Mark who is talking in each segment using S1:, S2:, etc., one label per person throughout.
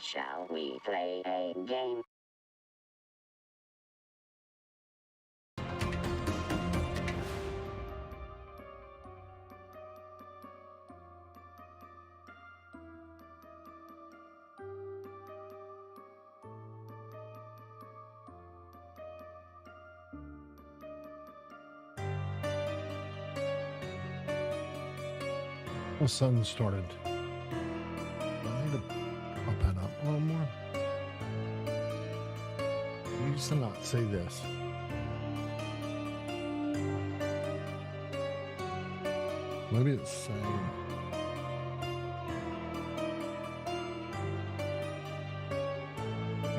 S1: Shall we play a game?
S2: The sun started. I need to pump that up a little more. You used to not see this. Maybe it's saying.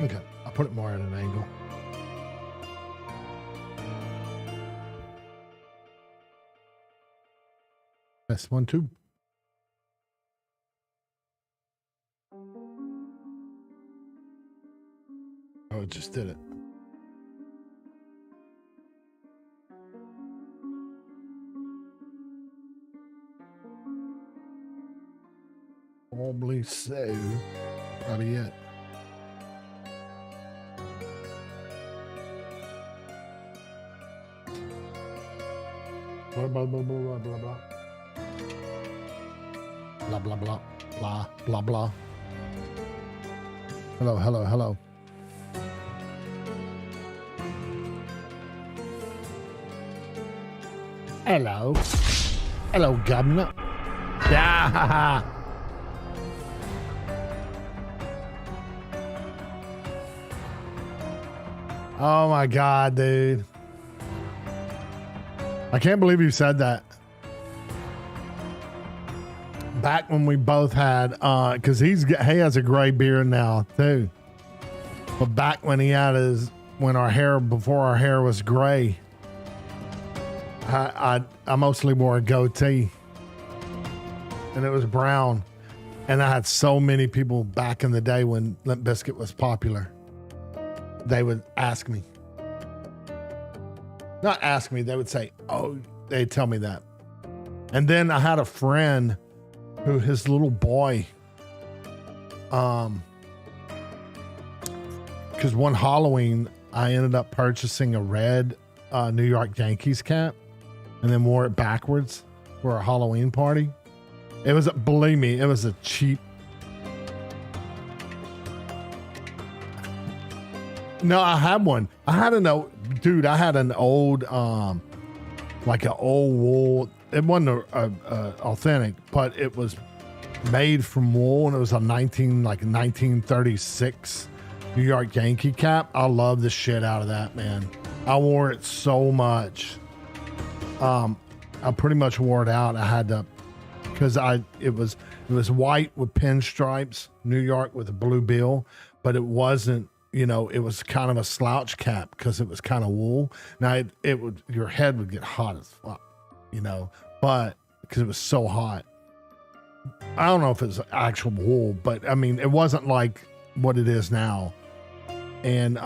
S2: Okay, I'll put it more at an angle. That's one, too. Oh, it just did it. Probably so. Probably it. Blah, blah, blah, blah, blah, blah, blah. Blah, blah, blah, blah, blah, blah. Hello, hello, hello. Hello. Hello, Governor. Yeah. Oh my God, dude. I can't believe you said that. Back when we both had, cause he has a gray beard now too. But back when he had before our hair was gray, I mostly wore a goatee and it was brown. And I had so many people back in the day when Limp Bizkit was popular. They would ask me, not ask me, they would say, oh, they'd tell me that. And then I had a friend who his little boy, because one Halloween, I ended up purchasing a red New York Yankees cap and then wore it backwards for a Halloween party. It was, believe me, it was a cheap. No, I had one. I had an old, dude, I had an old, like an old wool. It wasn't authentic, but it was made from wool, and it was a 1936 New York Yankee cap. I love the shit out of that, man. I wore it so much. I pretty much wore it out. I had to, because it was white with pinstripes, New York with a blue bill, but it wasn't. You know, it was kind of a slouch cap because it was kind of wool. Now your head would get hot as fuck, you know, but because it was so hot. I don't know if it's actual wool, but I mean, it wasn't like what it is now. And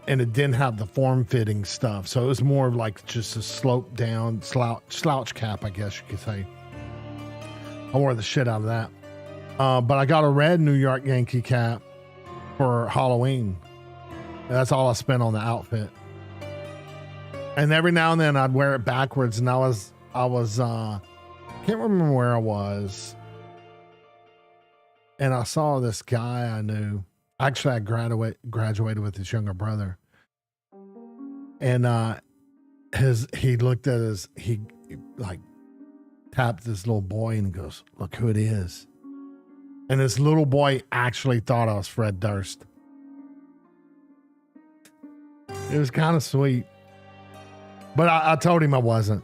S2: it didn't have the form fitting stuff. So it was more of like just a slope down slouch cap, I guess you could say. I wore the shit out of that. But I got a red New York Yankee cap for Halloween. That's all I spent on the outfit. And every now and then I'd wear it backwards, and I was can't remember where I was. And I saw this guy I knew. Actually, I graduated with his younger brother. And he looked at he like tapped this little boy and goes, "Look who it is." And this little boy actually thought I was Fred Durst. It was kind of sweet. But I told him I wasn't.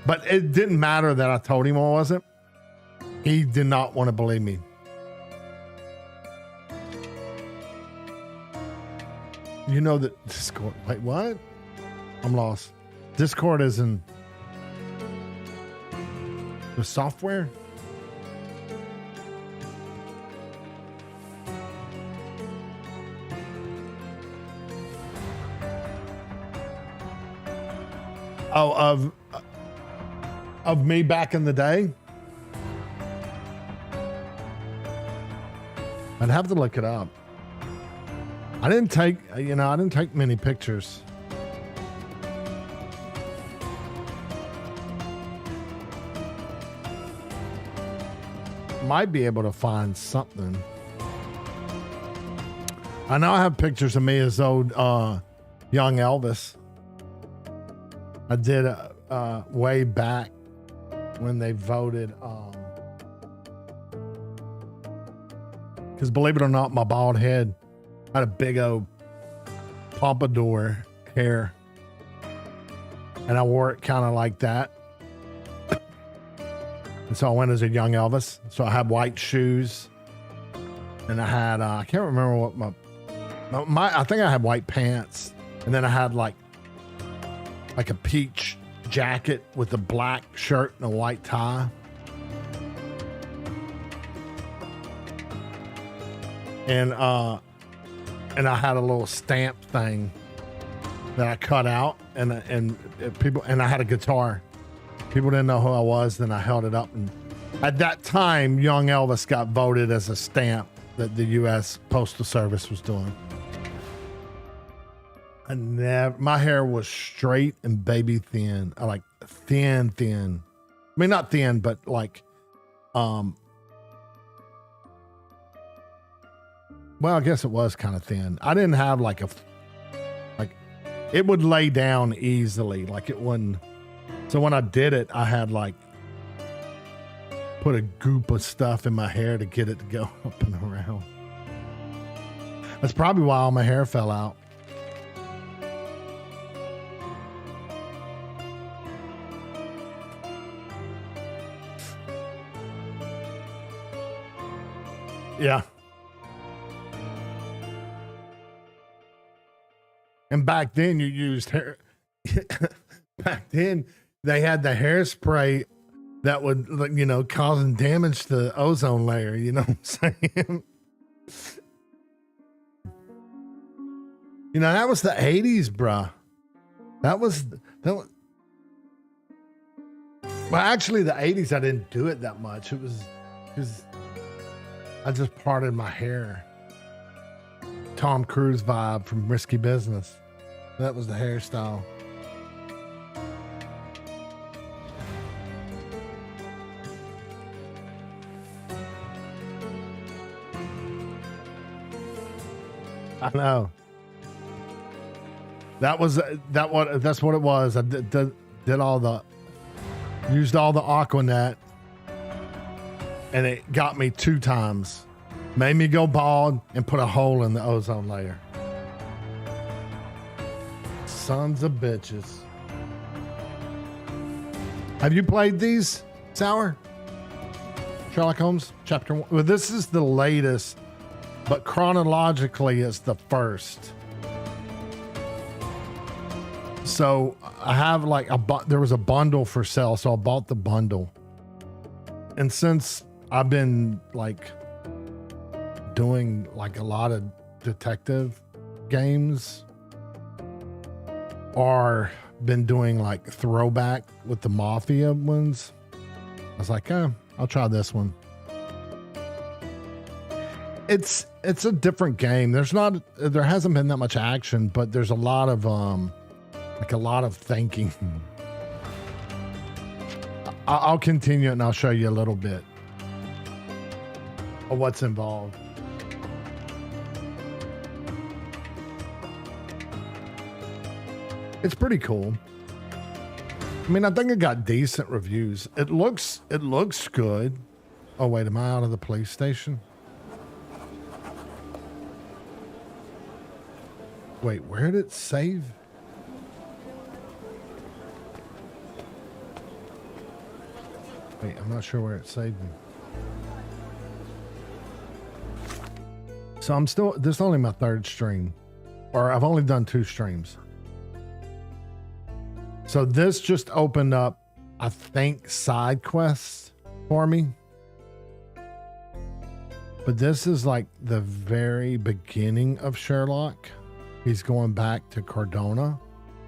S2: But it didn't matter that I told him I wasn't. He did not want to believe me. You know that Discord. Wait, what? I'm lost. Discord is in the software? Oh, of me back in the day? I'd have to look it up. I didn't take, I didn't take many pictures. Might be able to find something. I know I have pictures of me as old young Elvis. I did way back when they voted. Because believe it or not, my bald head had a big old pompadour hair. And I wore it kind of like that. And so I went as a young Elvis. So I had white shoes. And I had, I can't remember what I think I had white pants. And then I had like a peach jacket with a black shirt and a white tie. And I had a little stamp thing that I cut out and I had a guitar. People didn't know who I was. Then I held it up, and at that time, young Elvis got voted as a stamp that the U.S. Postal Service was doing. My hair was straight and baby thin. I like thin. I mean, not thin, but like, well, I guess it was kind of thin. I didn't have like it would lay down easily. Like it wouldn't. So when I did it, I had like put a goop of stuff in my hair to get it to go up and around. That's probably why all my hair fell out. Yeah. And back then you used hair. Back then they had the hairspray that would, causing damage to the ozone layer. You know what I'm saying? That was the 80s, bruh. That was. Well, actually, the 80s, I didn't do it that much. It was because I just parted my hair. Tom Cruise vibe from Risky Business. That was the hairstyle. I know. That's what it was. I did used all the Aquanet, and it got me 2 times. Made me go bald and put a hole in the ozone layer. Sons of bitches. Have you played these, Sour? Sherlock Holmes, Chapter 1. Well, this is the latest, but chronologically it's the first. So I have there was a bundle for sale, so I bought the bundle. And since I've been doing a lot of detective games, or been doing throwback with the Mafia ones, I was like, I'll try this one. It's a different game. There hasn't been that much action, but there's a lot of thinking. I'll continue and I'll show you a little bit of what's involved. It's pretty cool. I mean, I think it got decent reviews. It looks good. Oh wait, am I out of the police station? Wait, where did it save? Wait, I'm not sure where it saved me. So this is only my 3rd stream, or I've only done 2 streams. So this just opened up, I think, side quests for me. But this is the very beginning of Sherlock. He's going back to Cardona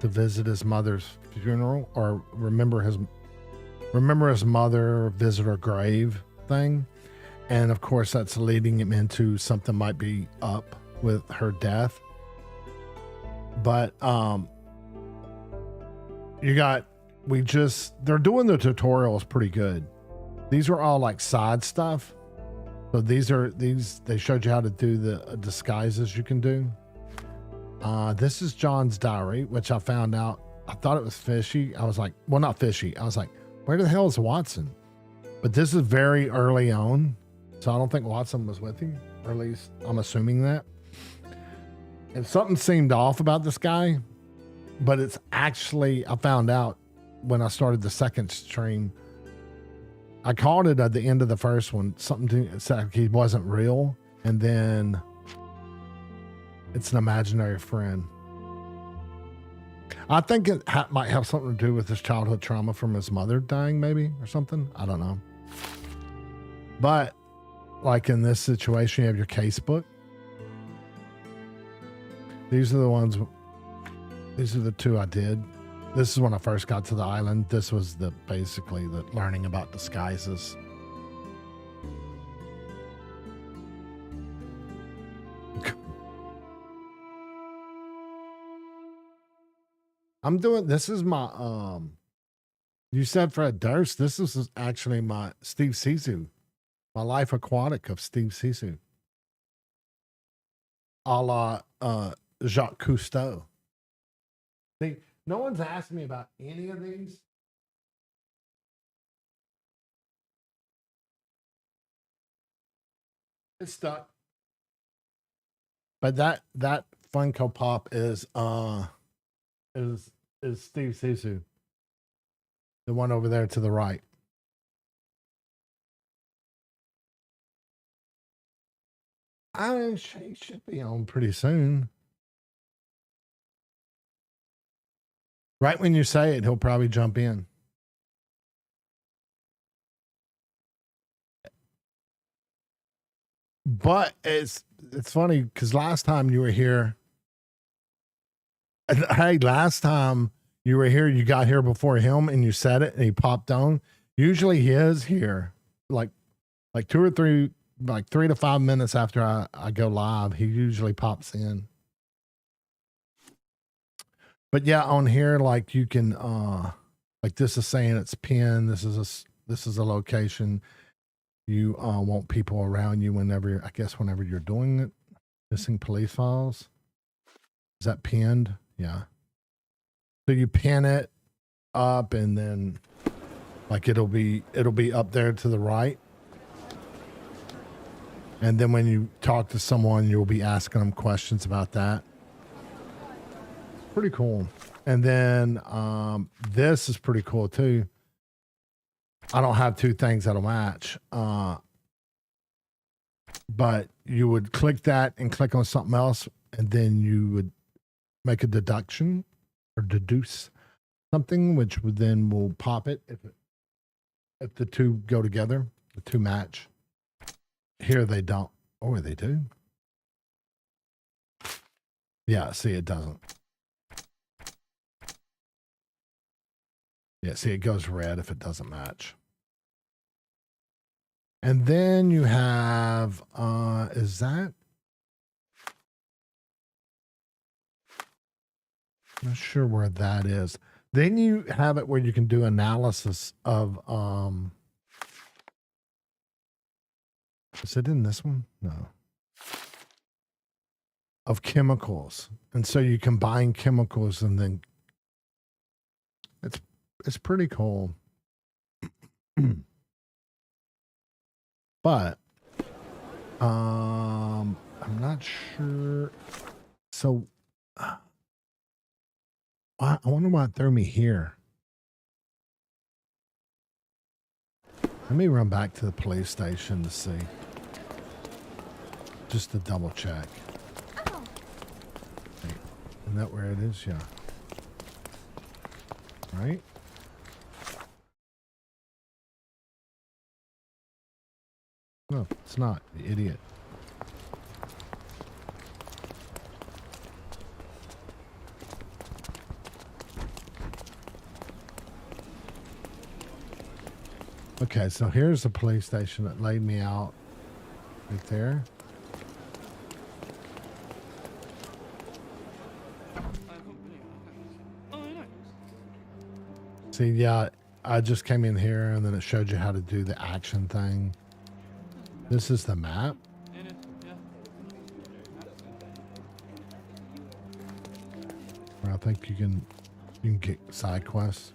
S2: to visit his mother's funeral, or remember his mother, visit her grave thing. And of course that's leading him into something might be up with her death. But they're doing the tutorials pretty good. These are all like side stuff. So they showed you how to do the disguises you can do. This is John's diary, which I found out. I thought it was fishy. I was like, well, not fishy. I was like, where the hell is Watson? But this is very early on. So I don't think Watson was with him, or at least I'm assuming that. And something seemed off about this guy, but it's actually, I found out when I started the second stream. I called it at the end of the first one. Something said he wasn't real. And then it's an imaginary friend. I think it might have something to do with his childhood trauma from his mother dying, maybe, or something. I don't know. But like in this situation, you have your case book. These are the two I did. This is when I first got to the island. This was basically the learning about disguises. This is my, you said Fred Durst. This is actually my Steve Zissou, my Life Aquatic of Steve Zissou. A la Jacques Cousteau. See, no one's asked me about any of these. It's stuck. But that Funko Pop is Steve Zissou. The one over there to the right. She should be on pretty soon. Right when you say it, he'll probably jump in. But it's funny because last time you were here, last time you were here, you got here before him and you said it and he popped on. Usually he is here like 2 or 3, like 3 to 5 minutes after I go live. He usually pops in. But yeah, on here, like you can, like this is saying it's pinned. This is a location. You want people around you whenever you're doing it. Missing police files. Is that pinned? Yeah. So you pin it up and then like it'll be up there to the right. And then when you talk to someone, you'll be asking them questions about that. Pretty cool. And then this is pretty cool too. I don't have 2 things that'll match. But you would click that and click on something else, and then you would make a deduction or deduce something, which would then will pop it if the 2 go together, the 2 match. Here they don't. Oh, they do. Yeah, see, it doesn't. Yeah, see, it goes red if it doesn't match. And then you have, is that? I'm not sure where that is. Then you have it where you can do analysis of, is it in this one? No. Of chemicals. And so you combine chemicals and then it's pretty cool. But I'm not sure. So I wonder why it threw me here. Let me run back to the police station to see. Just to double check. Isn't that where it is? Yeah. Right? No, it's not. The idiot. Okay, so here's the police station that laid me out right there. See, yeah, I just came in here and then it showed you how to do the action thing. This is the map. Where I think you can get side quests.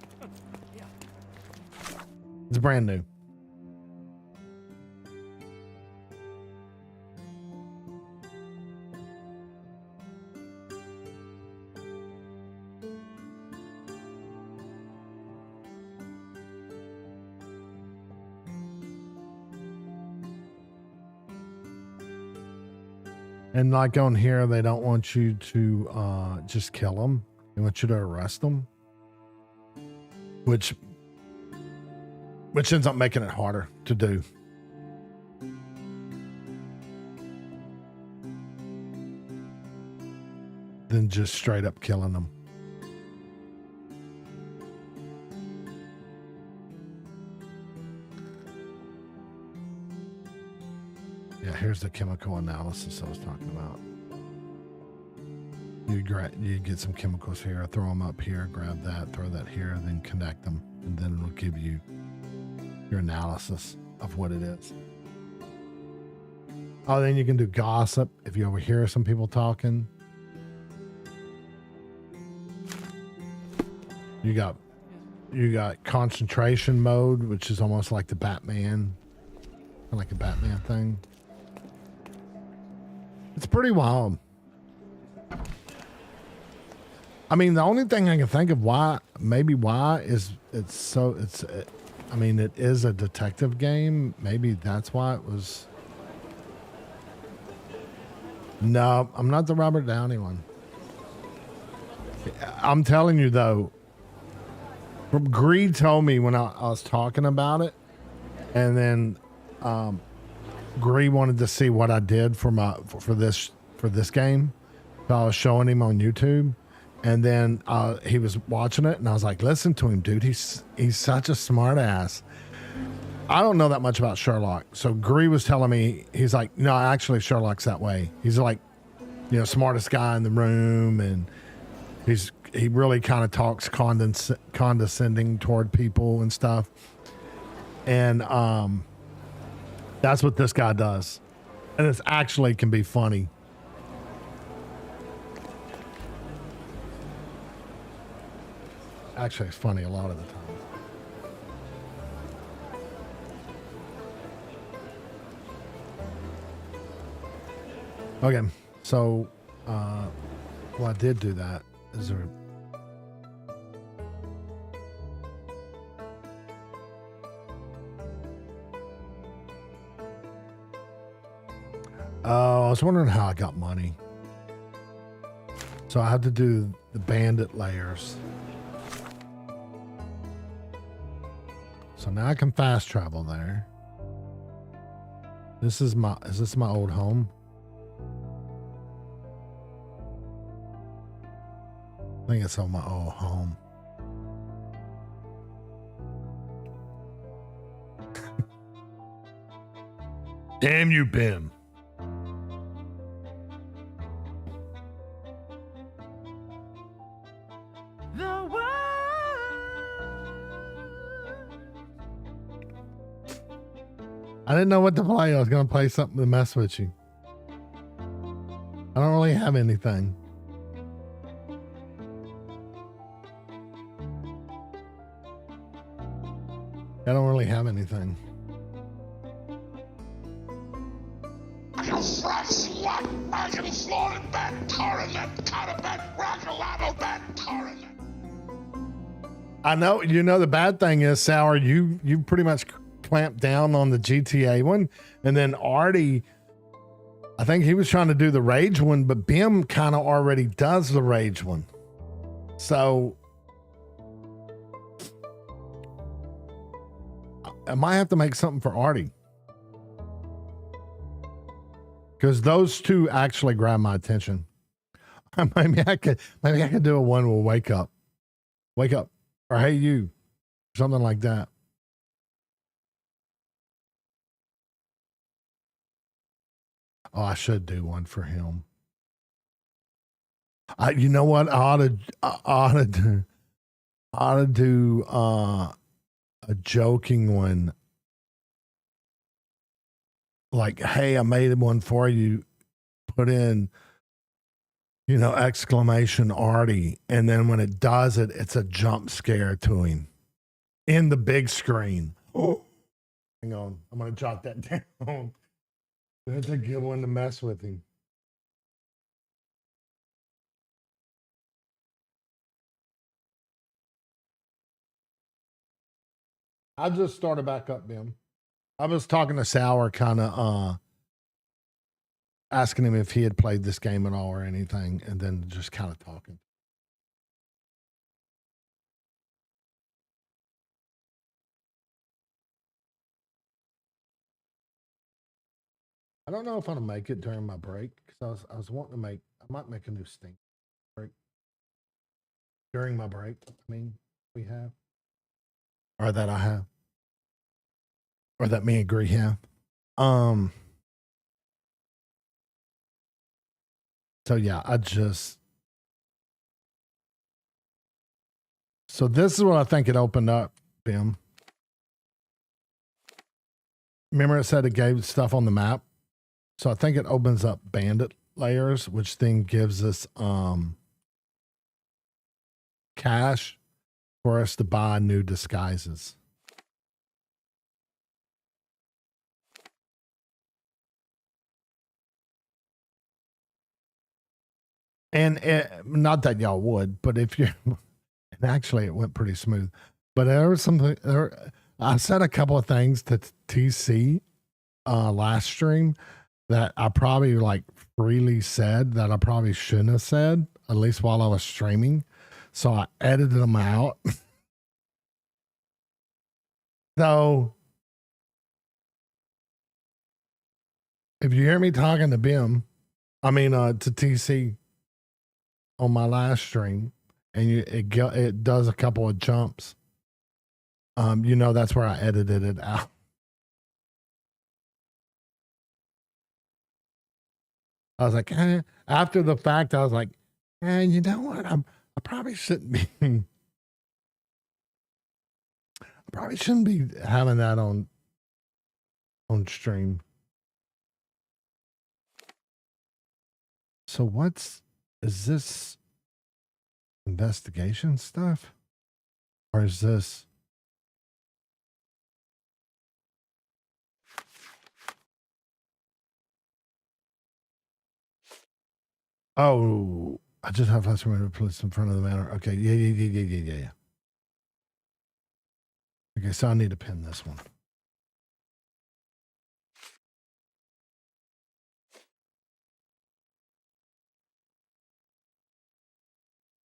S2: It's brand new. And like on here, they don't want you to just kill them. They want you to arrest them, which ends up making it harder to do. Than just straight up killing them. Yeah, here's the chemical analysis I was talking about. You get some chemicals here, throw them up here, grab that, throw that here, then connect them, and then it'll give you your analysis of what it is. Oh, then you can do gossip if you overhear some people talking. You got concentration mode, which is almost like the Batman, like a Batman thing. It's pretty wild. I mean, the only thing I can think of why is I mean, it is a detective game. Maybe that's why it was. No, I'm not the Robert Downey one. I'm telling you though, Greed told me when I was talking about it, and then Greed wanted to see what I did for this game. So I was showing him on YouTube, and then he was watching it, and I was like, "Listen to him, dude. He's such a smart ass." I don't know that much about Sherlock, so Greed was telling me, he's like, "No, actually, Sherlock's that way. He's like, smartest guy in the room, and he really kind of talks condescending toward people and stuff." And that's what this guy does. And it actually can be funny. Actually, it's funny a lot of the time. Okay, so, well, I did do that. Is there... Oh, I was wondering how I got money. So I have to do the bandit layers. So now I can fast travel there. Is this my old home? I think it's on my old home. Damn you, Bim. I didn't know what to play. I was going to play something to mess with you. I don't really have anything. I don't really have anything. I know, the bad thing is, Sour, you pretty much clamped down on the GTA one, and then Artie, I think he was trying to do the Rage one, but Bim kind of already does the Rage one. So I might have to make something for Artie, because those two actually grab my attention. maybe I could do a one with wake up, or hey you, something like that. Oh, I should do one for him. You know what? I ought to do. I ought to do a joking one, like, "Hey, I made one for you." Put in, exclamation Artie, and then when it does it, it's a jump scare to him in the big screen. Oh, hang on, I'm gonna jot that down. That's a good one to mess with him. I just started back up, Bim. I was talking to Sour, kind of asking him if he had played this game at all or anything, and then just kind of talking. I don't know if I'll make it during my break because I was wanting to I might make a new Steam break during my break. I mean, we have, or that I have, or that me and Gree have. Um. So yeah, so this is what I think it opened up, Bim. Remember it said it gave stuff on the map? So I think it opens up bandit layers, which then gives us cash for us to buy new disguises. And not that y'all would, but if you're, and actually it went pretty smooth. But there was something I said a couple of things to TC last stream that I probably like freely said that I probably shouldn't have said, at least while I was streaming. So I edited them out. So if you hear me talking to Bim, I mean to TC on my last stream, and it does a couple of jumps, that's where I edited it out. I was like, after the fact, I was like, you know what? I probably shouldn't be. I probably shouldn't be having that on stream. So is this investigation stuff? Or is this? Oh, I just have last minute police in front of the manor. Okay, yeah. Okay, so I need to pin this one.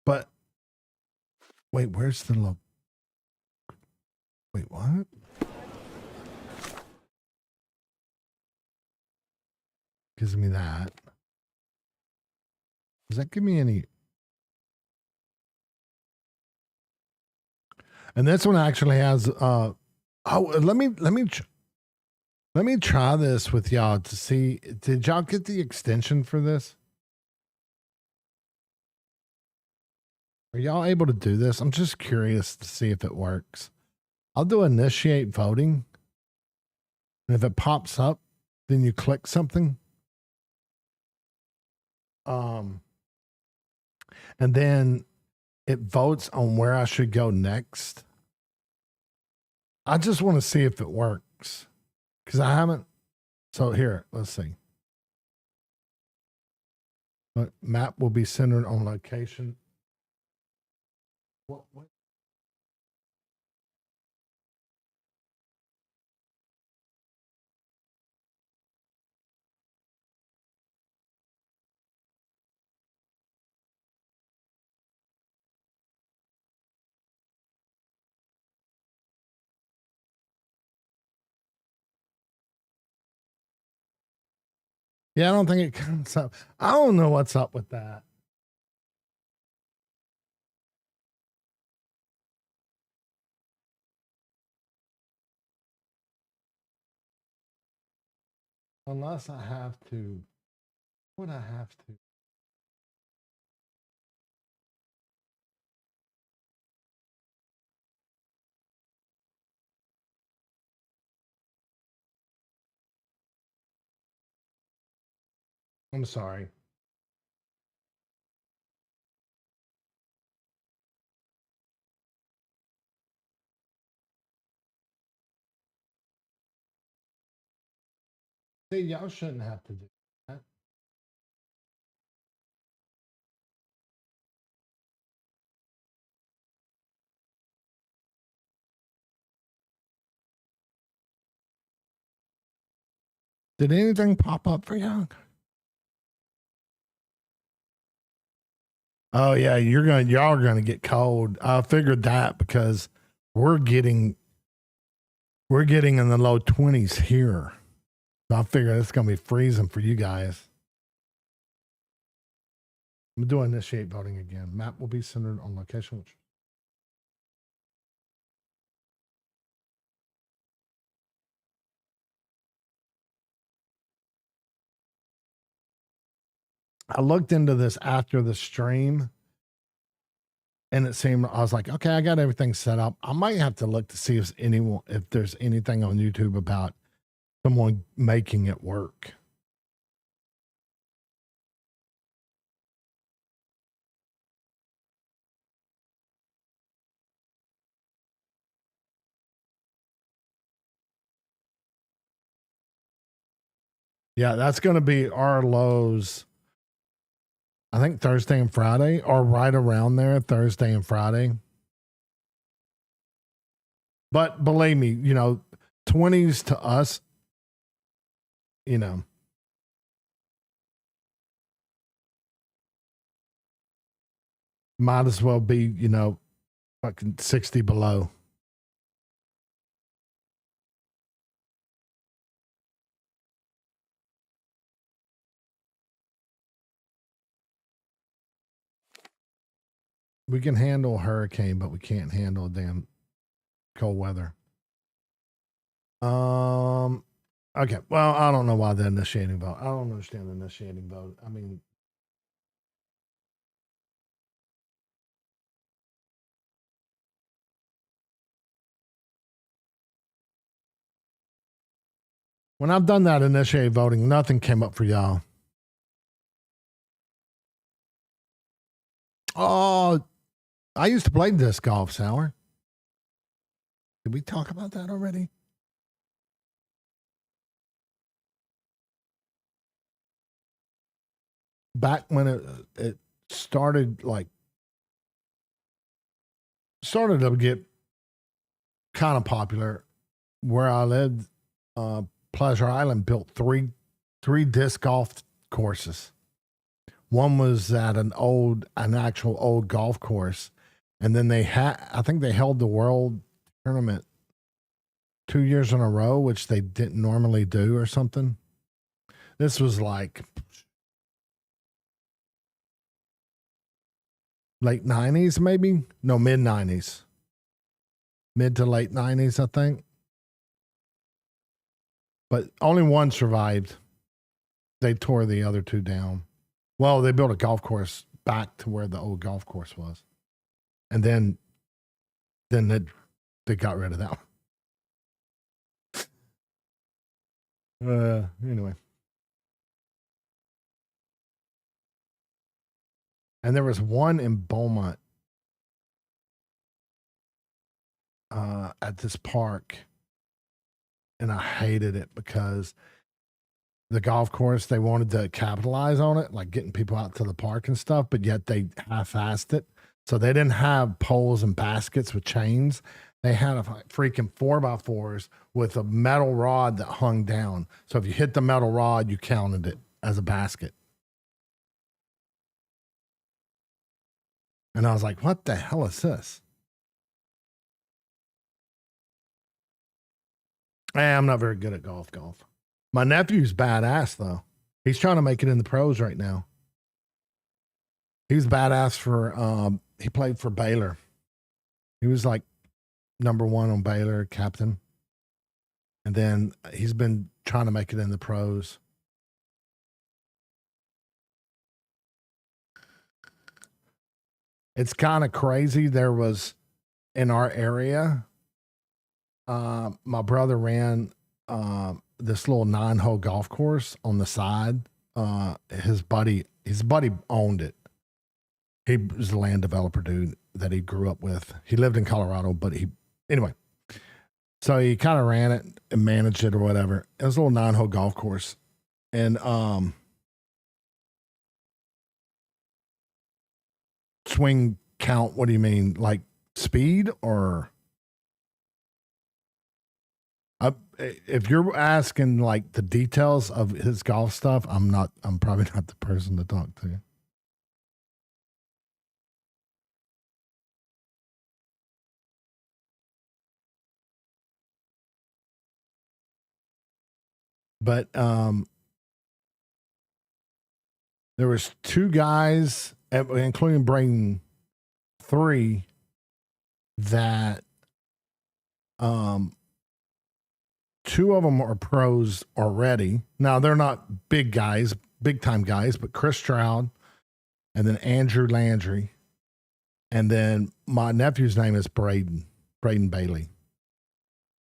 S2: But wait, where's the look? Wait, what? Gives me that. Does that give me any? And this one actually has let me try this with y'all to see. Did y'all get the extension for this? Are y'all able to do this? I'm just curious to see if it works. I'll do initiate voting. And if it pops up, then you click something. And then it votes on where I should go next. I just want to see if it works because I haven't. So here, let's see. But map will be centered on location. What? Yeah, I don't think it comes up. I don't know what's up with that. Unless I have to. Would I have to? I'm sorry. See, y'all shouldn't have to do that. Did anything pop up for y'all? Oh yeah, y'all are gonna get cold. I figured that because we're getting in the low 20s here. So I figure it's gonna be freezing for you guys. I'm doing initiate voting again. Map will be centered on location. Which I looked into this after the stream and it seemed I was like, okay, I got everything set up. I might have to look to see if there's anything on YouTube about someone making it work. Yeah, that's going to be our lows. I think Thursday and Friday, or right around there, Thursday and Friday. But believe me, 20s to us, might as well be, fucking 60 below. We can handle a hurricane, but we can't handle damn cold weather. Okay. Well, I don't know why the initiating vote. I don't understand the initiating vote. I mean, when I've done that initiate voting, nothing came up for y'all. Oh, I used to play disc golf, Sour. Did we talk about that already? Back when it started started to get kind of popular where I lived, Pleasure Island built three disc golf courses. One was at an actual old golf course, and then I think they held the world tournament 2 years in a row, which they didn't normally do or something. This was like late 90s, maybe? No, mid 90s. Mid to late 90s, I think. But only one survived. They tore the other two down. Well, they built a golf course back to where the old golf course was. And then they got rid of that one. Anyway. And there was one in Beaumont at this park. And I hated it because the golf course, they wanted to capitalize on it, like getting people out to the park and stuff, but yet they half-assed it. So they didn't have poles and baskets with chains. They had a freaking 4x4s with a metal rod that hung down. So if you hit the metal rod, you counted it as a basket. And I was like, what the hell is this? I'm not very good at golf. My nephew's badass, though. He's trying to make it in the pros right now. He's badass for, he played for Baylor. He was like number one on Baylor, captain. And then he's been trying to make it in the pros. It's kind of crazy. There was in our area, my brother ran this little 9-hole golf course on the side his buddy owned it. He was a land developer dude that he grew up with. He lived in Colorado, but anyway. So he kind of ran it and managed it or whatever. It was a little 9-hole golf course. And swing count, what do you mean? Like speed or if you're asking like the details of his golf stuff, I'm probably not the person to talk to. But there was 2 guys, including Braden, 3 that 2 of them are pros already. Now they're not big time guys, but Chris Stroud and then Andrew Landry. And then my nephew's name is Braden Bailey.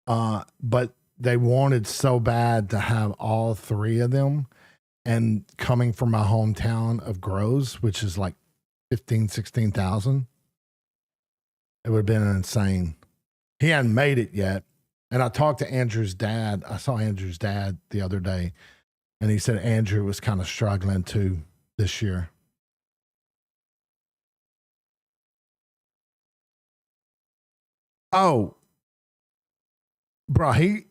S2: But they wanted so bad to have all 3 of them. And coming from my hometown of Groves, which is like 16,000, it would have been insane. He hadn't made it yet. And I talked to Andrew's dad. I saw Andrew's dad the other day, and he said Andrew was kind of struggling too this year. Oh, bro, he's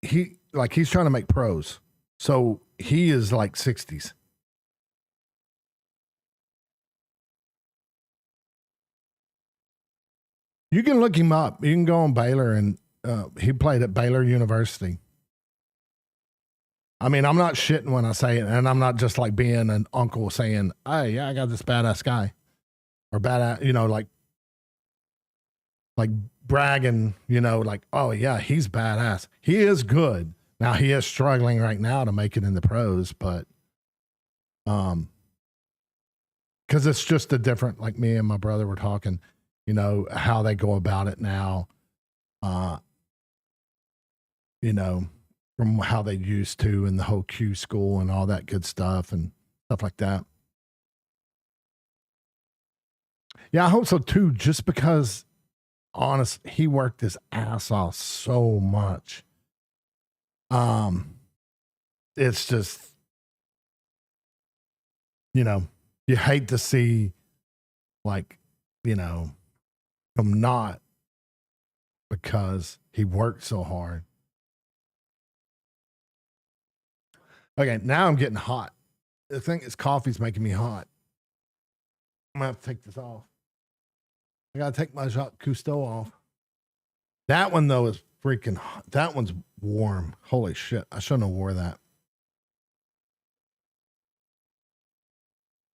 S2: trying to make pros. So he is like 60s. You can look him up. You can go on Baylor, and he played at Baylor University. I mean, I'm not shitting when I say it, and I'm not just like being an uncle saying, "Hey, yeah, I got this badass guy," or badass, like bragging, like, "Oh yeah, he's badass. He is good." Now he is struggling right now to make it in the pros, but because it's just a different. Like me and my brother were talking, how they go about it now. From how they used to and the whole Q school and all that good stuff and stuff like that. Yeah, I hope so too, just because honest, he worked his ass off so much. It's just, you hate to see like, him not because he worked so hard. Okay, now I'm getting hot. The thing is, coffee's making me hot. I'm gonna have to take this off. I gotta take my Jacques Cousteau off. That one though is freaking hot. That one's warm. Holy shit! I shouldn't have wore that.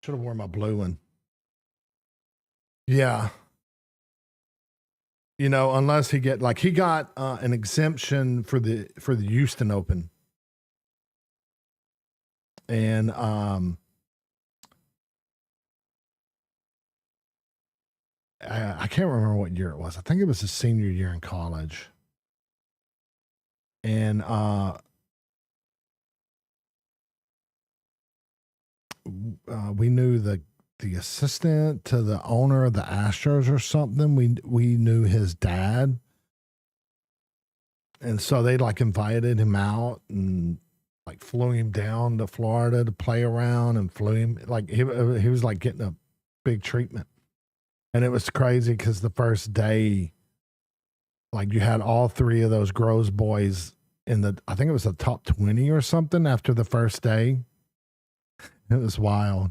S2: Should have worn my blue one. Yeah. Unless he got an exemption for the Houston Open. And I can't remember what year it was. I think it was his senior year in college. And we knew the assistant to the owner of the Astros or something. We knew his dad. And so they invited him out and flew him down to Florida to play around and flew him he was getting a big treatment. And it was crazy because the first day, you had all 3 of those Groves boys I think it was the top 20 or something after the first day. It was wild.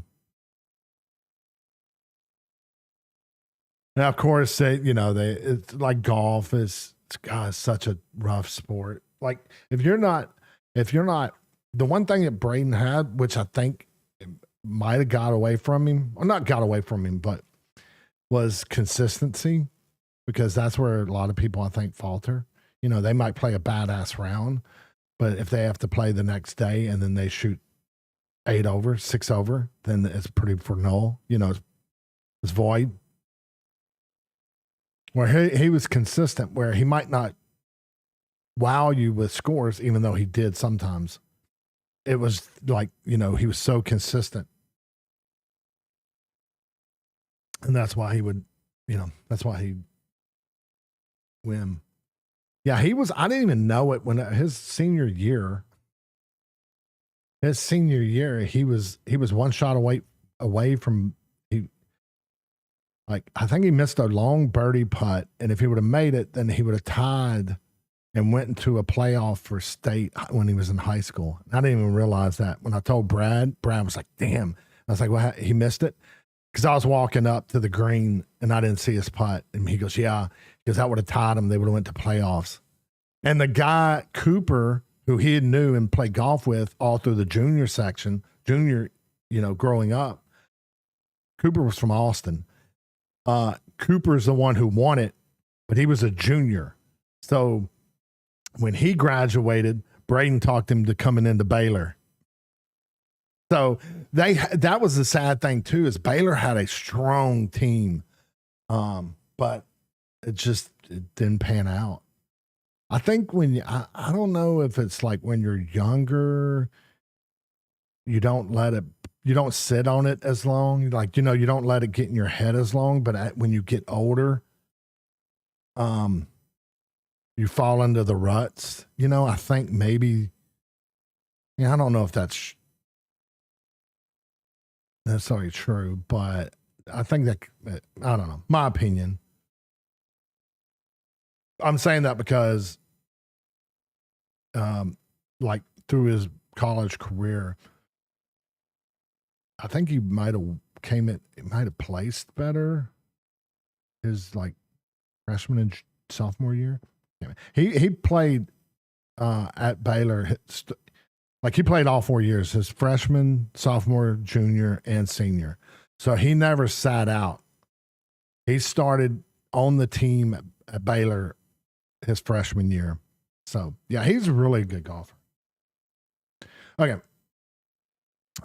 S2: Now, of course, it's like golf it's such a rough sport. If you're not, the one thing that Braden had, which I think might have got away from him, or not got away from him, but was consistency, because that's where a lot of people, I think, falter. They might play a badass round, but if they have to play the next day and then they shoot 8 over, 6 over, then it's pretty for null. It's void. Where he was consistent, where he might not wow you with scores, even though he did sometimes. it was like, he was so consistent. And that's why he would, that's why he win. Yeah, I didn't even know it when his senior year. He was one shot away from I think he missed a long birdie putt, and if he would have made it, then he would have tied and went into a playoff for state when he was in high school. I didn't even realize that. When I told Brad was like, "Damn!" I was like, "Well, he missed it," because I was walking up to the green and I didn't see his putt, and he goes, "Yeah," because that would have tied him. They would have went to playoffs. And the guy Cooper, who he knew and played golf with all through the junior section, growing up, Cooper was from Austin. Cooper's the one who won it, but he was a junior. So when he graduated, Braden talked him to coming into Baylor. So that was the sad thing too, is Baylor had a strong team, but it didn't pan out. I think I don't know if it's like when you're younger, you don't sit on it as long. Like, you don't let it get in your head as long. But when you get older, you fall into the ruts. I think maybe, I don't know if that's necessarily true, but I think that, I don't know, my opinion. I'm saying that because, like through his college career, I think he might have placed better his like freshman and sophomore year. He played at Baylor, like he played all 4 years, his freshman, sophomore, junior, and senior. So he never sat out. He started on the team at Baylor his freshman year. So yeah, he's a really good golfer. Okay.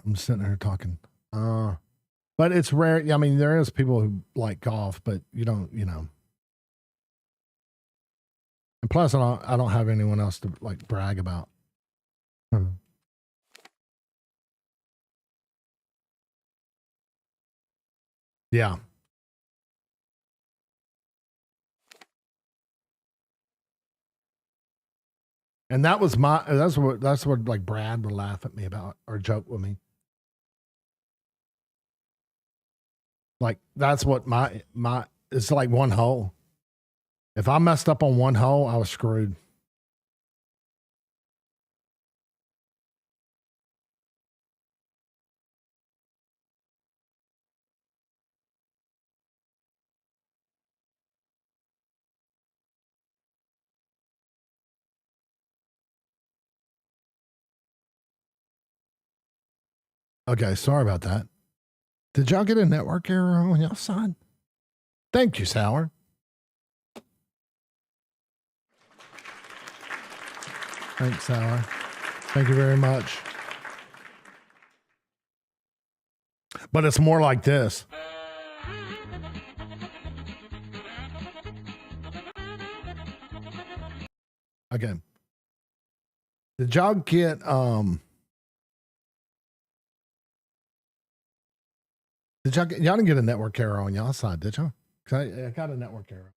S2: I'm sitting here talking. But it's rare. I mean, there is people who like golf, but you don't, And plus, I don't have anyone else to like brag about. Yeah. And that's what like Brad would laugh at me about or joke with me. Like that's what my it's like one hole. If I messed up on one hole, I was screwed. Okay, sorry about that. Did y'all get a network error on y'all side? Thank you, Sour. Thanks, Sour. Thank you very much. But it's more like this. Okay. Did y'all get y'all didn't get a network error on y'all side, did y'all? Because I got a network error.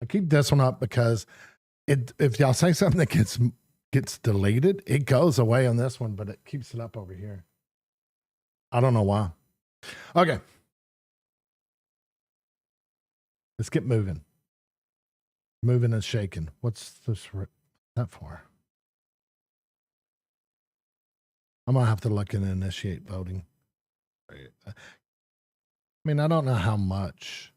S2: I keep this one up because if y'all say something that gets deleted, it goes away on this one, but it keeps it up over here. I don't know why. Okay. Let's get moving. Moving and shaking. What's this that for? I'm going to have to look and initiate voting. I mean, I don't know how much.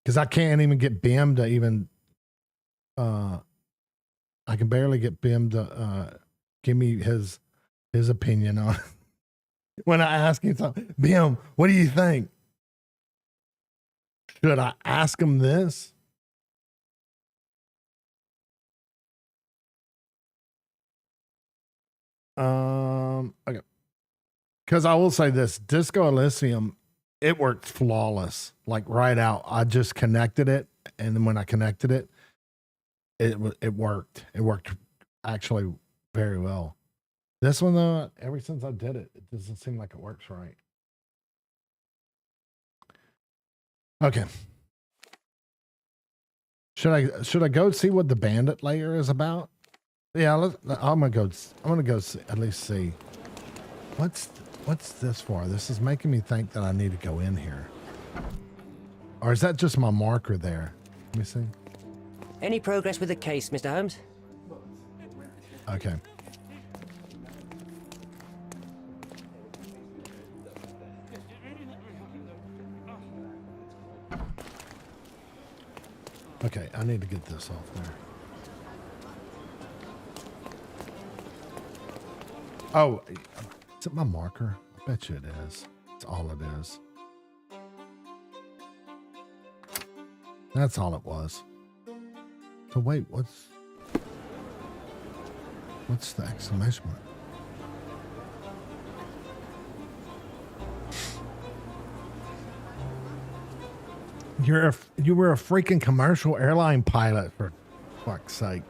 S2: Because I can't even get Bim to even. I can barely get Bim to give me his opinion on it. When I ask him something. Bim, what do you think? Should I ask him this? Okay. Because I will say this, Disco Elysium, it worked flawless, like right out. I just connected it, and then when I connected it, it worked. It worked actually very well. This one though, ever since I did it, it doesn't seem like it works right. Okay. Should I go see what the bandit layer is about? Yeah, I'm gonna go. I'm gonna go see, at least see. What's this for? This is making me think that I need to go in here. Or is that just my marker there? Let me see.
S3: Any progress with the case, Mr. Holmes?
S2: Okay. Okay, I need to get this off there. Oh, is it my marker? I bet you it is. It's all it is. That's all it was. So wait, what's the exclamation mark? You were a freaking commercial airline pilot, for fuck's sake.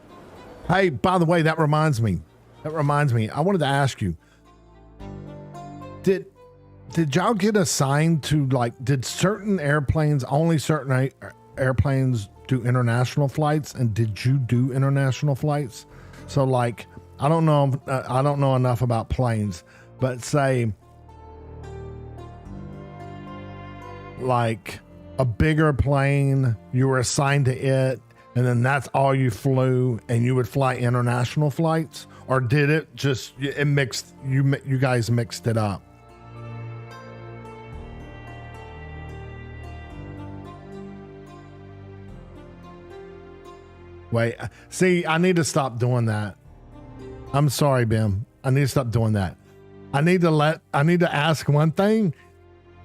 S2: Hey, by the way, that reminds me. I wanted to ask you. Did y'all get assigned to, like, did certain airplanes, only certain airplanes do international flights, and did you do international flights? So, like, I don't know enough about planes, but say like a bigger plane, you were assigned to it, and then that's all you flew, and you would fly international flights, or did it just mixed? You guys mixed it up. Wait, see, I need to stop doing that. I'm sorry, Bim. I need to stop doing that. I need to ask one thing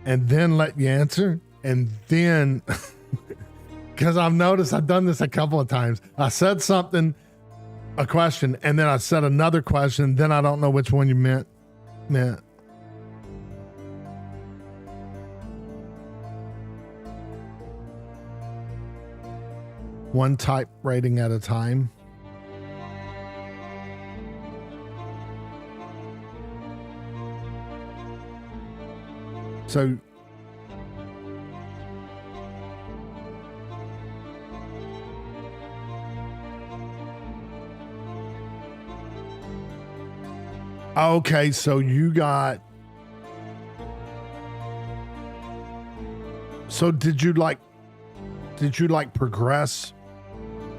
S2: and then let you answer. And then, because I've noticed I've done this a couple of times. I said something, a question, and then I said another question. Then I don't know which one you meant. One type rating at a time. So okay, so you got, so did you like progress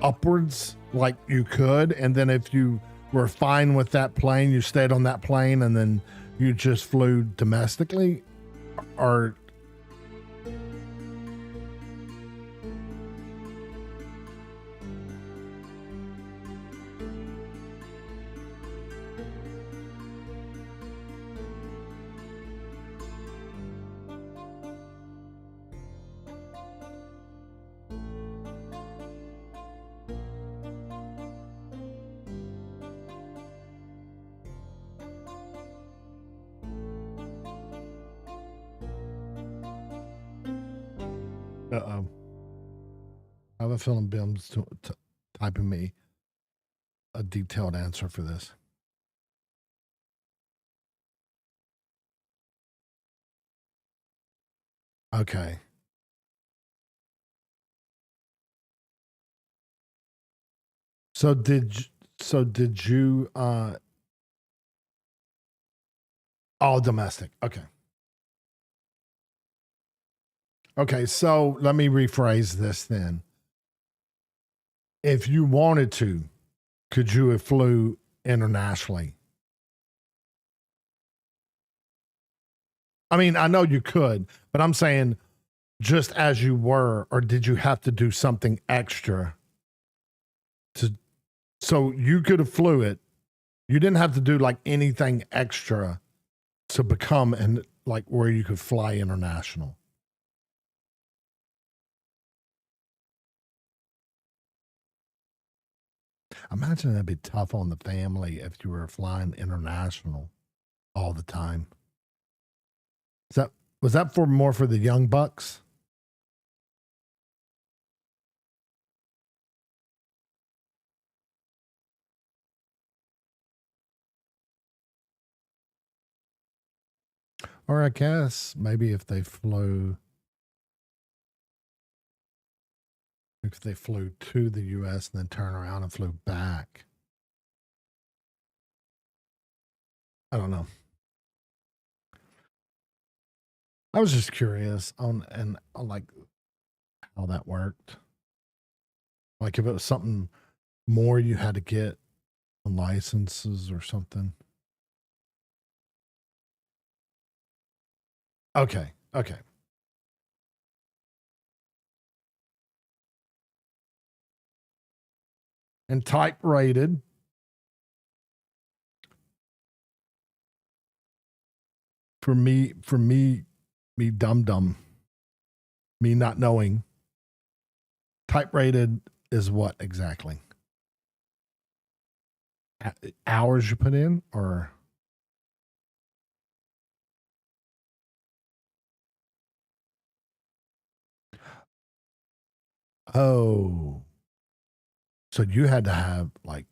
S2: upwards like you could, and then if you were fine with that plane, you stayed on that plane, and then you just flew domestically? Or uh-oh. I have a feeling Bim's typing me a detailed answer for this. Okay. So did you all domestic? Okay. Okay, so let me rephrase this then. If you wanted to, could you have flew internationally? I mean, I know you could, but I'm saying just as you were, or did you have to do something extra to, so you could have flew it. You didn't have to do like anything extra to become and like where you could fly international. Imagine that'd be tough on the family if you were flying international all the time. Was that for more for the young bucks? Or I guess maybe if they flew to the US and then turn around and flew back. I don't know. I was just curious on like how that worked. Like if it was something more you had to get licenses or something. Okay. Okay. And type rated. For me, dumb, me not knowing. Type rated is what exactly? Hours you put in, or? Oh, so you had to have like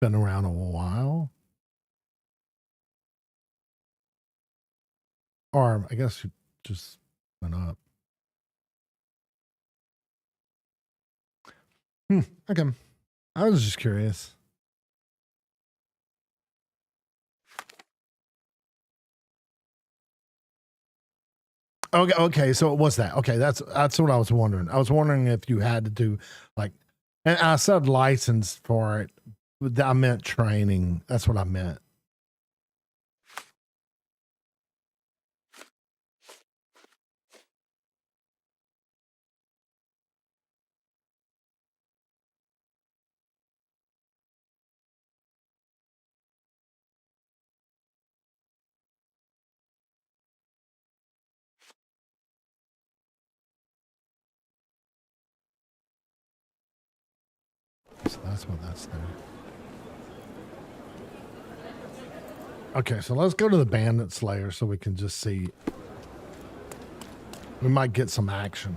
S2: been around a while, or I guess you just went up. Okay, I was just curious. Okay. So it was that. Okay, that's what I was wondering. I was wondering if you had to do like, and I said license for it. I meant training. That's what I meant. So that's what that's there. Okay, so let's go to the Bandit Slayer so we can just see. We might get some action.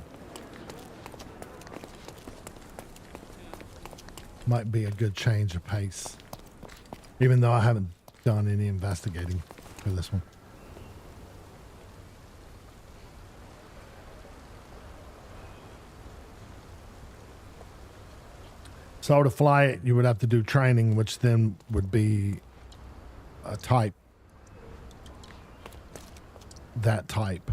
S2: Might be a good change of pace. Even though I haven't done any investigating for this one. So to fly it, you would have to do training, which then would be a type. That type.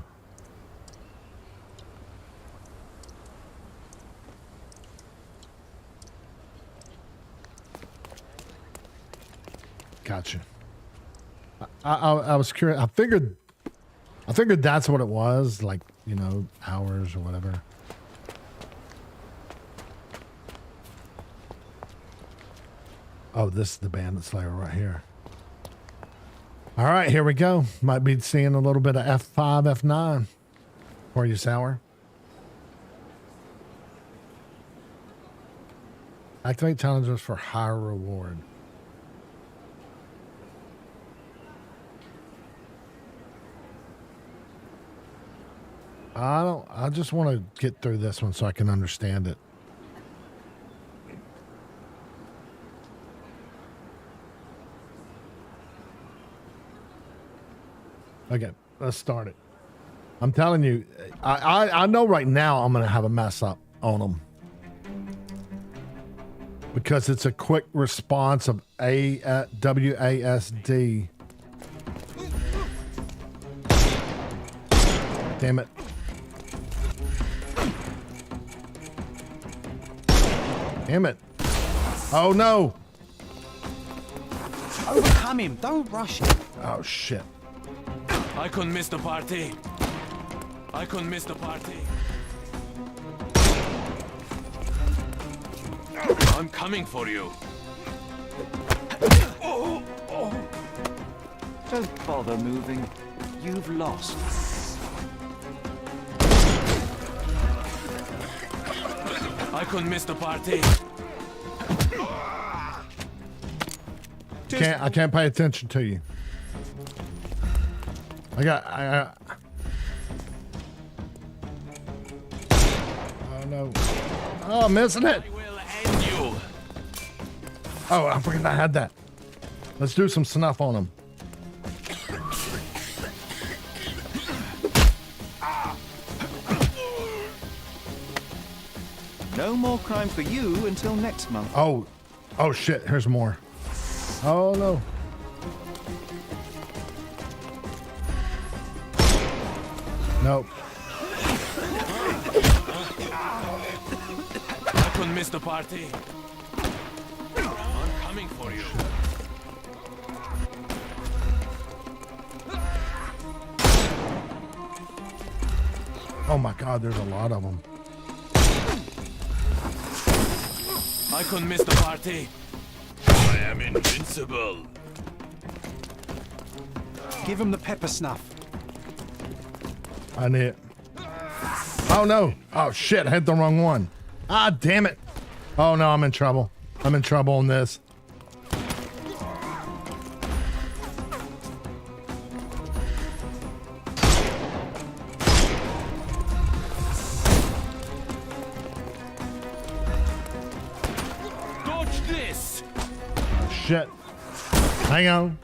S2: Gotcha. I was curious. I figured that's what it was, like, you know, hours or whatever. Oh, this is the Bandit Slayer right here. All right, here we go. Might be seeing a little bit of F5, F9 for you, Sour. Activate challenges for higher reward. I just want to get through this one so I can understand it. Okay, let's start it. I'm telling you, I know right now I'm going to have a mess up on them. Because it's a quick response of WASD. Damn it. Damn it. Oh no.
S4: Overcome him. Don't rush him.
S2: Oh shit.
S5: I couldn't miss the party. I'm coming for you.
S4: Don't bother moving. You've lost.
S5: I couldn't miss the party.
S2: I can't pay attention to you. I oh no. Oh, I'm missing it.
S5: I will end you.
S2: Oh, I forgot I had that. Let's do some snuff on him.
S4: No more crime for you until next month.
S2: Oh, oh shit, here's more. Oh no. Nope.
S5: I couldn't miss the party. I'm coming for you.
S2: Oh my god, there's a lot of them.
S5: I couldn't miss the party. I am invincible.
S4: Give him the pepper snuff.
S2: I need it. Oh no. Oh shit, I hit the wrong one. Ah, damn it. Oh no, I'm in trouble. I'm in trouble on this.
S5: Dodge this.
S2: Shit. Hang on.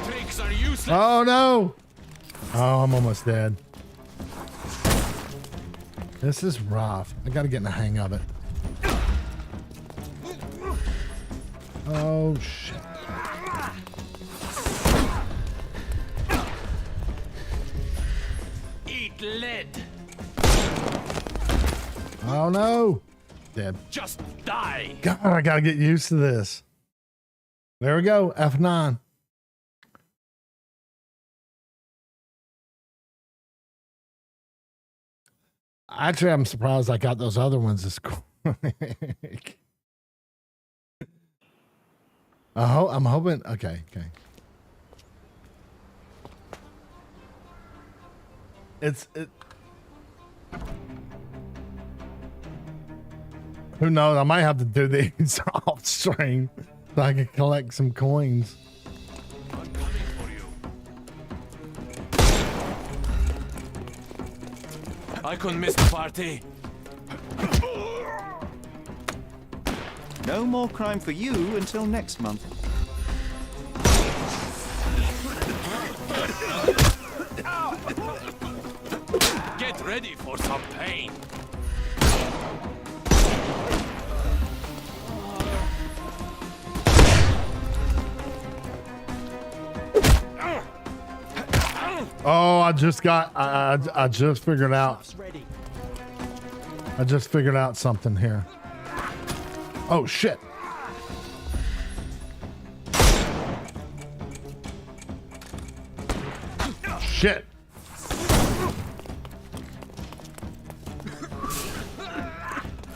S5: Tricks are useless.
S2: Oh no. Oh, I'm almost dead. This is rough. I gotta get in the hang of it. Oh shit.
S5: Eat lead.
S2: Oh no. Dead.
S5: Just die.
S2: God, I gotta get used to this. There we go. F9. Actually, I'm surprised I got those other ones as quick. I'm hoping. Okay. Who knows? I might have to do these off stream so I can collect some coins.
S5: I'm coming for you. I couldn't miss the party.
S4: No more crime for you until next month.
S5: Get ready for some pain.
S2: Oh, I just figured out. I just figured out something here. Oh shit. Shit.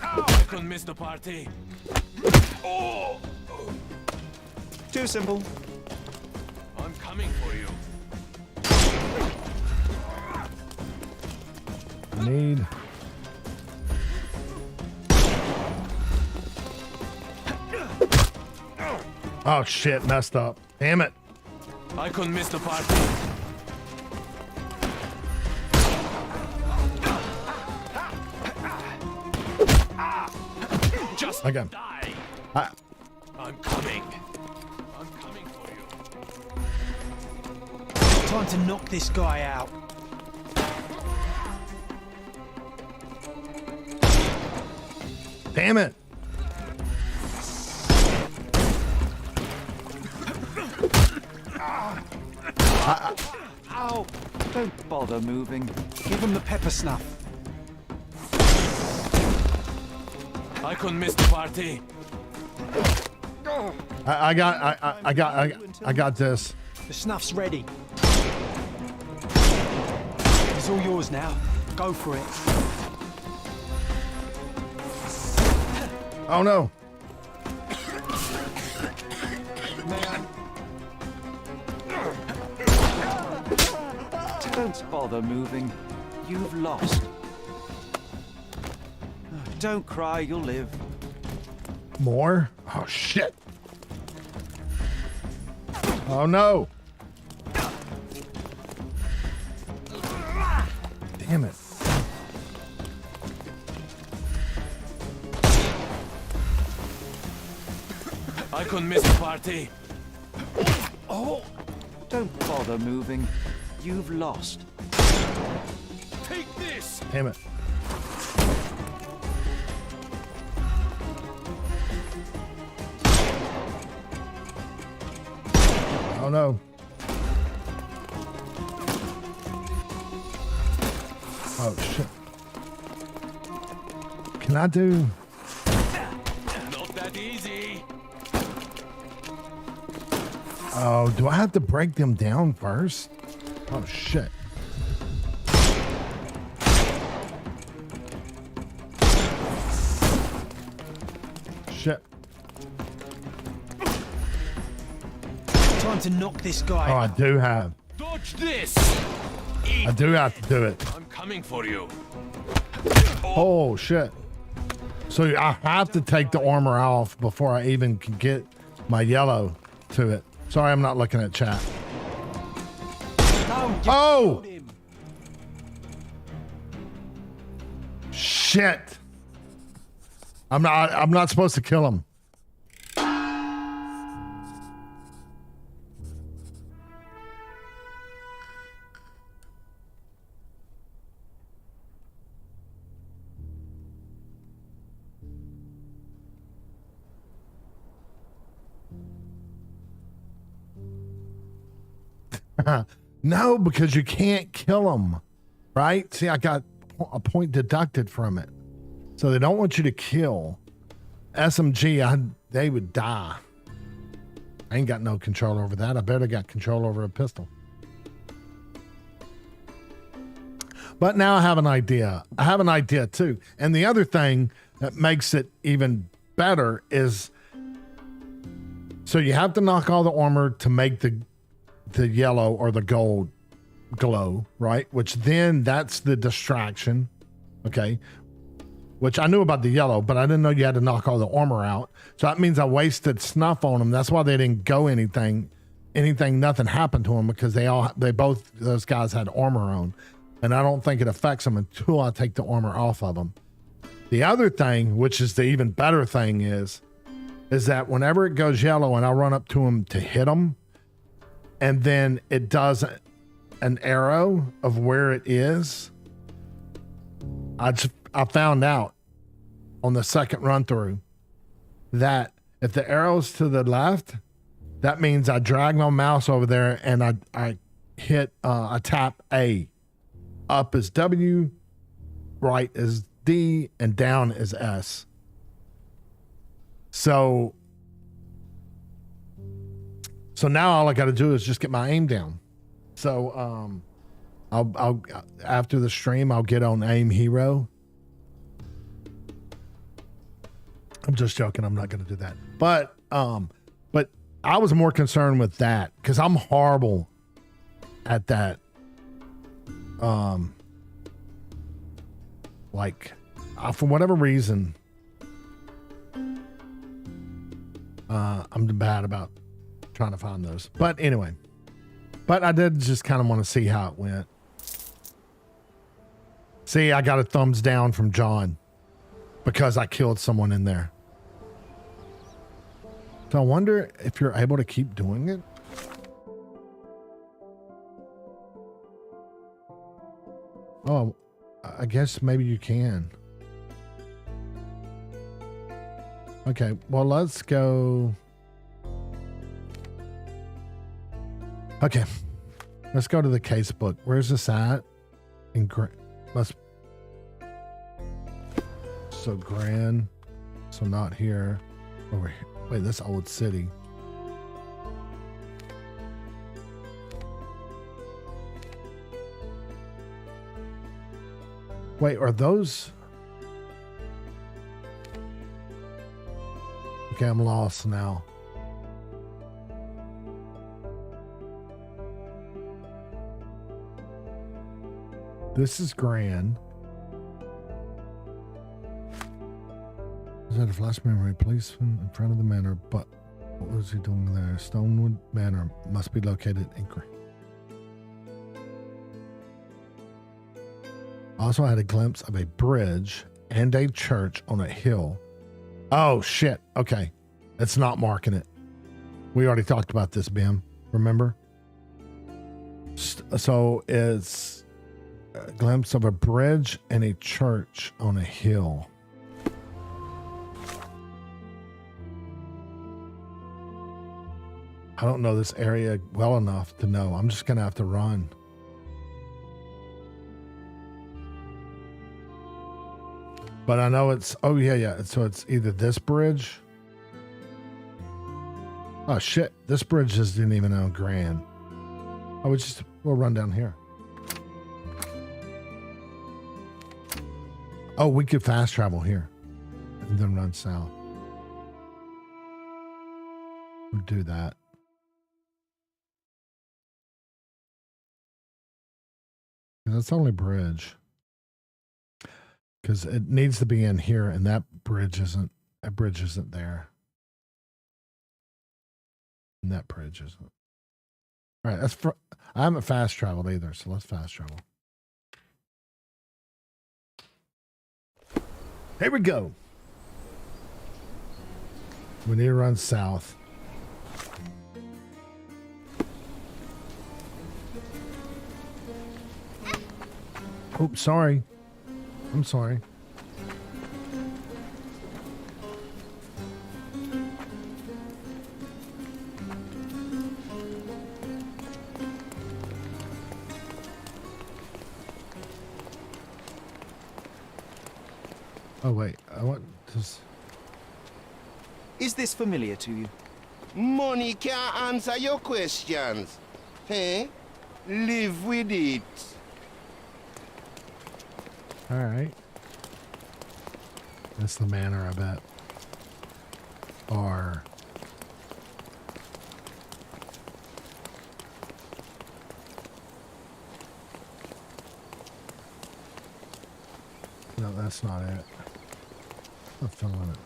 S5: I couldn't miss the party. Oh,
S4: Too simple.
S5: I'm coming for you.
S2: Need. Oh shit, messed up. Damn it.
S5: I couldn't miss the party. Just
S2: I got him.
S5: die. I'm coming. I'm coming for you.
S4: Time to knock this guy out.
S2: Damn it.
S4: Ow! Don't bother moving. Give him the pepper snuff.
S5: I couldn't miss the party.
S2: I got this.
S4: The snuff's ready. It's all yours now. Go for it.
S2: Oh no.
S4: Don't bother moving. You've lost. Don't cry, you'll live.
S2: More? Oh shit. Oh no. Damn it.
S5: I couldn't miss the party.
S4: Oh! Don't bother moving. You've lost.
S5: Take this!
S2: Damn it. Oh no. Oh shit. Can I do?
S5: Not that easy.
S2: Oh, do I have to break them down first? Oh shit. Shit.
S6: Time to knock this guy.
S2: Oh, I do have.
S5: Dodge this!
S2: I do have to do it.
S5: I'm coming for you.
S2: Oh shit. So I have to take the armor off before I even can get my yellow to it. Sorry, I'm not looking at chat. Oh! Shit. I'm not supposed to kill him. No, because you can't kill them, right? See, I got a point deducted from it. So they don't want you to kill. SMG, they would die. I ain't got no control over that. I better got control over a pistol. But now I have an idea. I have an idea too. And the other thing that makes it even better is, so you have to knock all the armor to make the yellow or the gold glow, right? Which then that's the distraction, okay? Which I knew about the yellow, but I didn't know you had to knock all the armor out. So that means I wasted snuff on them. That's why they didn't go anything, nothing happened to them, because those guys had armor on. And I don't think it affects them until I take the armor off of them. The other thing, which is the even better thing, is that whenever it goes yellow and I run up to them to hit them, and then it does an arrow of where it is, I found out on the second run through that if the arrow's to the left, that means I drag my mouse over there and I hit, I tap A. Up is W, right is D, and down is S. So now all I got to do is just get my aim down. So I'll after the stream I'll get on Aim Hero. I'm just joking. I'm not going to do that. But I was more concerned with that because I'm horrible at that. For whatever reason, I'm bad about trying to find those. But anyway, I did just kind of want to see how it went. See, I got a thumbs down from John because I killed someone in there. So I wonder if you're able to keep doing it. Oh, I guess maybe you can. Okay, well, let's go. Okay, let's go to the case book. Where's this at? So Grand. So not here. Over here. Wait, this old city. Wait, are those? Okay, I'm lost now. This is Grand. Is that a flash memory? Policeman in front of the manor, but what was he doing there? Stonewood Manor must be located in Grand. Also had a glimpse of a bridge and a church on a hill. Oh, shit. Okay. It's not marking it. We already talked about this, Bim. Remember? So it's a glimpse of a bridge and a church on a hill. I don't know this area well enough to know. I'm just going to have to run. But I know it's, oh yeah. So it's either this bridge. Oh shit, this bridge isn't even on Grand. We'll run down here. Oh, we could fast travel here and then run south. We'll do that. That's only bridge. Because it needs to be in here, and that bridge isn't there. And that bridge isn't. All right, I haven't fast traveled either, so let's fast travel. Here we go. We need to run south. Oops, sorry. I'm sorry. Oh, wait. I want to...
S4: Is this familiar to you?
S7: Money can't answer your questions. Hey? Live with it.
S2: All right. That's the manor, I bet. Or... No, that's not it. I'm feeling it.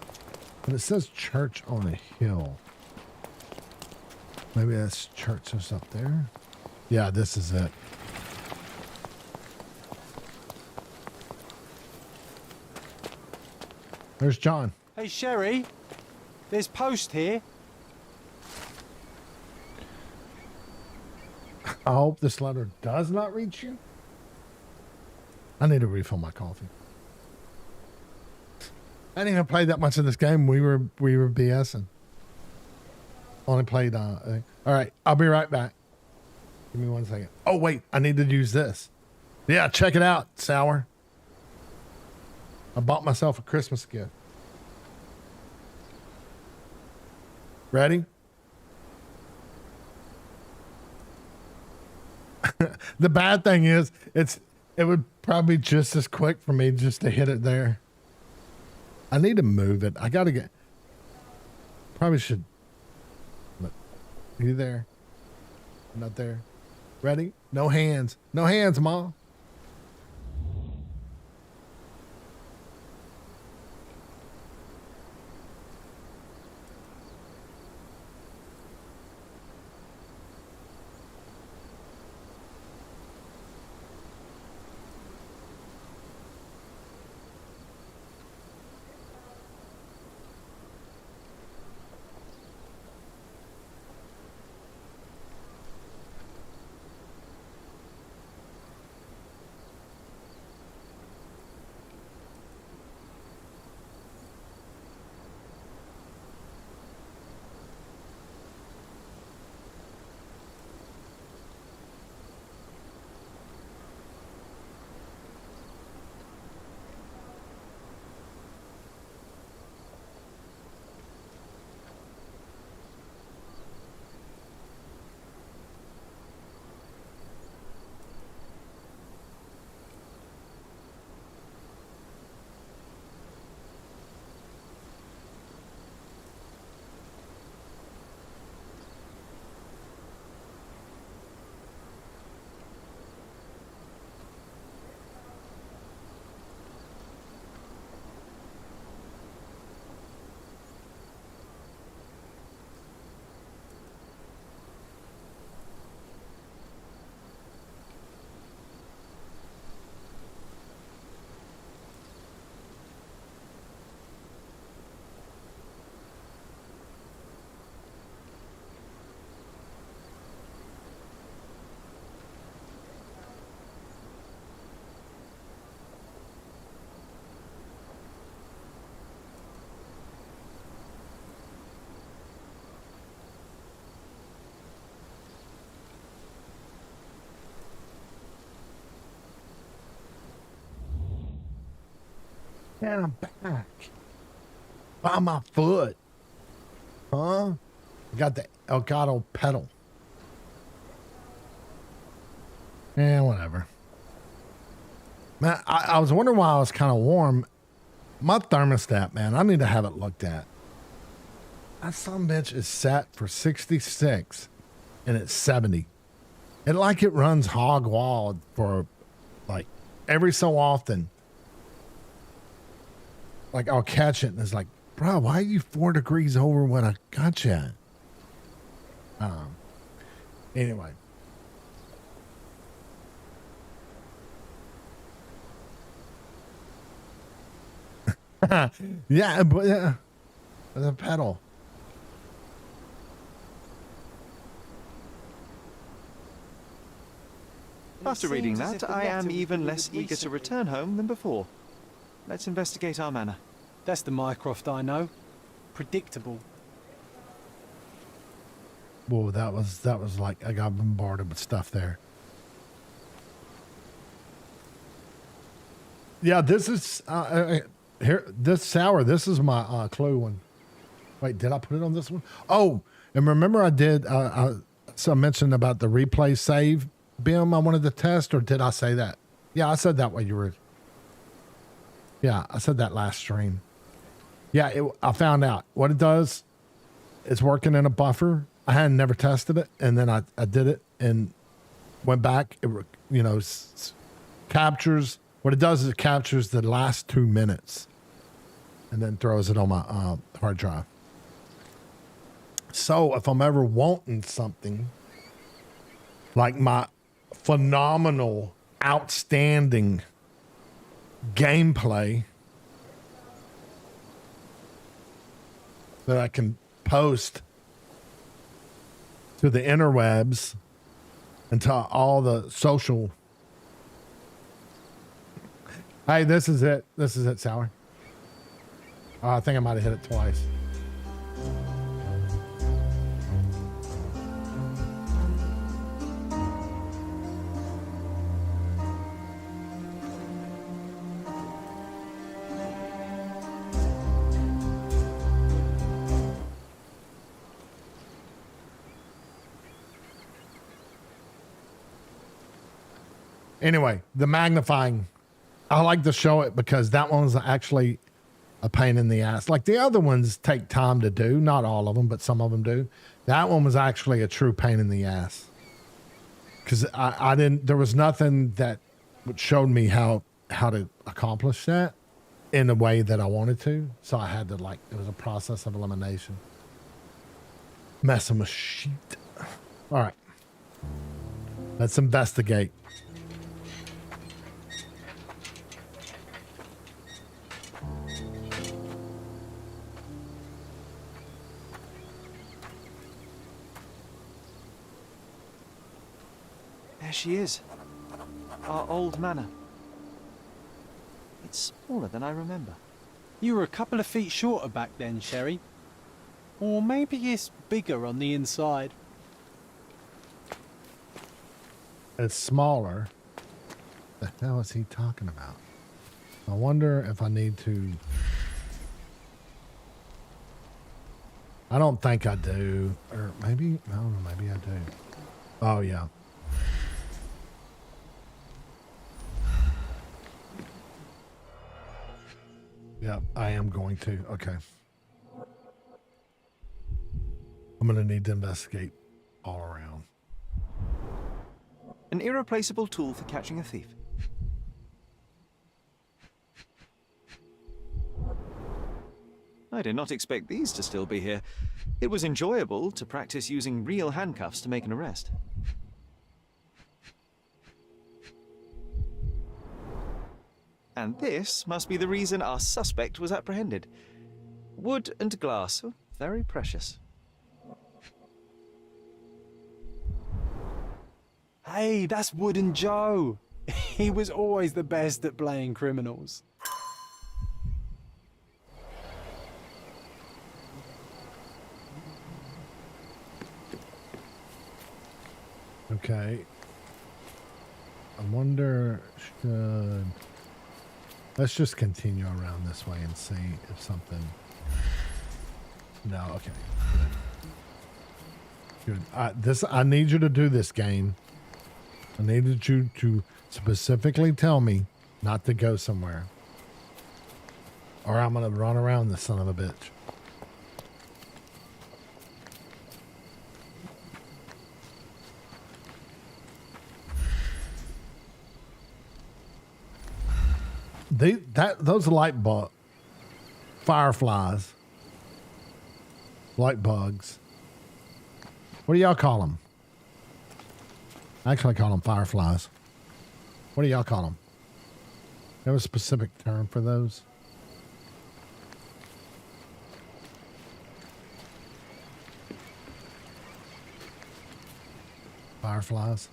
S2: But it says church on a hill. Maybe that's church is up there. Yeah, this is it. There's John.
S6: Hey, Sherry. There's post here.
S2: I hope this letter does not reach you. I need to refill my coffee. I didn't even play that much of this game. We were BSing. Only played all right, I'll be right back. Give me 1 second. Oh wait, I need to use this. Yeah, check it out, Sour. I bought myself a Christmas gift. Ready? The bad thing is it would probably be just as quick for me just to hit it there. I need to move it. I gotta get. Probably should. Look, are you there? Not there. Ready? No hands. No hands, Mom. Man, I'm back. By my foot. Huh? I got the Elgato pedal. Yeah, whatever. Man, I was wondering why I was kind of warm. My thermostat, man, I need to have it looked at. That son of a bitch is set for 66 and it's 70. It like it runs hog wild for like every so often. Like I'll catch it and it's like, bro, why are you 4 degrees over when I got you at? Anyway. Yeah, but yeah, the pedal.
S4: After reading that, I am even less eager to return home than before. Let's investigate our manor.
S6: That's the Mycroft I know. Predictable.
S2: Whoa, that was like I got bombarded with stuff there. Yeah, this is here. This sour. This is my clue one. Wait, did I put it on this one? Oh, and remember I did. So I mentioned about the replay save BIM I wanted to test, or did I say that? Yeah, I said that while you were. Yeah, I said that last stream. Yeah, I found out what it does. It's working in a buffer. I had never tested it, and then I did it and went back. It captures. What it does is it captures the last 2 minutes, and then throws it on my hard drive. So if I'm ever wanting something like my phenomenal, outstanding gameplay that I can post to the interwebs and to all the social. Hey, this is it. This is it, Sour. I think I might have hit it twice. Anyway, the magnifying, I like to show it because that one's actually a pain in the ass. Like the other ones take time to do, not all of them, but some of them do. That one was actually a true pain in the ass because I didn't. There was nothing that showed me how to accomplish that in the way that I wanted to. So I had to it was a process of elimination. Messing with shit. All right, let's investigate.
S4: There she is. Our old manor. It's smaller than I remember.
S6: You were a couple of feet shorter back then, Sherry. Or maybe it's bigger on the inside.
S2: It's smaller. The hell is he talking about? I wonder if I need to. I don't think I do. Or maybe, I don't know, maybe I do. Oh, yeah. Yeah, I am going to. Okay. I'm going to need to investigate all around.
S4: An irreplaceable tool for catching a thief. I did not expect these to still be here. It was enjoyable to practice using real handcuffs to make an arrest. And this must be the reason our suspect was apprehended. Wood and glass, oh, very precious.
S6: Hey, that's Wooden Joe. He was always the best at playing criminals.
S2: Okay. I wonder, should Let's just continue around this way and see if something. No, okay. Good. I need you to do this game. I needed you to specifically tell me not to go somewhere, or I'm gonna run around this son of a bitch. Those light bug fireflies, light bugs. What do y'all call them? Actually, I call them fireflies. What do y'all call them? You have a specific term for those? Fireflies.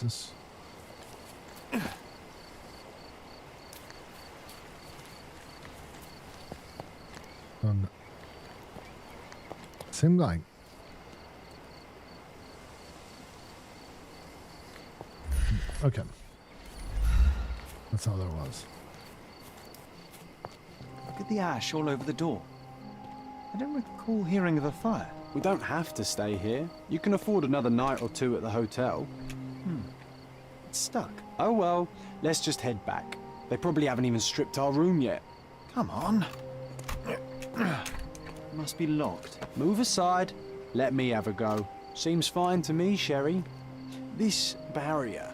S2: This seemed like okay. That's all there was.
S4: Look at the ash all over the door. I don't recall hearing of a fire.
S8: We don't have to stay here. You can afford another night or two at the hotel.
S4: It's stuck.
S8: Oh well, let's just head back. They probably haven't even stripped our room yet.
S4: Come on. Must be locked.
S8: Move aside. Let me have a go. Seems fine to me, Sherry. This barrier,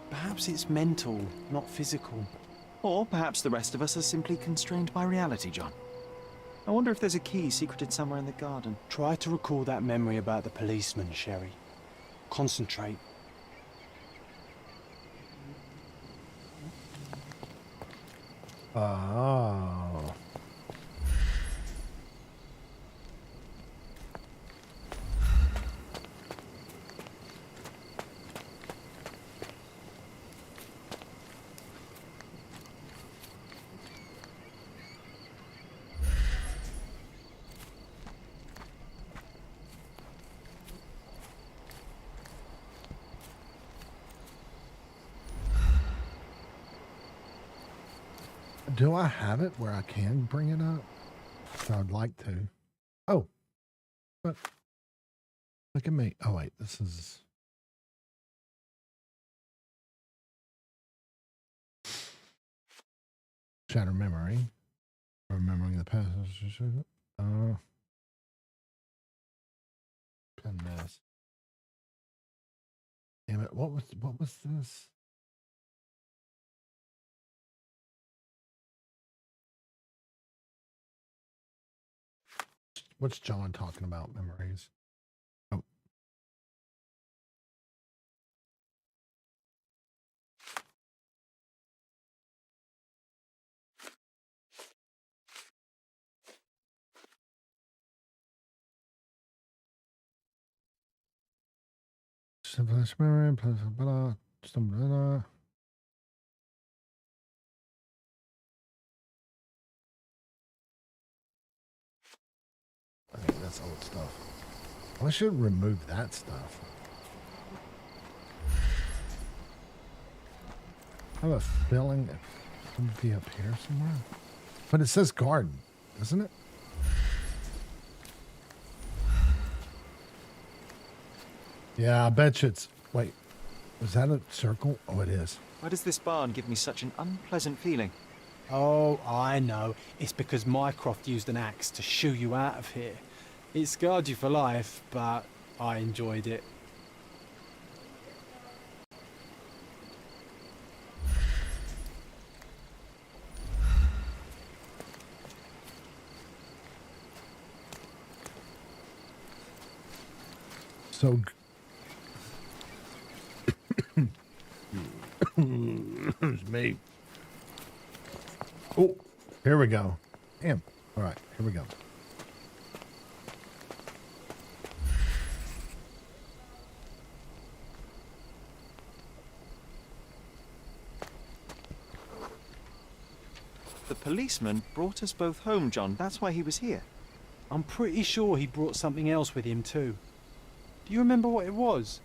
S8: perhaps it's mental, not physical.
S4: Or perhaps the rest of us are simply constrained by reality, John. I wonder if there's a key secreted somewhere in the garden.
S8: Try to recall that memory about the policeman, Sherry. Concentrate.
S2: Oh. Do I have it where I can bring it up? So I'd like to. Oh, but look at me. Oh wait, this is. Shatter memory. Remembering the past. Pen mess. Damn it! What was this? What's John talking about? Memories. Oh. Simplest memory, plus blah, blah. I think that's old stuff. I should remove that stuff. I have a feeling it would be up here somewhere. But it says garden, doesn't it? Yeah, I bet you it's... Wait, was that a circle? Oh, it is.
S4: Why does this barn give me such an unpleasant feeling?
S6: Oh, I know. It's because Mycroft used an axe to shoo you out of here. It scarred you for life, but I enjoyed it.
S2: So... It's me. Oh, here we go. Damn. All right, here we go.
S4: The policeman brought us both home, John. That's why he was here.
S6: I'm pretty sure he brought something else with him too. Do you remember what it was?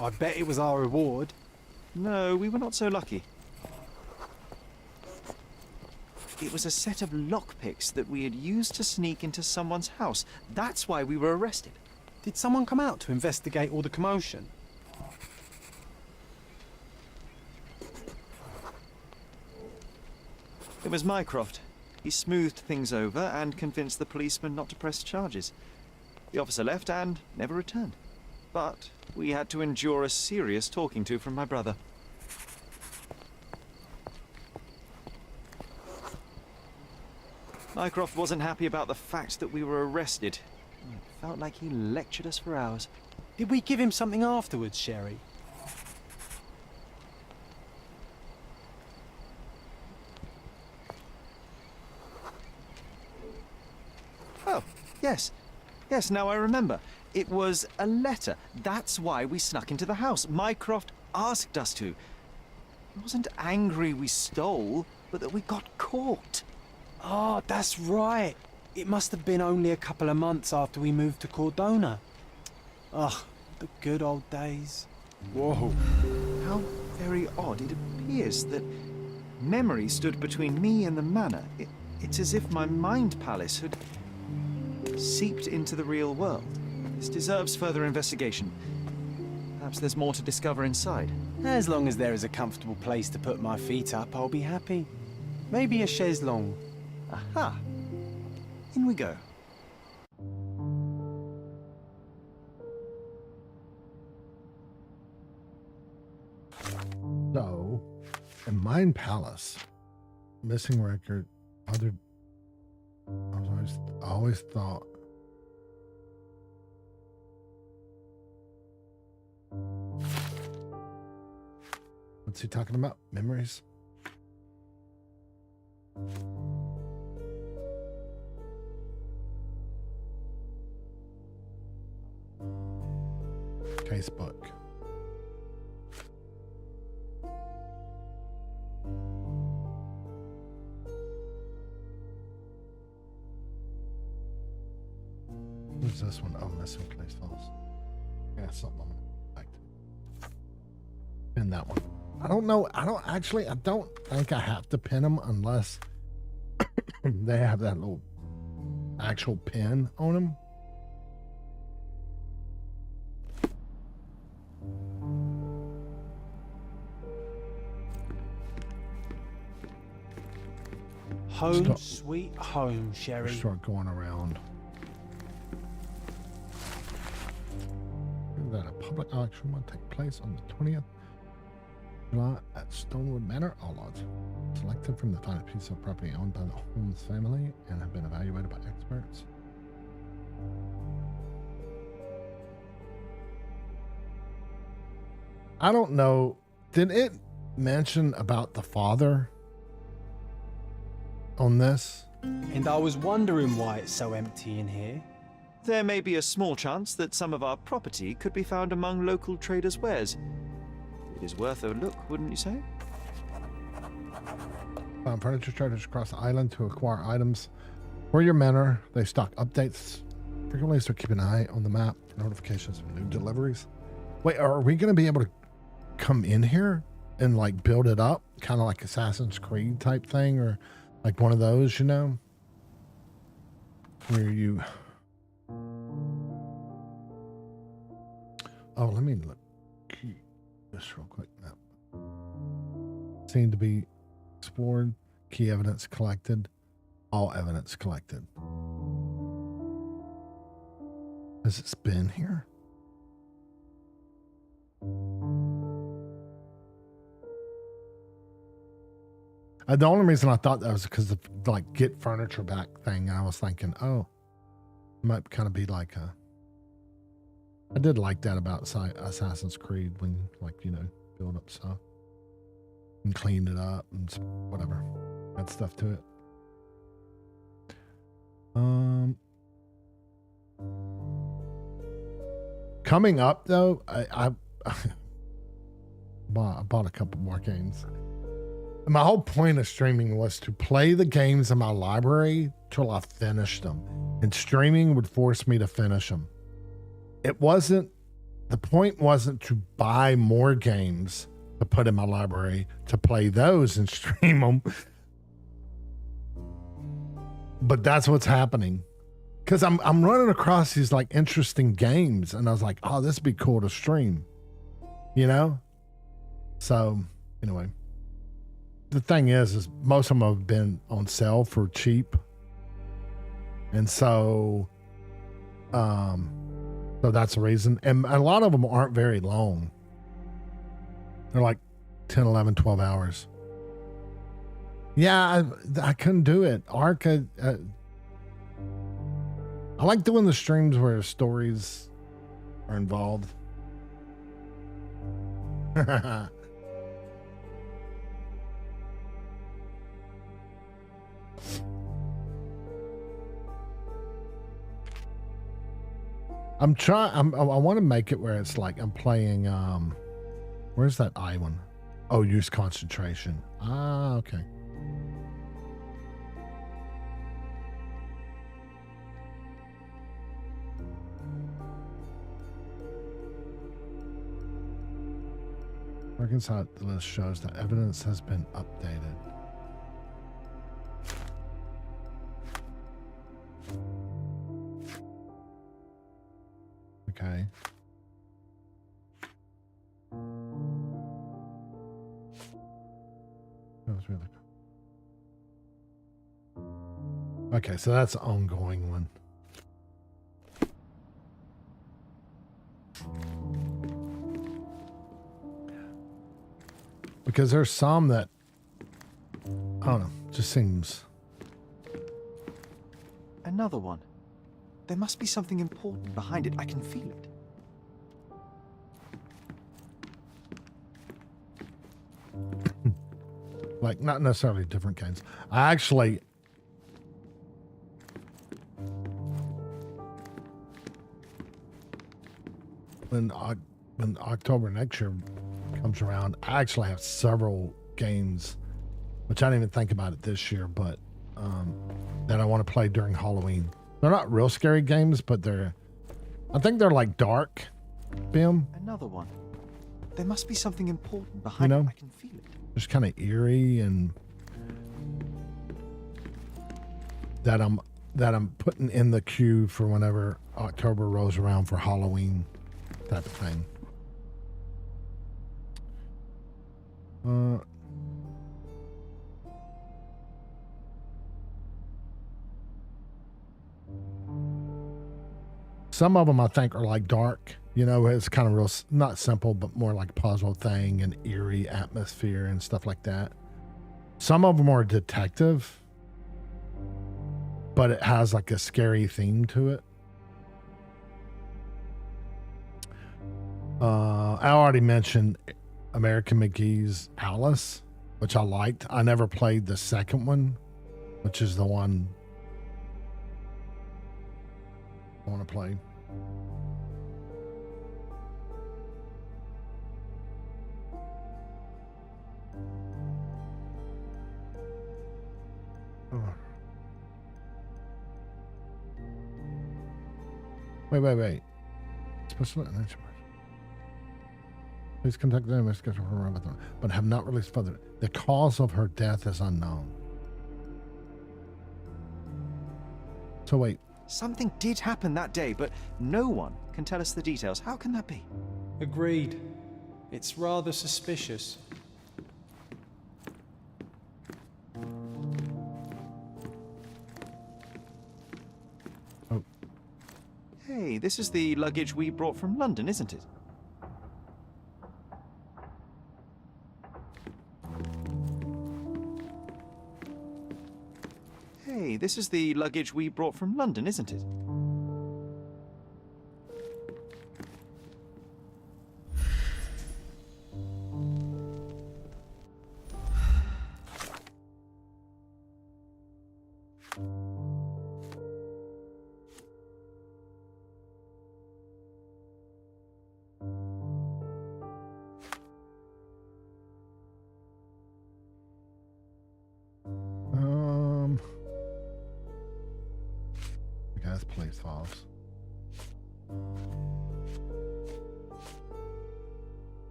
S6: I bet it was our reward.
S4: No, we were not so lucky. It was a set of lockpicks that we had used to sneak into someone's house. That's why we were arrested.
S6: Did someone come out to investigate all the commotion?
S4: It was Mycroft. He smoothed things over and convinced the policeman not to press charges. The officer left and never returned. But we had to endure a serious talking to from my brother. Mycroft wasn't happy about the fact that we were arrested. It felt like he lectured us for hours.
S6: Did we give him something afterwards, Sherry?
S4: Oh, yes. Yes, now I remember. It was a letter. That's why we snuck into the house. Mycroft asked us to. He wasn't angry we stole, but that we got caught.
S6: Oh, that's right. It must have been only a couple of months after we moved to Cordona. Ugh, the good old days.
S4: Whoa. How very odd. It appears that memory stood between me and the manor. It's as if my mind palace had seeped into the real world. This deserves further investigation. Perhaps there's more to discover inside.
S6: As long as there is a comfortable place to put my feet up, I'll be happy. Maybe a chaise longue.
S4: Aha! In we go.
S2: So, in Mind Palace, missing record, other. I always thought. What's he talking about? Memories? Casebook. Who's this one? Oh, missing place files. Yeah, something I'm gonna like. Pin that one. I don't know. I don't think I have to pin them unless they have that little actual pin on them.
S6: Home, sweet home, Sherry.
S2: Start going around. That a public auction will take place on the 20th July at Stonewood Manor. All lots selected from the final piece of property owned by the Holmes family and have been evaluated by experts. I don't know. Did it mention about the father on this?
S6: And I was wondering why it's so empty in here.
S4: There may be a small chance that some of our property could be found among local traders' wares. It is worth a look, wouldn't you say?
S2: Furniture traders across the island to acquire items for your manor. They stock updates frequently, so keep an eye on the map for notifications of new deliveries. Wait, are we going to be able to come in here and like build it up? Kind of like Assassin's Creed type thing, or like one of those, you know? Where you... Oh, let me look this real quick now. Seem to be explored. Key evidence collected. All evidence collected. Has it been here? The only reason I thought that was because of like get furniture back thing. I was thinking, oh, it might kind of be like a. I did like that about Assassin's Creed when, like, you know, build up stuff and clean it up and whatever. Add stuff to it. Coming up though, I bought a couple more games. My whole point of streaming was to play the games in my library till I finished them. And streaming would force me to finish them. The point wasn't to buy more games to put in my library to play those and stream them. But that's what's happening. Because I'm running across these like interesting games and I was like, oh, this would be cool to stream. You know? So anyway. The thing is most of them have been on sale for cheap. And so that's the reason. And a lot of them aren't very long. They're like 10, 11, 12 hours. Yeah, I couldn't do it. Ark, I like doing the streams where stories are involved. I want to make it where it's like I'm playing, where's that I one? Oh, use concentration. Ah, okay. Reconcile the list shows that evidence has been updated. Okay. That was really cool. Okay, so that's an ongoing one. Because there's some that, I don't know, just seems.
S4: Another one. There must be something important behind it. I can feel it.
S2: Like, not necessarily different kinds. I actually, when October next year comes around, I actually have several games, which I didn't even think about it this year, but that I want to play during Halloween. They're not real scary games, but I think they're like dark, Bim.
S4: Another one. There must be something important behind it. I can feel it.
S2: Just kind of eerie and that I'm putting in the queue for whenever October rolls around for Halloween type of thing. Some of them I think are like dark, you know, it's kind of real, not simple, but more like a puzzle thing and eerie atmosphere and stuff like that. Some of them are detective, but it has like a scary theme to it. I already mentioned American McGee's Alice, which I liked. I never played the second one, which is the one I want to play. Wait. Special attention. Please contact the investigation for Robert, but have not released further. The cause of her death is unknown. So wait.
S4: Something did happen that day, but no one can tell us the details. How can that be?
S6: Agreed. It's rather suspicious.
S2: Oh.
S4: Hey, this is the luggage we brought from London, isn't it? Hey, this is the luggage we brought from London, isn't it?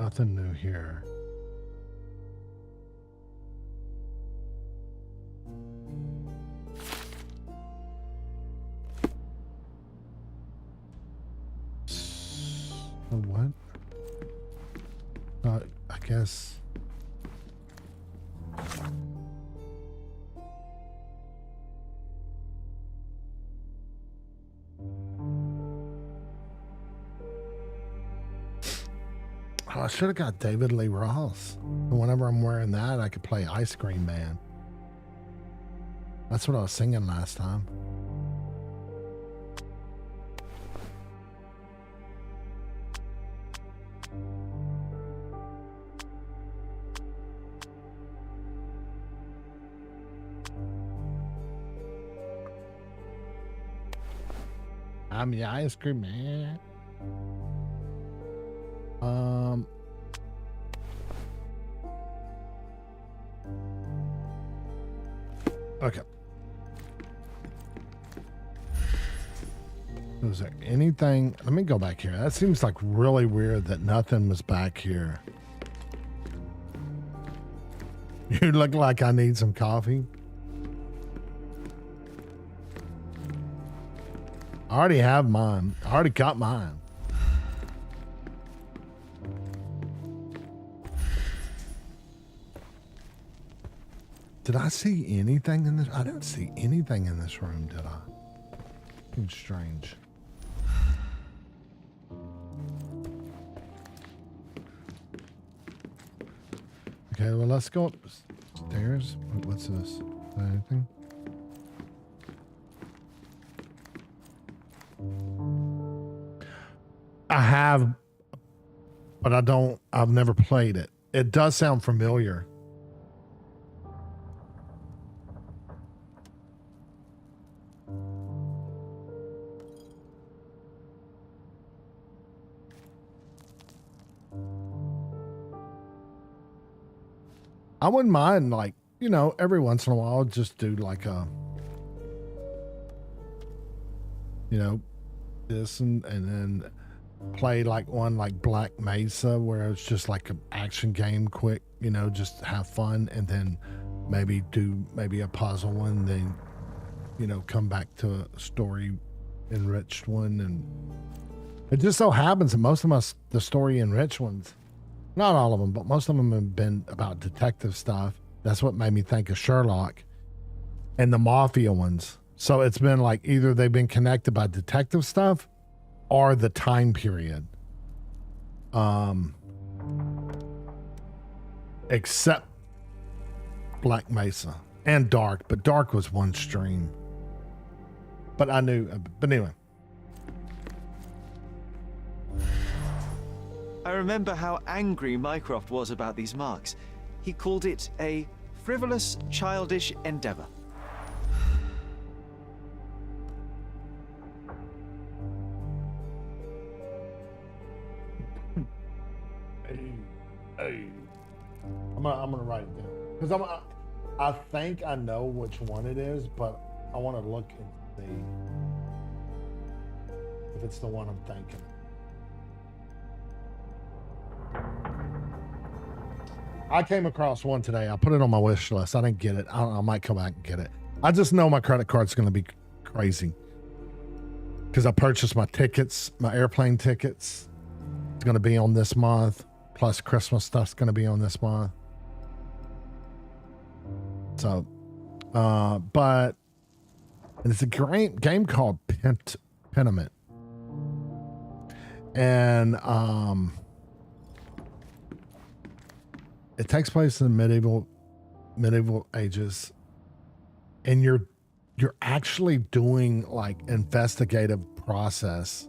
S2: nothing new here. What? I guess. Oh, I should have got David Lee Ross. Whenever I'm wearing that, I could play Ice Cream Man. That's what I was singing last time. I'm the Ice Cream Man. Okay. Was there anything? Let me go back here. That seems like really weird that nothing was back here. You look like I need some coffee. I already have mine. I already got mine. Did I see anything in this? I didn't see anything in this room, did I? Seems strange. Okay, well, let's go upstairs. What's this? Is that anything? I have, but I've never played it. It does sound familiar. I wouldn't mind, like, you know, every once in a while, just do like a, you know, this and then play like one like Black Mesa where it's just like an action game, quick, you know, just have fun, and then maybe do a puzzle one, then, you know, come back to a story enriched one. And it just so happens that most of the story enriched ones, not all of them, but most of them have been about detective stuff. That's what made me think of Sherlock and the Mafia ones. So it's been like either they've been connected by detective stuff or the time period. Except Black Mesa and Dark, but Dark was one stream. But I knew, but anyway.
S4: I remember how angry Mycroft was about these marks. He called it a frivolous, childish endeavor.
S2: Hey. I'm gonna write it down because I think I know which one it is, but I want to look and see if it's the one I'm thinking. I came across one today. I put it on my wish list. I didn't get it. I might come back and get it. I just know my credit card's going to be crazy because I purchased my tickets, my airplane tickets. It's going to be on this month. Plus Christmas stuff's going to be on this month. So, but it's a great game called Pentiment. And, it takes place in the medieval ages, and you're actually doing like investigative process.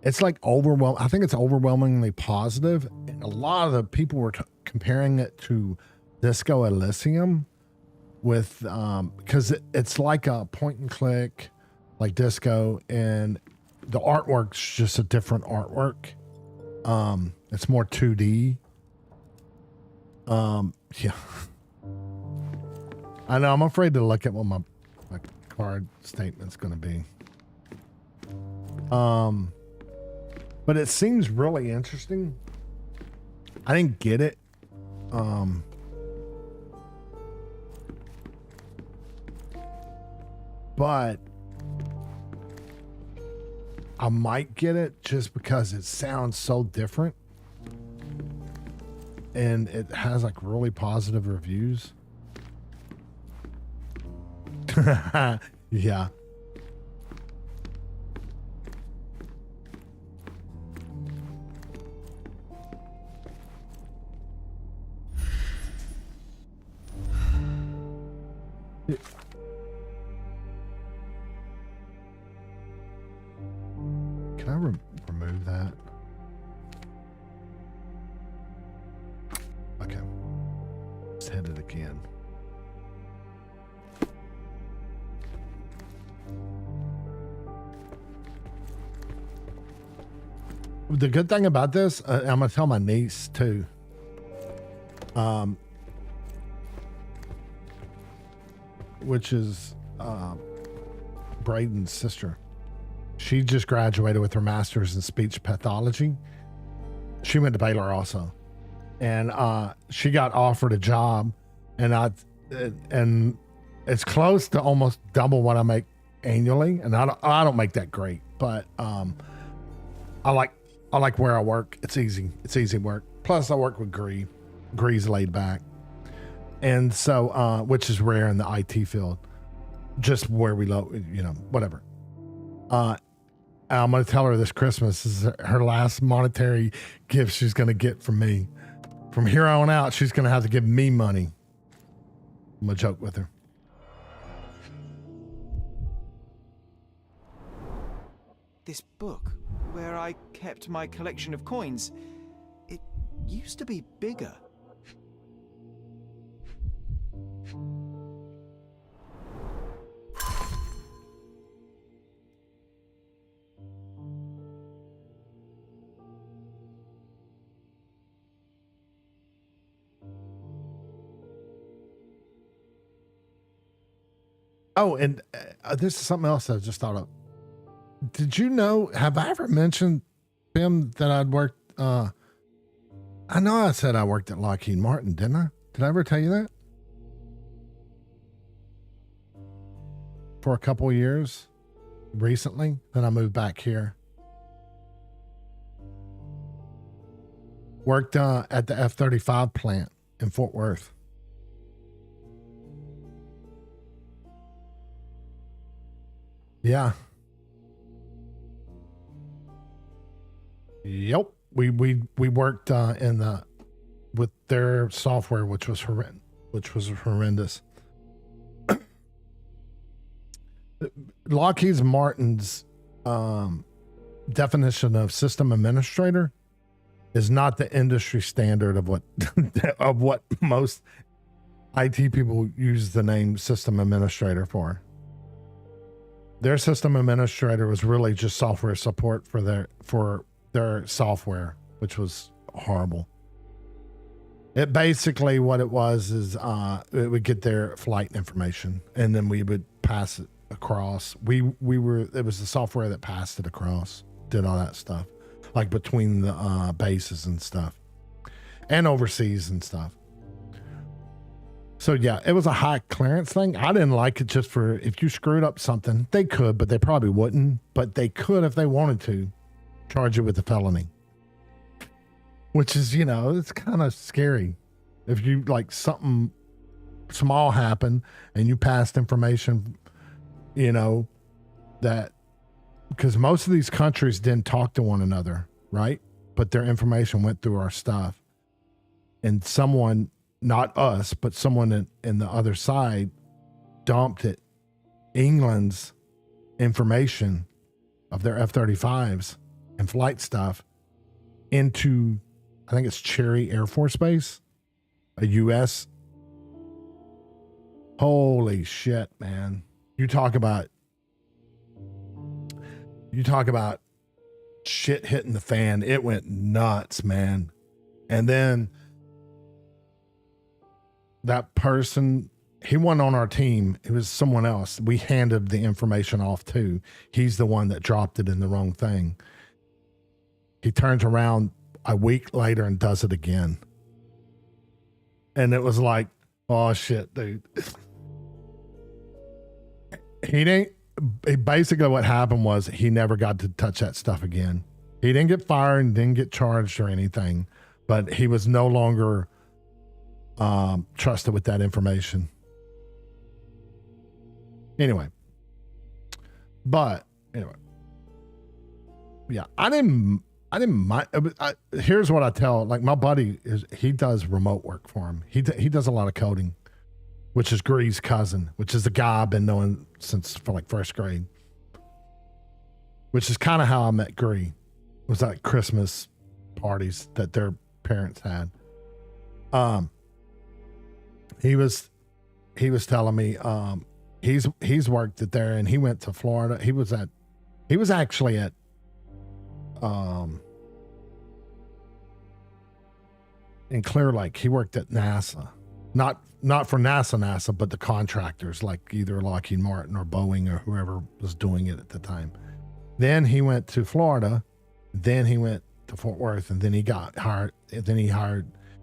S2: It's like overwhelming. I think it's overwhelmingly positive. And a lot of the people were comparing it to Disco Elysium with because it's like a point and click, like Disco, and the artwork's just a different artwork. It's more 2D. Yeah. I know, I'm afraid to look at what my card statement's going to be. But it seems really interesting. I didn't get it. But I might get it just because it sounds so different. And it has like really positive reviews. Yeah. Can I remove that? Okay. Let's hit it again. The good thing about this, I'm gonna tell my niece too. Which is Braden's sister. She just graduated with her master's in speech pathology. She went to Baylor also, and she got offered a job, and it's close to almost double what I make annually, and I don't make that great, but I like where I work. It's easy work. Plus, I work with Gree. Gree's laid back, and so which is rare in the IT field. Just where we whatever. I'm going to tell her this Christmas is her last monetary gift she's going to get from me. From here on out, she's going to have to give me money. I'm going to joke with her.
S4: This book, where I kept my collection of coins, it used to be bigger.
S2: Oh, and this is something else I just thought of. Did you know, have I ever mentioned, Bim, that I'd worked, I know I said I worked at Lockheed Martin, didn't I? Did I ever tell you that? For a couple of years recently, then I moved back here. Worked at the F-35 plant in Fort Worth. Yeah. Yep. We worked with their software, which was horrendous. Lockheed Martin's definition of system administrator is not the industry standard of what most IT people use the name system administrator for. Their system administrator was really just software support for their software, which was horrible. It basically, what it was is it would get their flight information and then we would pass it across. It was the software that passed it across, did all that stuff, like between the bases and stuff, and overseas and stuff. So yeah, it was a high clearance thing. I didn't like it just for, if you screwed up something, they could, but they probably wouldn't. But they could, if they wanted to, charge you with a felony. Which is, it's kind of scary. If you, like, something small happened and you passed information, that, because most of these countries didn't talk to one another, right? But their information went through our stuff. And someone, not us, but someone in the other side dumped it, England's information of their F-35s and flight stuff into, I think it's Cherry Air Force Base, a U.S. Holy shit, man. You talk about shit hitting the fan. It went nuts, man. And then that person, he wasn't on our team. It was someone else. We handed the information off to. He's the one that dropped it in the wrong thing. He turns around a week later and does it again. And it was like, oh shit, dude. Basically what happened was he never got to touch that stuff again. He didn't get fired and didn't get charged or anything, but he was no longer trusted with that information. Anyway. Yeah, I didn't mind. Here's what I tell, like my buddy he does remote work for him. He does a lot of coding, which is Gree's cousin, which is the guy I've been knowing since for like first grade, which is kind of how I met Gree. It was like Christmas parties that their parents had. He was telling me, he's worked it there and he went to Florida. He was actually at, in Clear Lake. He worked at NASA, not for NASA, but the contractors like either Lockheed Martin or Boeing or whoever was doing it at the time. Then he went to Florida, then he went to Fort Worth, and then he got hired. Then he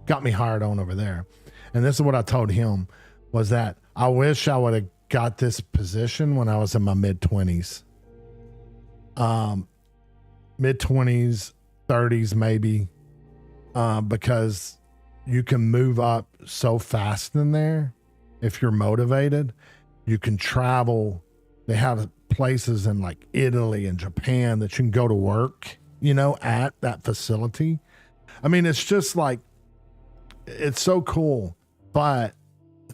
S2: got me hired on over there. And this is what I told him was that I wish I would have got this position when I was in my mid-20s. Mid-20s, 30s maybe, because you can move up so fast in there if you're motivated. You can travel. They have places in like Italy and Japan that you can go to work, at that facility. I mean, it's just like, it's so cool. But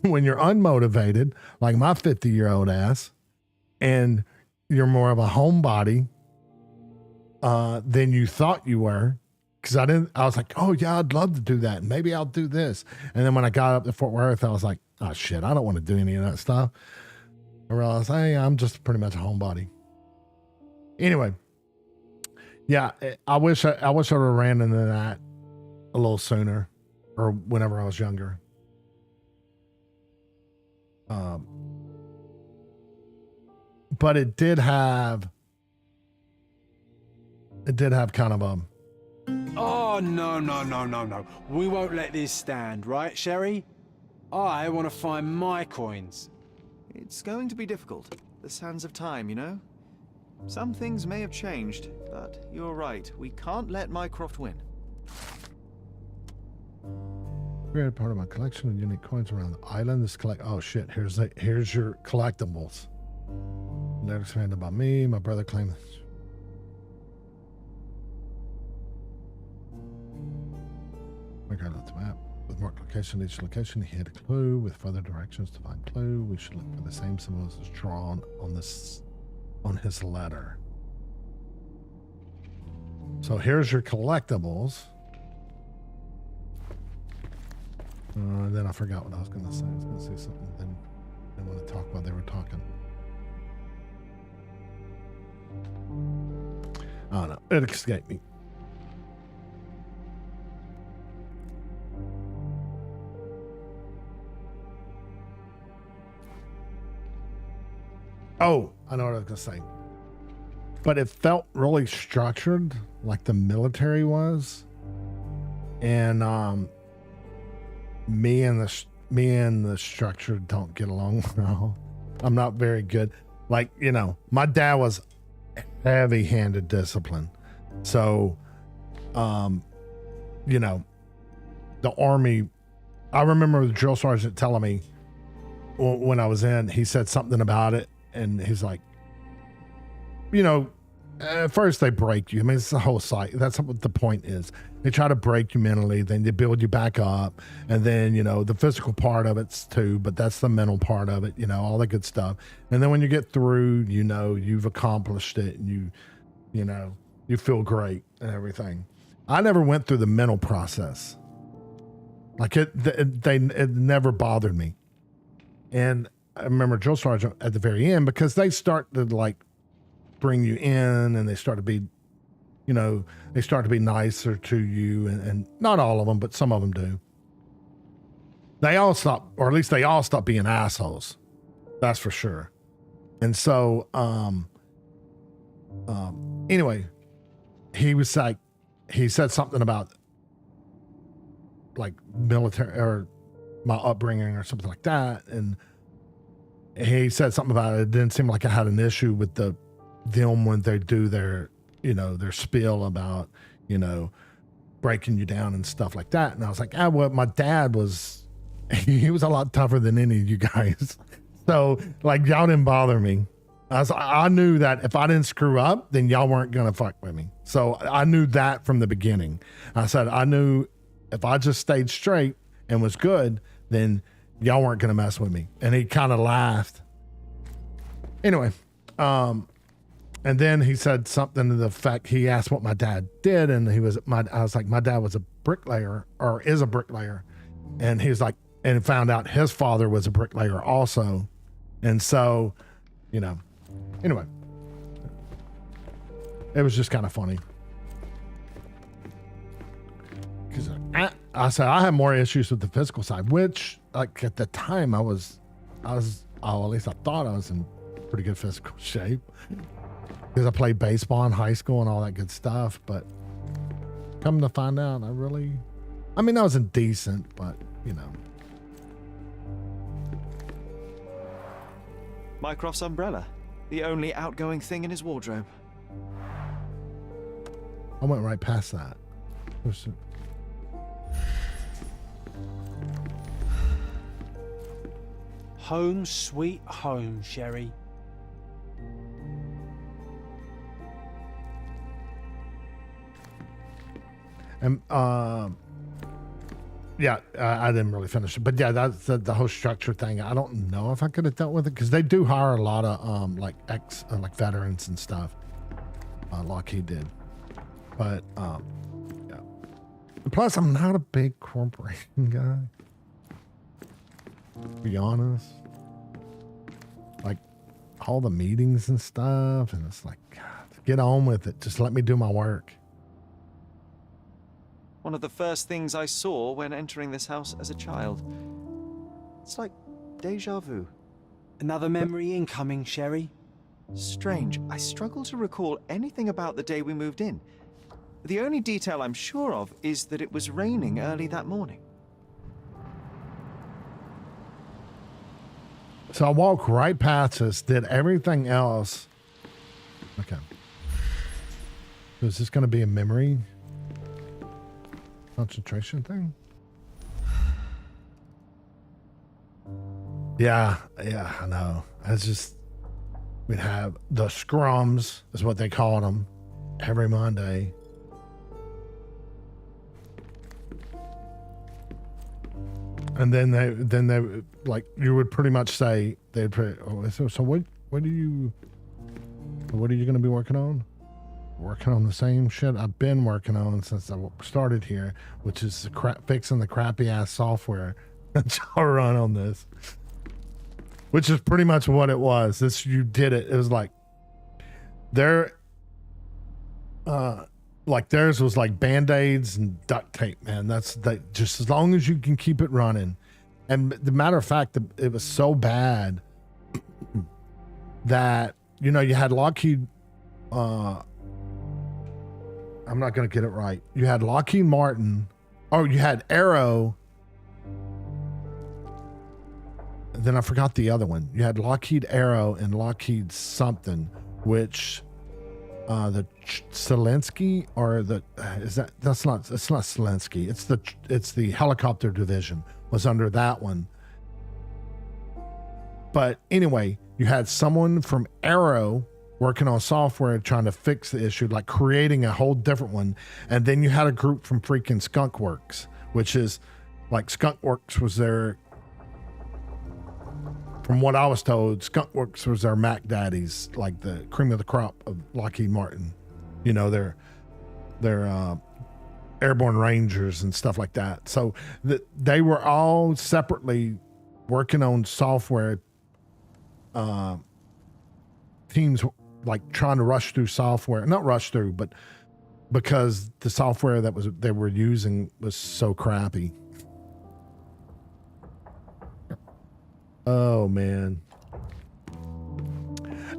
S2: when you're unmotivated, like my 50-year-old ass, and you're more of a homebody than you thought you were, because I was like, oh yeah, I'd love to do that. Maybe I'll do this. And then when I got up to Fort Worth, I was like, oh shit, I don't want to do any of that stuff. I realized, hey, I'm just pretty much a homebody. Anyway, yeah, I wish I would have ran into that a little sooner, or whenever I was younger. But it did have kind of a.
S8: Oh, no. We won't let this stand, right, Sherry? I want to find my coins.
S4: It's going to be difficult. The sands of time, Some things may have changed, but you're right. We can't let Mycroft win.
S2: Created part of my collection of unique coins around the island. This oh shit, here's your collectibles. Never expanded by me. My brother claimed this. Okay, that's the map. With marked location, each location, he had a clue with further directions to find clue. We should look for the same symbols as drawn on his letter. So here's your collectibles. Then I forgot what I was going to say. I was going to say something. Then I want to talk while they were talking. I don't know. It escaped me. Oh, I know what I was going to say. But it felt really structured, like the military was. And me and the structure don't get along well. I'm not very good. Like, my dad was heavy-handed discipline. So, the Army, I remember the drill sergeant telling me when I was in, he said something about it, and he's like, at first they break you. I mean, it's the whole site. That's what the point is. They try to break you mentally, then they build you back up. And then, the physical part of it's too, but that's the mental part of it, all the good stuff. And then when you get through, you've accomplished it and you feel great and everything. I never went through the mental process. Like it never bothered me. And I remember drill sergeant at the very end, because they start to like bring you in and they start to be, they start to be nicer to you, and not all of them, but some of them do. They all stop, or at least they all stop being assholes. That's for sure. And so, anyway, he was like, he said something about like military or my upbringing or something like that. And he said something about it. It didn't seem like I had an issue with them when they do their, their spiel about, breaking you down and stuff like that. And I was like, well, my dad was, he was a lot tougher than any of you guys. So like, y'all didn't bother me. I knew that if I didn't screw up, then y'all weren't going to fuck with me. So I knew that from the beginning. I said, I knew if I just stayed straight and was good, then y'all weren't going to mess with me. And he kind of laughed. Anyway, and then he said something to the fact, he asked what my dad did. And I was like, my dad was a bricklayer or is a bricklayer. And he was like, and found out his father was a bricklayer also. And so, anyway, it was just kind of funny. Because I said I had more issues with the physical side, which like at the time I was, at least I thought I was in pretty good physical shape because I played baseball in high school and all that good stuff. But come to find out, I wasn't decent, but
S4: Mycroft's umbrella, the only outgoing thing in his wardrobe.
S2: I went right past that.
S6: Home sweet home, Sherry.
S2: And yeah, I didn't really finish it, but yeah, that's the whole structure thing. I don't know if I could have dealt with it because they do hire a lot of like veterans and stuff. Lockheed did, but yeah. Plus, I'm not a big corporation guy. To be honest, like all the meetings and stuff, and it's like, God, get on with it. Just let me do my work.
S4: One of the first things I saw when entering this house as a child. It's like deja vu.
S6: Another memory incoming, Sherry.
S4: Strange, I struggle to recall anything about the day we moved in. The only detail I'm sure of is that it was raining early that morning.
S2: So I walked right past this, did everything else. Okay. So is this going to be a memory concentration thing? Yeah, I know. It's just, we'd have the scrums, is what they called them, every Monday. And then they like, you would pretty much say, they'd put, so what are you going to be working on? Working on the same shit I've been working on since I started here, which is fixing the crappy ass software that y'all run on this, which is pretty much what it was. You did it. It was like theirs was like Band-Aids and duct tape, man. That's just as long as you can keep it running. And the matter of fact, it was so bad that, you had Lockheed, I'm not going to get it right. You had Lockheed Martin. Oh, you had Arrow. Then I forgot the other one. You had Lockheed Arrow and Lockheed something, which the Zelensky or it's not Zelensky. It's the helicopter division was under that one. But anyway, you had someone from Arrow working on software trying to fix the issue, like creating a whole different one. And then you had a group from freaking Skunk Works, which is like Skunk Works was their, from what I was told, Skunk Works was their Mac Daddies, like the cream of the crop of Lockheed Martin. Their airborne Rangers and stuff like that. So they were all separately working on software, teams like trying to rush through software, not rush through, but because the software they were using was so crappy. Oh man.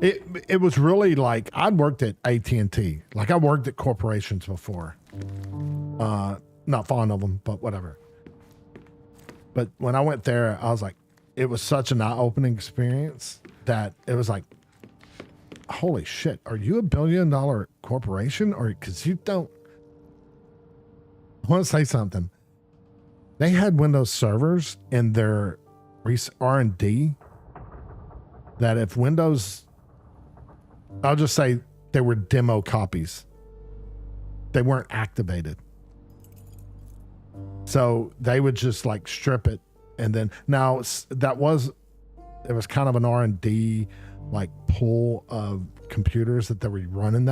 S2: It was really like, I'd worked at AT&T. Like I worked at corporations before. Not fond of them, but whatever. But when I went there, I was like, it was such an eye-opening experience that it was like, holy shit, are you $1 billion corporation? Or because you don't, I want to say something. They had Windows servers in their R&D that if Windows, I'll just say they were demo copies. They weren't activated. So they would just like strip it. And then now it was kind of an R&D like pool of computers that they were running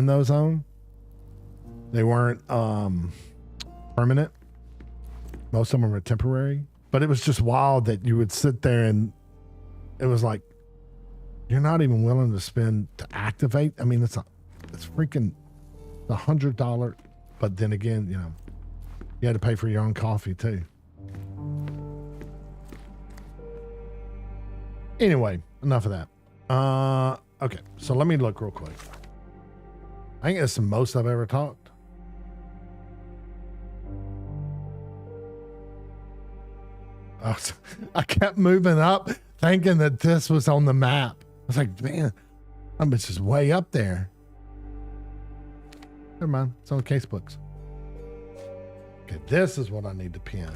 S2: those on. They weren't permanent. Most of them were temporary. But it was just wild that you would sit there and it was like, you're not even willing to spend to activate. I mean, it's freaking $100. But then again, you know, you had to pay for your own coffee too. Anyway, enough of that. Okay, so let me look real quick. I think that's the most I've ever talked. I kept moving up thinking that this was on the map. I was like, man, that bitch is way up there. Never mind, it's on the case books. Okay, this is what I need to pin.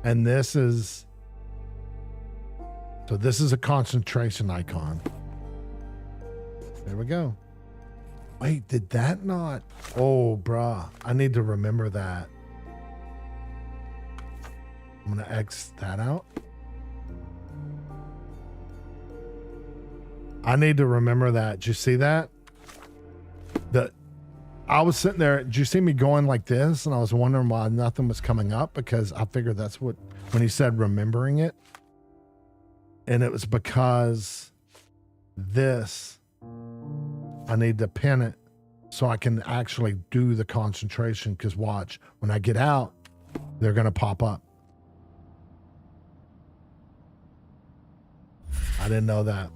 S2: And this is a concentration icon. There we go. Wait, did that not? Oh, bruh. I need to remember that. I'm going to X that out. I need to remember that. Did you see that? I was sitting there. Did you see me going like this? And I was wondering why nothing was coming up, because I figured that's what, when he said remembering it. And it was because this, I need to pin it so I can actually do the concentration. Because watch, when I get out, they're going to pop up. I didn't know that.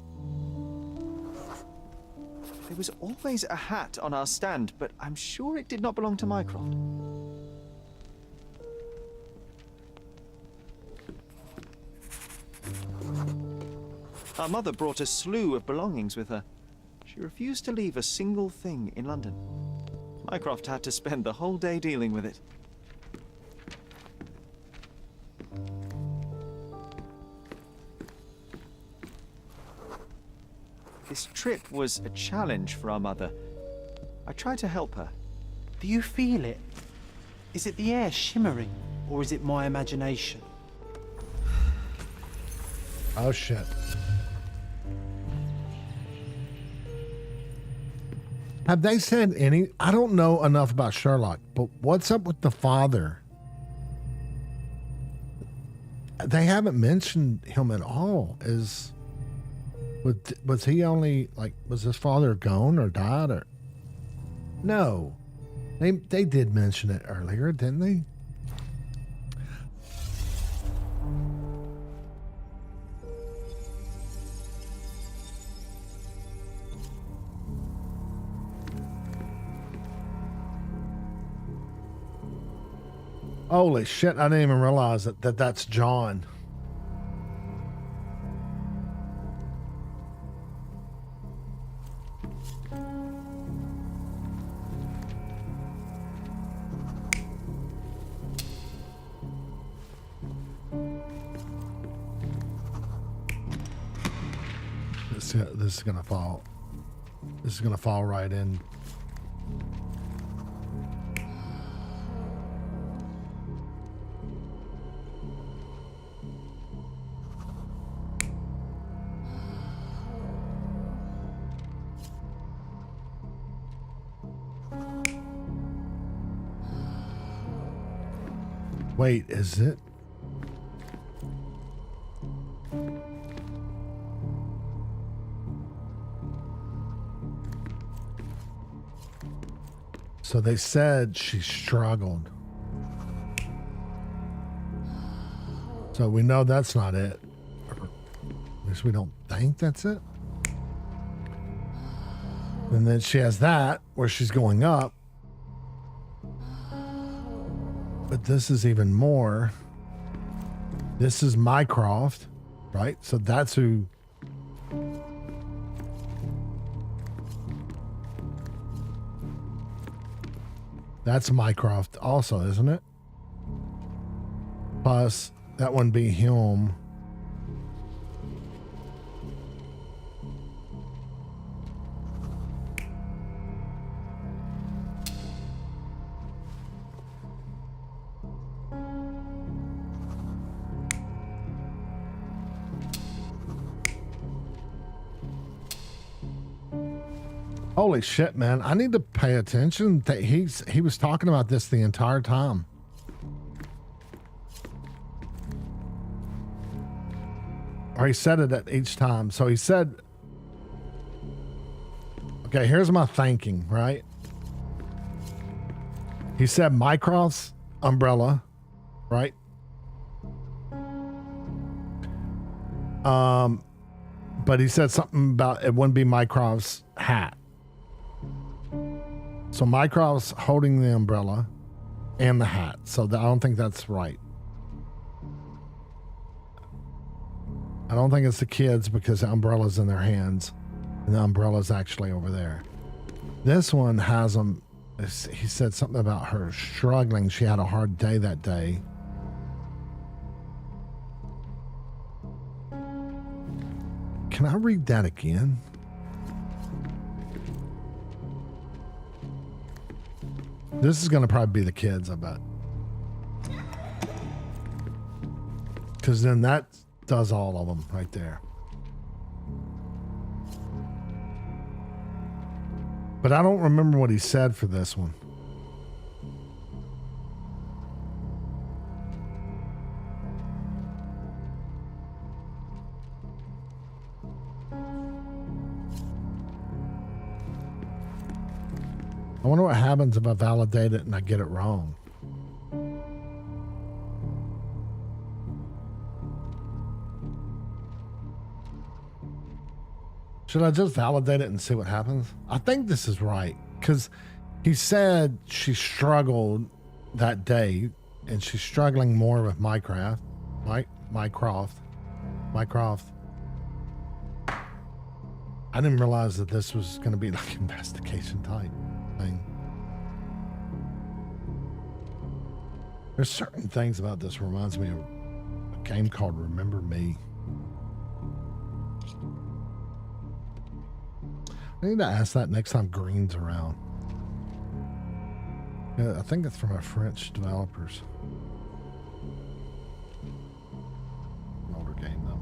S4: There was always a hat on our stand, but I'm sure it did not belong to Mycroft. Our mother brought a slew of belongings with her. She refused to leave a single thing in London. Mycroft had to spend the whole day dealing with it. This trip was a challenge for our mother. I tried to help her.
S6: Do you feel it? Is it the air shimmering, or is it my imagination?
S2: Oh, shit. Have they said any? I don't know enough about Sherlock, but what's up with the father? They haven't mentioned him at all. Was he only, like, was his father gone or died or? No. They did mention it earlier, didn't they? Holy shit, I didn't even realize that's John. This is gonna fall. This is gonna fall right in. Wait, is it? So they said she struggled. So we know that's not it. Or at least we don't think that's it. And then she has that where she's going up. But this is even more. This is Mycroft, right? So that's who. That's Mycroft also, isn't it? Plus, that one be him. Holy shit, man. I need to pay attention that he was talking about this the entire time. Or he said it at each time. So he said, okay, here's my thinking, right? He said Mycroft's umbrella, right? But he said something about it wouldn't be Mycroft's hat. So Mycroft's holding the umbrella and the hat. So I don't think that's right. I don't think it's the kids because the umbrella's in their hands and the umbrella's actually over there. This one has them. He said something about her struggling. She had a hard day that day. Can I read that again? This is going to probably be the kids, I bet. Because then that does all of them right there. But I don't remember what he said for this one. I wonder what happens if I validate it and I get it wrong. Should I just validate it and see what happens? I think this is right because he said she struggled that day and she's struggling more with Mycroft. Mycroft. I didn't realize that this was going to be like investigation type thing. There's certain things about this reminds me of a game called Remember Me. I need to ask that next time Green's around. Yeah, I think it's from our French developers. An older game though.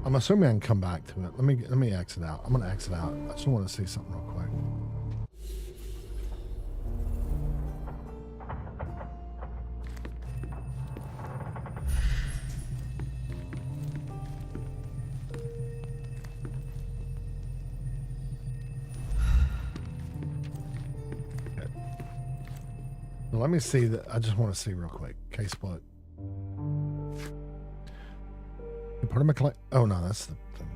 S2: I'm assuming I can come back to it. Let me exit out. I'm gonna exit out. I just want to see something real quick. Well, let me see that. I just want to see real quick. Case split. Part of my oh no, that's the thing.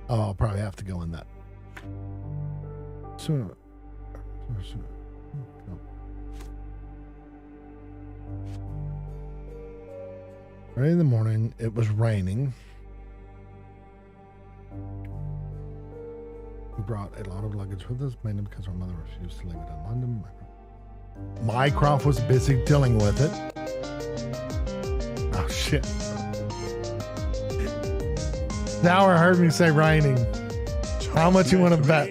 S2: Oh, I'll probably have to go in that. Sooner. Early in the morning, it was raining. We brought a lot of luggage with us, mainly because our mother refused to leave it in London. Mycroft was busy dealing with it. Oh, shit. Now I heard me say raining. How much you want to bet?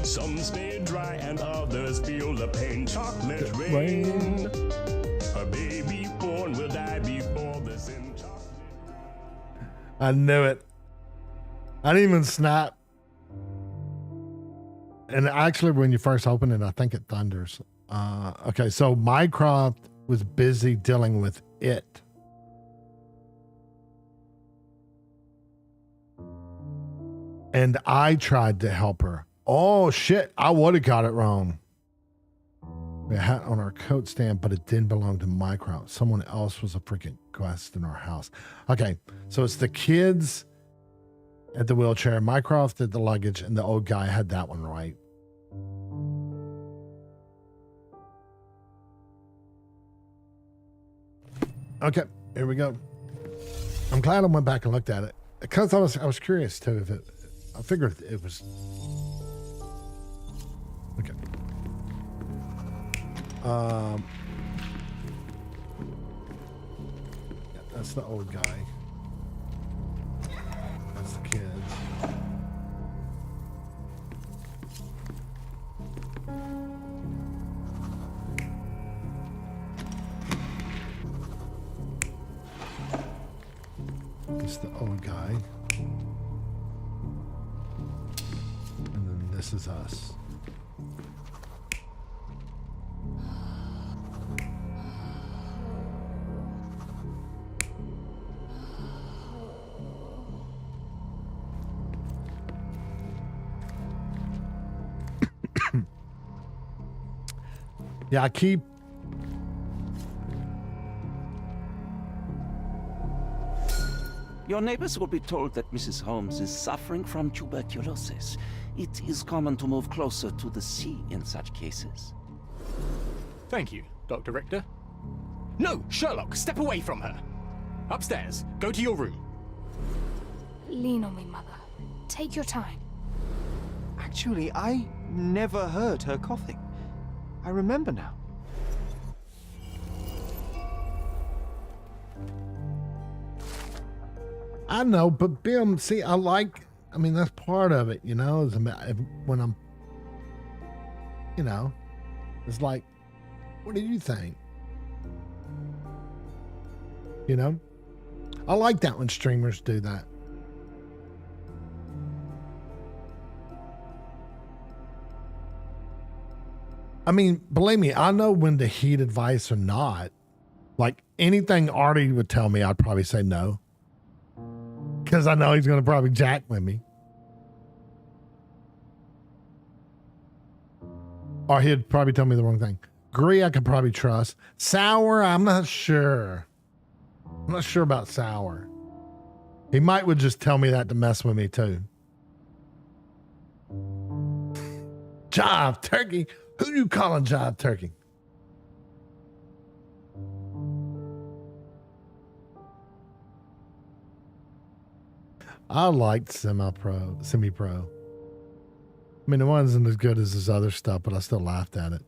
S9: Some stay dry and others feel the pain. Chocolate rain. A baby born will die before the sin.
S2: I knew it. I didn't even snap. And actually, when you first open it, I think it thunders. Okay, so Mycroft was busy dealing with it. And I tried to help her. Oh, shit. I would have got it wrong. We had a hat on our coat stand, but it didn't belong to Mycroft. Someone else was a freaking guest in our house. Okay, so it's the kids at the wheelchair, Mycroft at the luggage, and the old guy had that one right. Okay, here we go. I'm glad I went back and looked at it because I was curious too. If it, I figured it was okay. Yeah, that's the old guy. That's the kids. It's the old guy. And then this is us. Yeah, I keep.
S10: Your neighbors will be told that Mrs. Holmes is suffering from tuberculosis. It is common to move closer to the sea in such cases.
S11: Thank you, Dr. Richter. No, Sherlock, step away from her. Upstairs, go to your room.
S12: Lean on me, Mother. Take your time.
S4: Actually, I never heard her coughing. I remember now.
S2: I know, but Bim, see, I mean, that's part of it, you know, is when I'm, you know, it's like, what do you think? You know, I like that when streamers do that. I mean, believe me, I know when to heed advice or not. Like anything Artie would tell me, I'd probably say no. Because I know he's going to probably jack with me. Or he'd probably tell me the wrong thing. Gree, I could probably trust. Sour, I'm not sure. I'm not sure about Sour. He might would just tell me that to mess with me too. Jive Turkey. Who you calling Jive Turkey? I liked semi-pro. I mean, it wasn't as good as his other stuff, but I still laughed at it.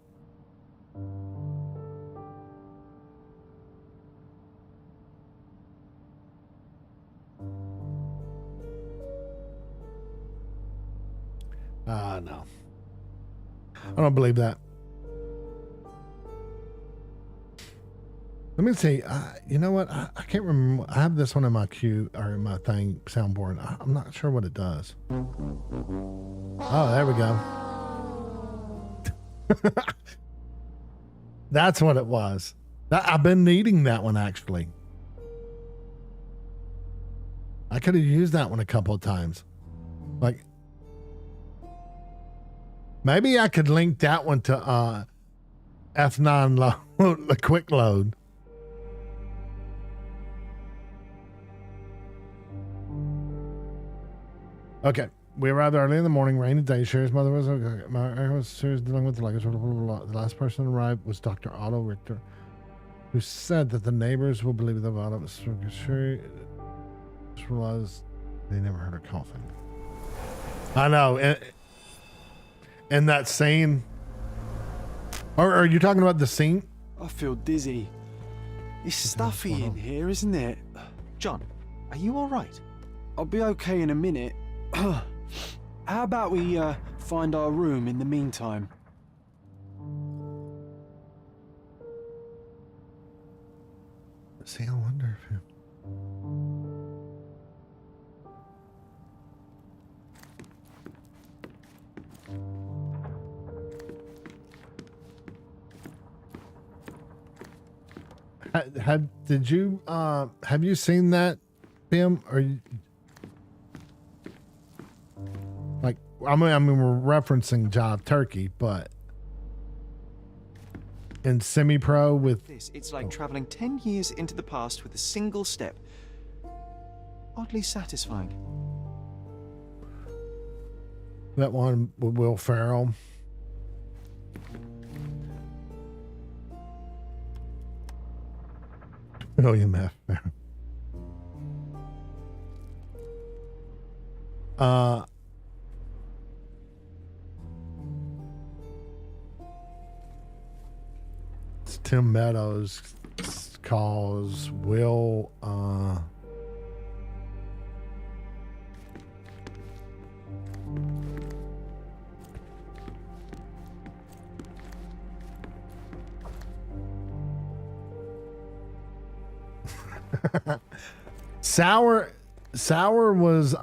S2: No. I don't believe that. Let me see. You know what? I can't remember. I have this one in my queue or in my thing soundboard. I'm not sure what it does. Oh, there we go. That's what it was. I've been needing that one actually. I could have used that one a couple of times. Like, maybe I could link that one to F9 load, the quick load. Okay, we arrived early in the morning, rainy day. Sherry's mother was okay. Sherry's dealing with the luggage. Blah, blah, blah, blah. The last person arrived was Dr. Otto Richter, who said that the neighbors will believe that Otto was Sherry just realized they never heard her coughing. I know. And that scene. Are you talking about the scene?
S8: I feel dizzy. It's stuffy in here, isn't it?
S4: John, are you all right?
S8: I'll be okay in a minute. How about we find our room in the meantime?
S2: See, I wonder if have you seen that, Bim? Or mean, we're referencing Jive Turkey, but in semi-pro with
S4: It's like traveling 10 years into the past with a single step. Oddly satisfying.
S2: that one with Will Ferrell. William F. Ferrell. It's Tim Meadows calls Will Sour was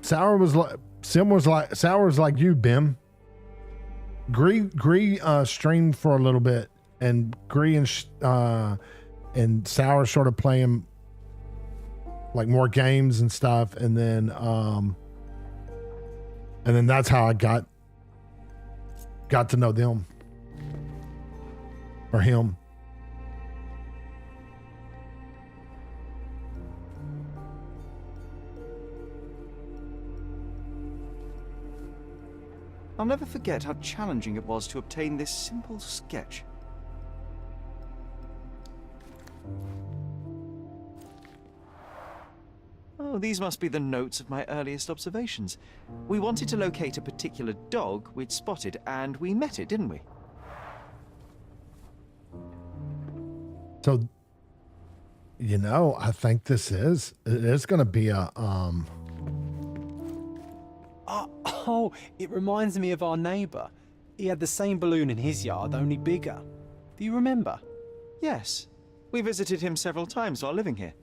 S2: Sour was like Sour was like you, Bim. Gree streamed for a little bit, and Gree and Sour sort of playing like more games and stuff, and then that's how I got to know them or him.
S4: I'll never forget how challenging it was to obtain this simple sketch. Oh, these must be the notes of my earliest observations. We wanted to locate a particular dog we'd spotted, and we met it, didn't we?
S2: So, I think it is going to be a
S6: Oh, it reminds me of our neighbour. He had the same balloon in his yard, only bigger. Do you remember?
S4: Yes. We visited him several times while living here.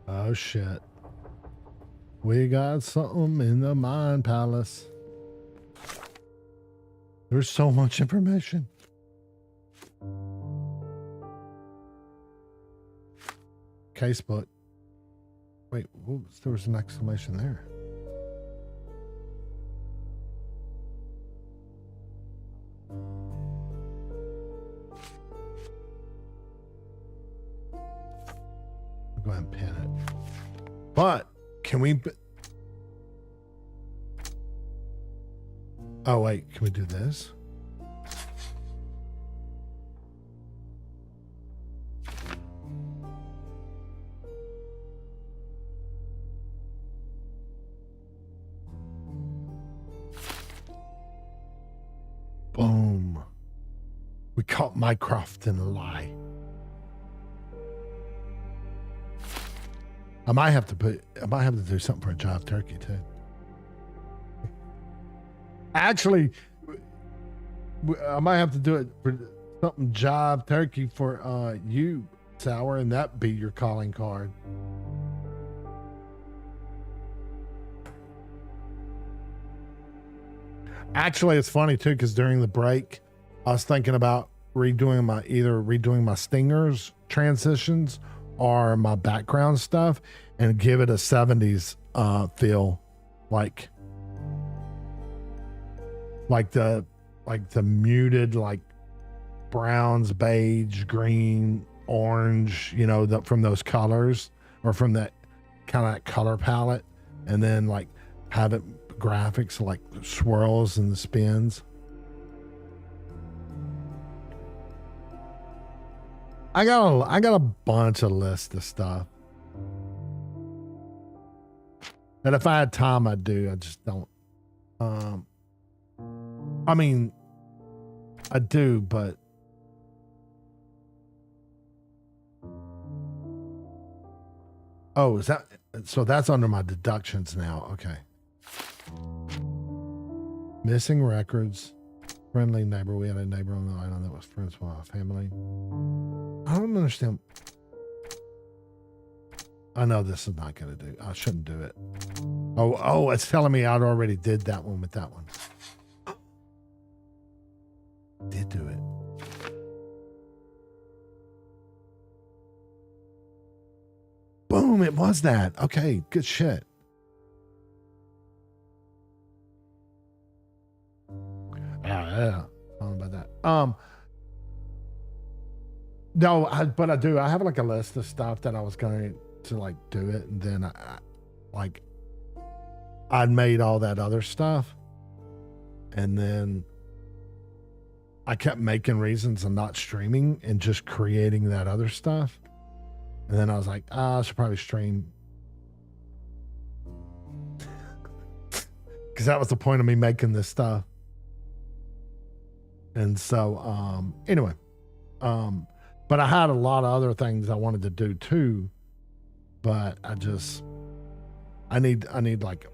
S2: Oh shit. We got something in the Mind Palace. There's so much information. Casebook. Wait, there was an exclamation there. I'll go ahead and pin it. But can we? Oh wait, can we do this? Boom. We caught Mycroft in a lie. I might have to do something for a Jive Turkey too. Actually, I might have to do it for something Jive Turkey for you, Sour, and that be your calling card. Actually, it's funny too, because during the break, I was thinking about redoing my stingers transitions or my background stuff and give it a 70s feel, like the muted, like browns, beige, green, orange, from those colors, or from that kind of color palette, and then like have it graphics like swirls and the spins. I got a bunch of lists of stuff that if I had time I'd do. I just don't. I mean, I do, but is that so? That's under my deductions now. Okay. Missing records. Friendly neighbor. We had a neighbor on the island that was friends with our family. I don't understand. I know this is not going to do. I shouldn't do it. Oh, it's telling me I'd already did that one with that one. Did do it. Boom, it was that. Okay, good shit. Yeah. I don't know about that. No, but I do. I have like a list of stuff that I was going to like do it, and then I'd made all that other stuff, and then I kept making reasons and not streaming and just creating that other stuff. And then I was like, I should probably stream. Because that was the point of me making this stuff. And so, anyway, but I had a lot of other things I wanted to do too, but I need like,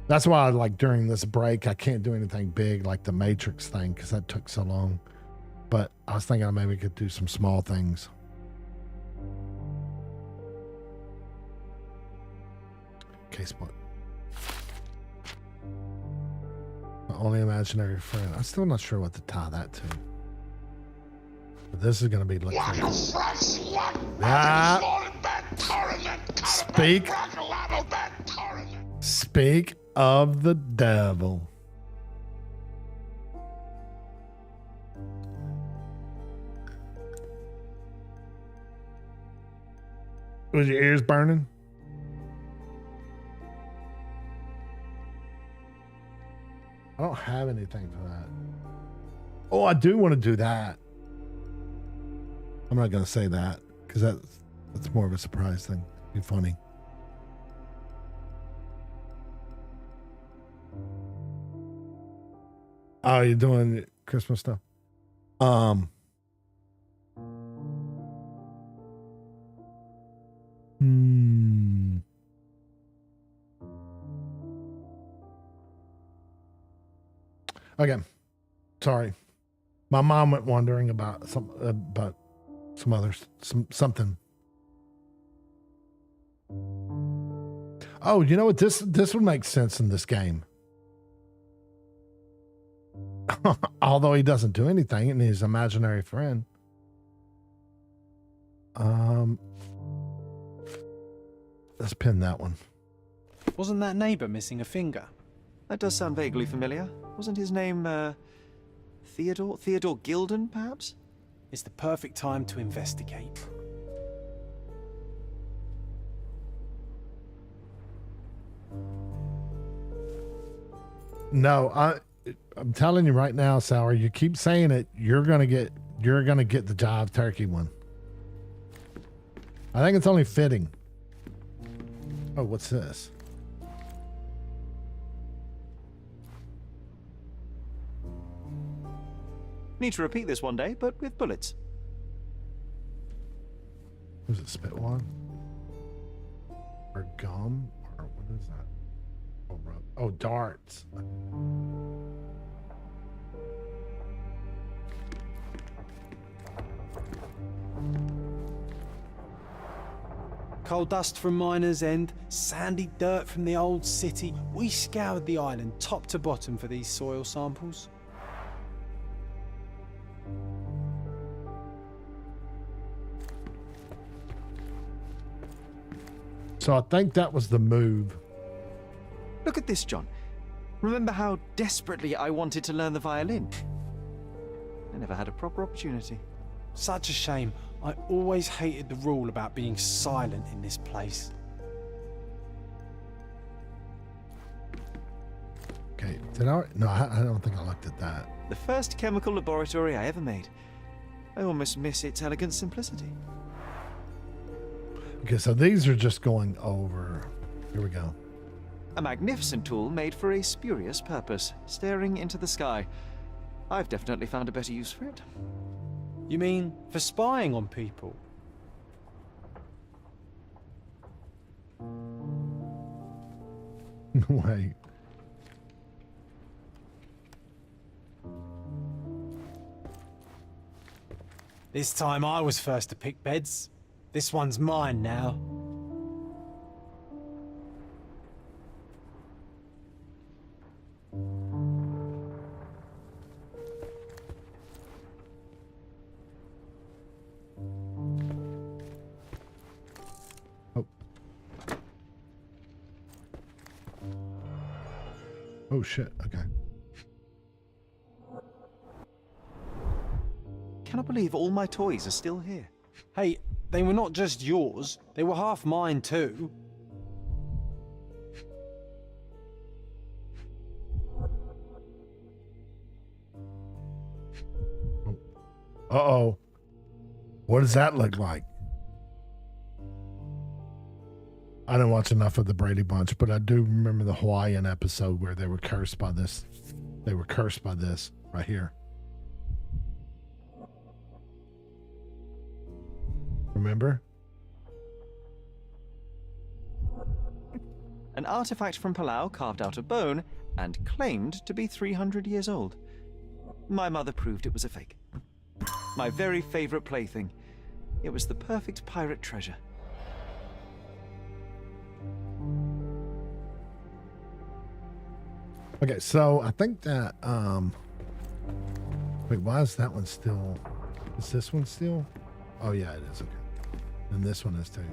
S2: that's why like during this break, I can't do anything big like the Matrix thing because that took so long. But I was thinking I maybe could do some small things. Case what? My only imaginary friend. I'm still not sure what to tie that to. But this is going to be like. Speak of the devil. Was your ears burning? I don't have anything for that. Oh, I do want to do that. I'm not going to say that because that's more of a surprise thing. It'd be funny. Oh, you're doing Christmas stuff? Okay, sorry. My mom went wondering about something. Oh, you know what? This would make sense in this game. Although he doesn't do anything and his imaginary friend. Let's pin that one.
S8: Wasn't that neighbor missing a finger?
S4: That does sound vaguely familiar. Wasn't his name, Theodore? Theodore Gilden, perhaps?
S8: It's the perfect time to investigate.
S2: No, I'm telling you right now, Sour, you keep saying it, you're gonna get the Jive Turkey one. I think it's only fitting. Oh, what's this?
S4: Need to repeat this one day, but with bullets.
S2: Was it spit one? Or gum? Or what is that? Oh, darts.
S8: Coal dust from Miner's End, sandy dirt from the old city. We scoured the island top to bottom for these soil samples.
S2: So I think that was the move.
S4: Look at this, John. Remember how desperately I wanted to learn the violin? I never had a proper opportunity.
S8: Such a shame. I always hated the rule about being silent in this place.
S2: Okay, did I? No, I don't think I looked at that.
S4: The first chemical laboratory I ever made. I almost miss its elegant simplicity.
S2: Okay, so these are just going over. Here we go.
S4: A magnificent tool made for a spurious purpose, staring into the sky. I've definitely found a better use for it.
S8: You mean for spying on people?
S2: Wait.
S8: This time I was first to pick beds. This one's mine now.
S2: Oh. Oh shit. Okay.
S4: Cannot believe all my toys are still here.
S8: Hey, they were not just yours, they were half mine too.
S2: Uh-oh. What does that look like? I didn't watch enough of the Brady Bunch, but I do remember the Hawaiian episode where they were cursed by this. They were cursed by this right here. Remember?
S4: An artifact from Palau carved out of bone and claimed to be 300 years old. My mother proved it was a fake. My very favorite plaything. It was the perfect pirate treasure.
S2: Okay, so I think that wait, why is that one still? Is this one still? Oh yeah, it is. Okay. And this one is too.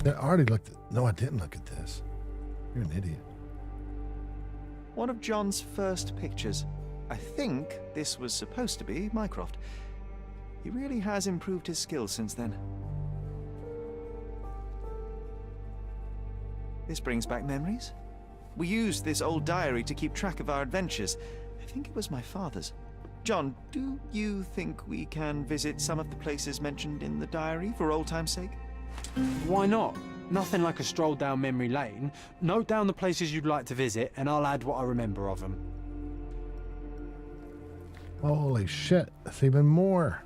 S2: I already looked at, no, I didn't look at this. You're an idiot.
S4: One of John's first pictures. I think this was supposed to be Mycroft. He really has improved his skills since then. This brings back memories. We used this old diary to keep track of our adventures. I think it was my father's. John, do you think we can visit some of the places mentioned in the diary for old time's sake?
S8: Why not? Nothing like a stroll down memory lane. Note down the places you'd like to visit, and I'll add what I remember of them.
S2: Holy shit, that's even more.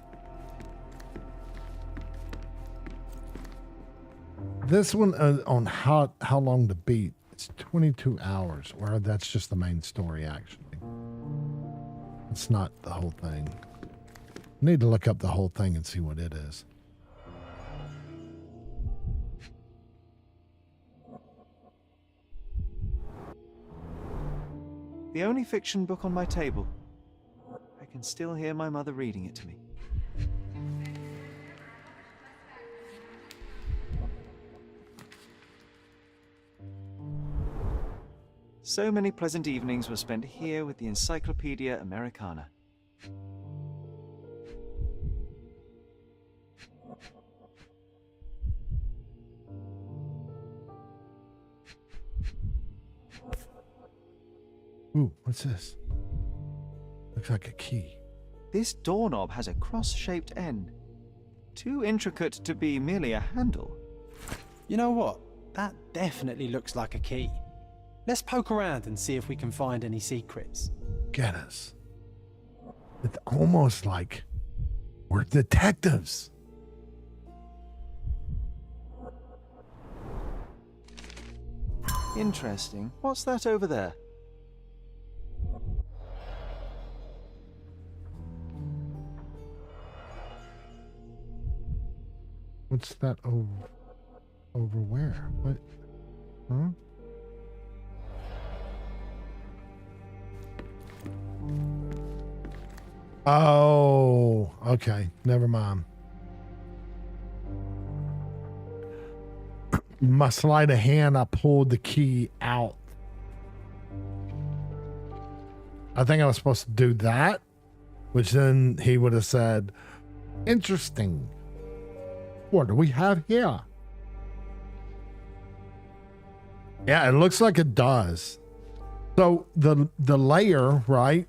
S2: This one on how long to beat, it's 22 hours, or that's just the main story actually. It's not the whole thing. I need to look up the whole thing and see what it is.
S4: The only fiction book on my table. I can still hear my mother reading it to me. So many pleasant evenings were spent here with the Encyclopedia Americana.
S2: Ooh, what's this? Looks like a key.
S4: This doorknob has a cross-shaped end. Too intricate to be merely a handle.
S8: You know what? That definitely looks like a key. Let's poke around and see if we can find any secrets.
S2: Get us. It's almost like we're detectives.
S4: Interesting. What's that over there?
S2: What's that over where? What? Huh? Oh, okay. Never mind. My sleight of hand, I pulled the key out. I think I was supposed to do that, which then he would have said, interesting. What do we have here? Yeah, it looks like it does. So the layer, right?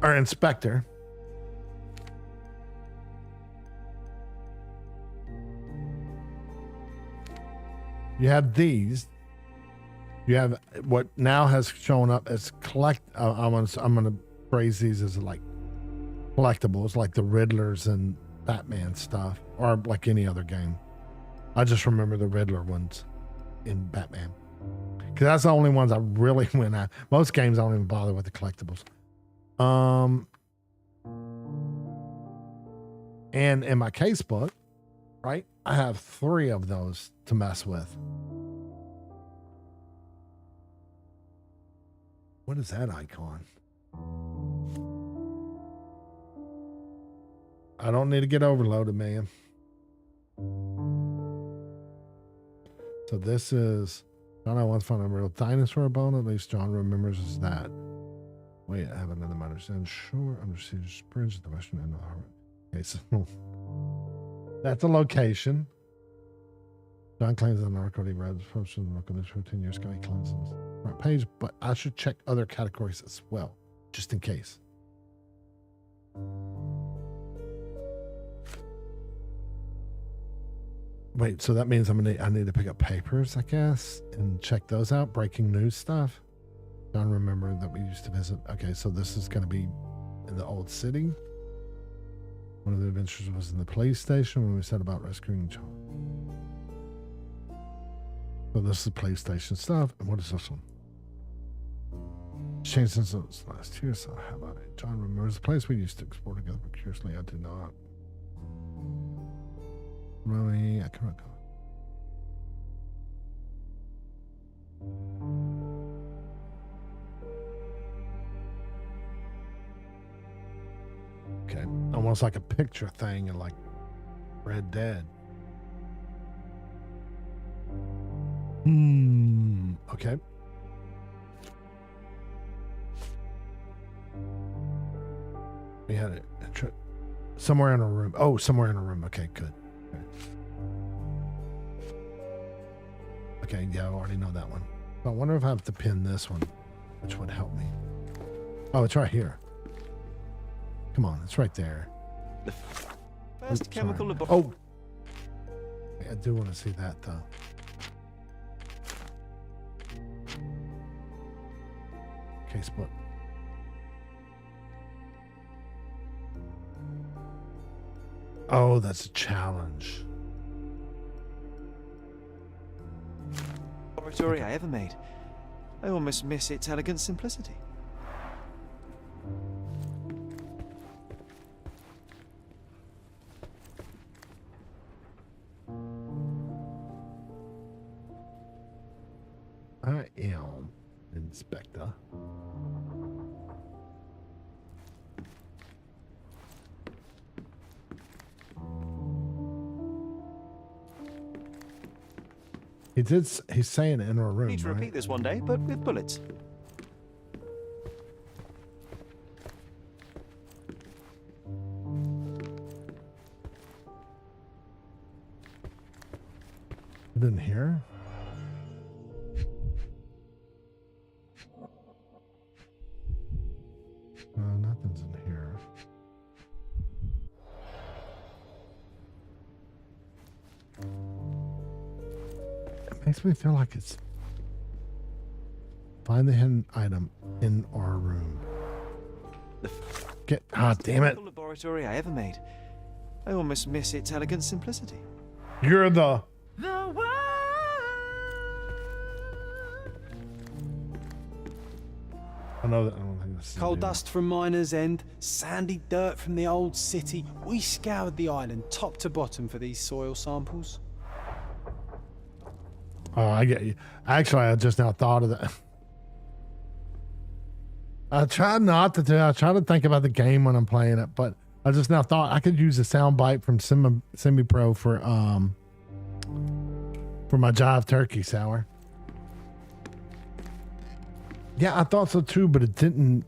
S2: Or inspector. You have these. You have what now has shown up as collect. I'm gonna phrase these as like collectibles, like the Riddlers and Batman stuff, or like any other game. I just remember the Riddler ones in Batman because that's the only ones I really went at. Most games I don't even bother with the collectibles. And in my case book, right, I have 3 of those to mess with. What is that icon? I don't need to get overloaded, man. So this is John, I once found a real dinosaur bone. At least John remembers is that. Wait, I have another matter. Stand shore under Cedar Bridge at the western end of the harbor. Okay, so that's a location. John claims that an article he read was posted in the local newspaper 10 years ago. He claims on the front page, but I should check other categories as well, just in case. Wait, so that means I need to pick up papers, I guess, and check those out. Breaking news stuff. John remembered that we used to visit. Okay, so this is going to be in the old city. One of the adventures was in the police station when we set about rescuing John. So this is police station stuff. And what is this one? It's changed since last year, so how about it? John remembers the place we used to explore together, but curiously I do not. Really, I cannot go. Okay, almost like a picture thing and like Red Dead. Okay. We had it somewhere in a room. Oh, somewhere in a room. Okay, good. Okay, yeah, I already know that one. I wonder if I have to pin this one, which would help me. Oh, it's right here. Come on, it's right there.
S4: The first chemical
S2: laboratory. Oh, I do want to see that though. Casebook. Oh, that's a challenge.
S4: Laboratory I ever made. I almost miss its elegant simplicity.
S2: I am Inspector. He's saying in a room.
S4: Need to repeat this one day, but with bullets.
S2: I didn't hear. Nothing's in here. It makes me feel like it's find the hidden item in our room. Damn it.
S4: Laboratory I ever made. I almost miss its elegant simplicity.
S2: You're the I know that. I don't think this is
S8: Coal dust from Miner's End, sandy dirt from the old city. We scoured the island top to bottom for these soil samples.
S2: Oh, I get you. Actually, I just now thought of that. I try not to do. I try to think about the game when I'm playing it, but I just now thought I could use a sound bite from Semi-Pro for my Jive Turkey Sour. Yeah, I thought so too, but it didn't.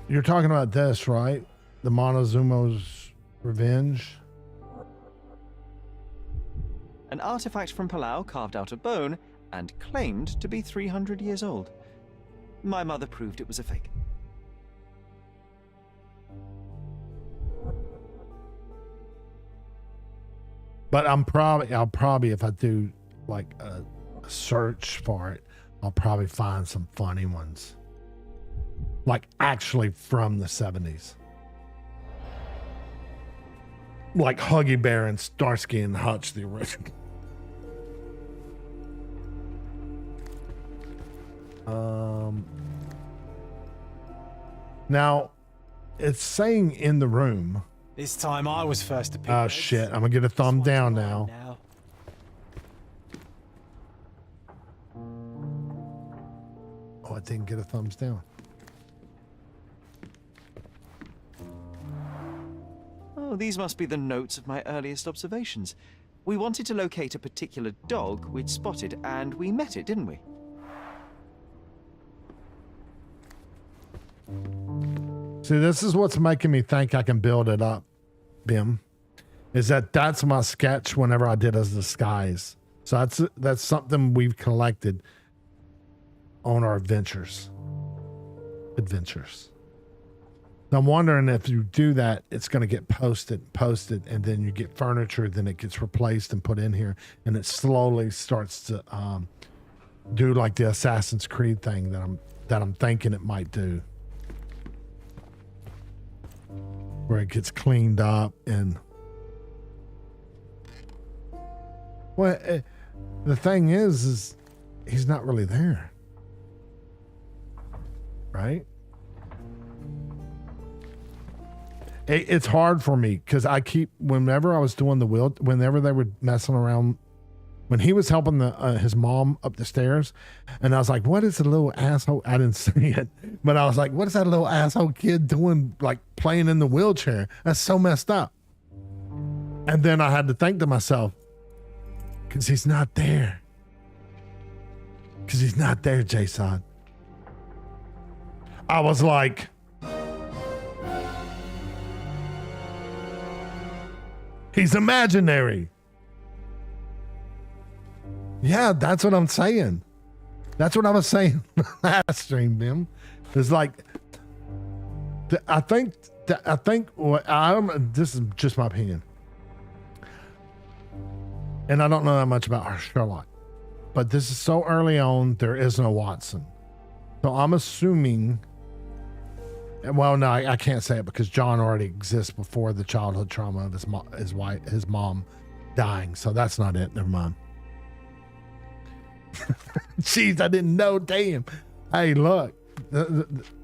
S2: You're talking about this, right? The Montezuma's Revenge.
S4: An artifact from Palau carved out of bone and claimed to be 300 years old. My mother proved it was a fake.
S2: But I'll probably if I do like a search for it, I'll probably find some funny ones. Like actually from the 70s. Like Huggy Bear and Starsky and Hutch, the original. Now, it's saying in the room.
S8: This time I was first to pick.
S2: Oh shit! I'm gonna get a thumb down now. Oh, I didn't get a thumbs down.
S4: Oh, these must be the notes of my earliest observations. We wanted to locate a particular dog we'd spotted, and we met it, didn't we?
S2: See, this is what's making me think I can build it up, Bim. Is that's my sketch whenever I did as disguise. So that's something we've collected on our adventures. I'm wondering if you do that, it's going to get posted, and then you get furniture, then it gets replaced and put in here, and it slowly starts to do like the Assassin's Creed thing that I'm thinking it might do, where it gets cleaned up and. Well, the thing is he's not really there, right? It's hard for me because whenever I was doing the wheel, whenever they were messing around, when he was helping his mom up the stairs, and I was like, what is the little asshole? I didn't say it, but I was like, what is that little asshole kid doing, like playing in the wheelchair? That's so messed up. And then I had to think to myself, because he's not there. Because he's not there, Jason. I was like, he's imaginary. Yeah, that's what I'm saying. That's what I was saying last stream, Bim. It's like, I think this is just my opinion. And I don't know that much about Sherlock, but this is so early on, there is no Watson. So I'm assuming, well, no, I can't say it because John already exists before the childhood trauma of his mom dying. So that's not it. Never mind. Jeez, I didn't know. Damn. Hey, look.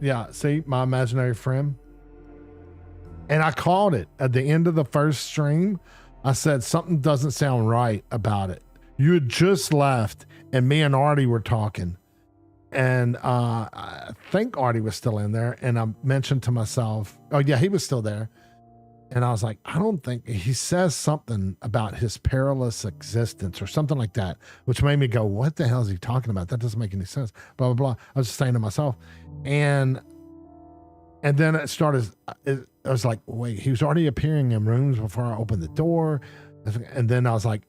S2: Yeah, see, my imaginary friend. And I called it at the end of the first stream. I said, something doesn't sound right about it. You had just left, and me and Artie were talking. And I think Artie was still in there. And I mentioned to myself, oh, yeah, he was still there. And I was like, I don't think, he says something about his perilous existence or something like that, which made me go, what the hell is he talking about? That doesn't make any sense. Blah, blah, blah. I was just saying to myself. And then it started, I was like, wait, he was already appearing in rooms before I opened the door. And then I was like,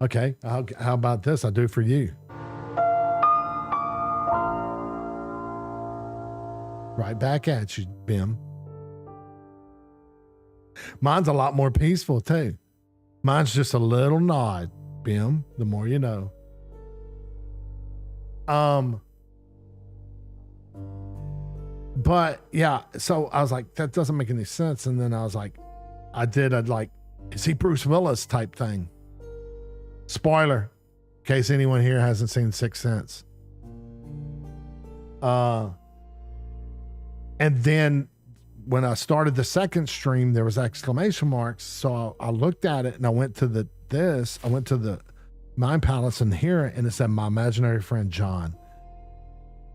S2: okay, how about this? I'll do for you. Right back at you, Bim. Mine's a lot more peaceful too. Mine's just a little nod, Bim, the more you know. But yeah, so I was like, that doesn't make any sense. And then I was like, is he Bruce Willis type thing? Spoiler, in case anyone here hasn't seen Sixth Sense. And then when I started the second stream, there was exclamation marks. So I looked at it and I went to the Mind Palace and here, and it said my imaginary friend John.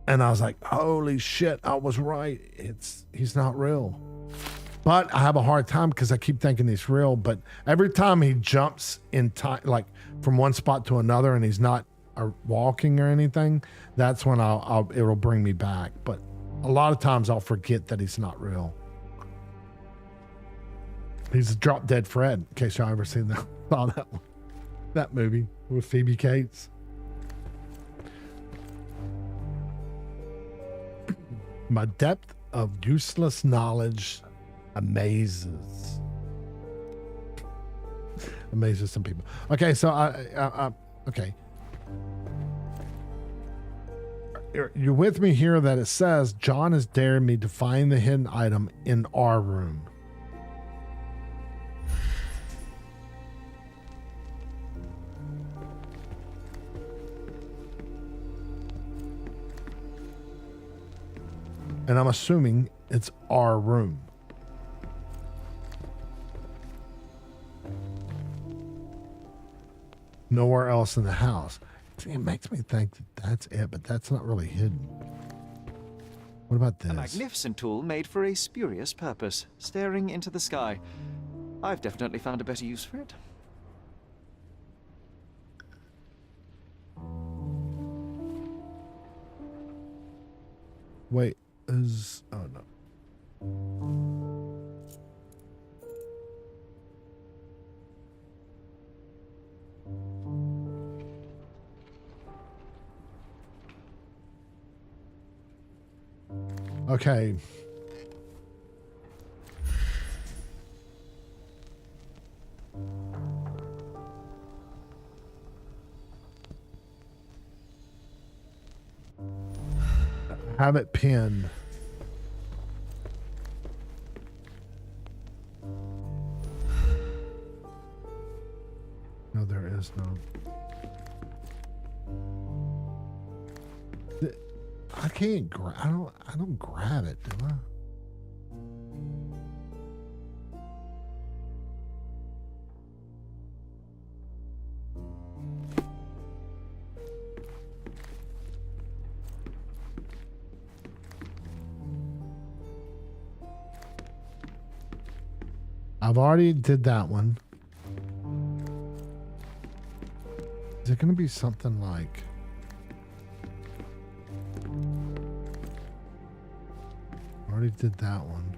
S2: And I was like, holy shit, I was right. He's not real. But I have a hard time because I keep thinking he's real. But every time he jumps in time, like from one spot to another, and he's not walking or anything, that's when it'll bring me back. But a lot of times I'll forget that he's not real. He's a Drop Dead Fred, in case y'all ever seen that movie with Phoebe Cates. My depth of useless knowledge amazes some people. Okay, so okay. You're with me here that it says John has dared me to find the hidden item in our room. And I'm assuming it's our room. Nowhere else in the house. See, it makes me think that that's it, but that's not really hidden. What about
S4: A
S2: this?
S4: magnificent tool made for a spurious purpose, staring into the sky. I've definitely found a better use for it.
S2: Wait, is... Oh, no. Okay. Have it pinned. No, there is no. I can't grab. I don't grab it, do I? I've already did that one. Is it going to be something like... Already did that one.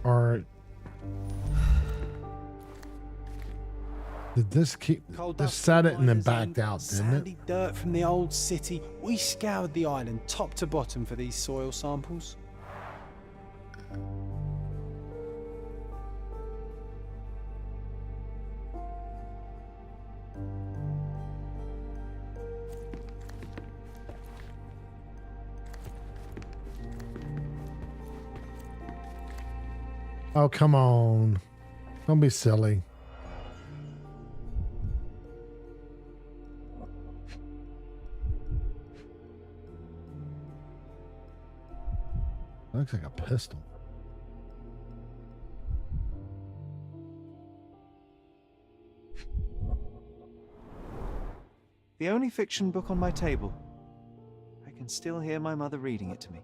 S2: Or... Did this keep... This set it and then backed out, didn't it?
S8: Sandy dirt from the old city. We scoured the island top to bottom for these soil samples.
S2: Oh, come on. Don't be silly. Looks like a pistol.
S4: The only fiction book on my table. I can still hear my mother reading it to me.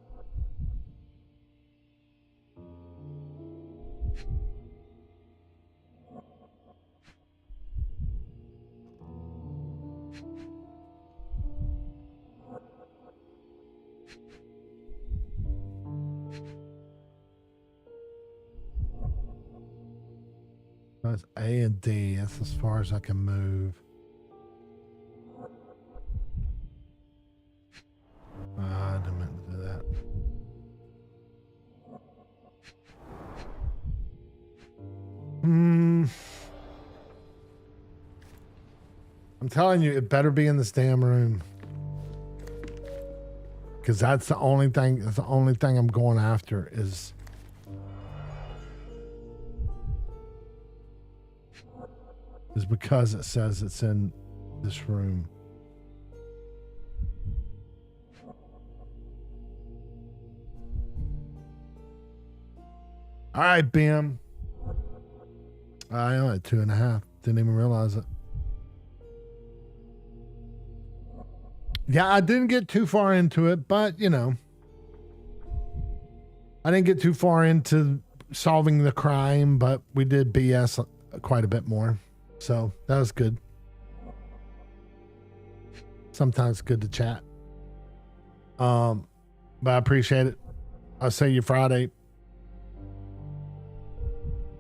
S2: That's A and D. That's as far as I can move. I didn't mean to do that. I'm telling you, it better be in this damn room. Because that's the only thing. That's the only thing I'm going after is. Is because it says it's in this room. All right, Bim. I only 2.5. Didn't even realize it. Yeah, I didn't get too far into it, but you know, I didn't get too far into solving the crime, but we did BS quite a bit more. So that was good. Sometimes good to chat. But I appreciate it. I'll see you Friday.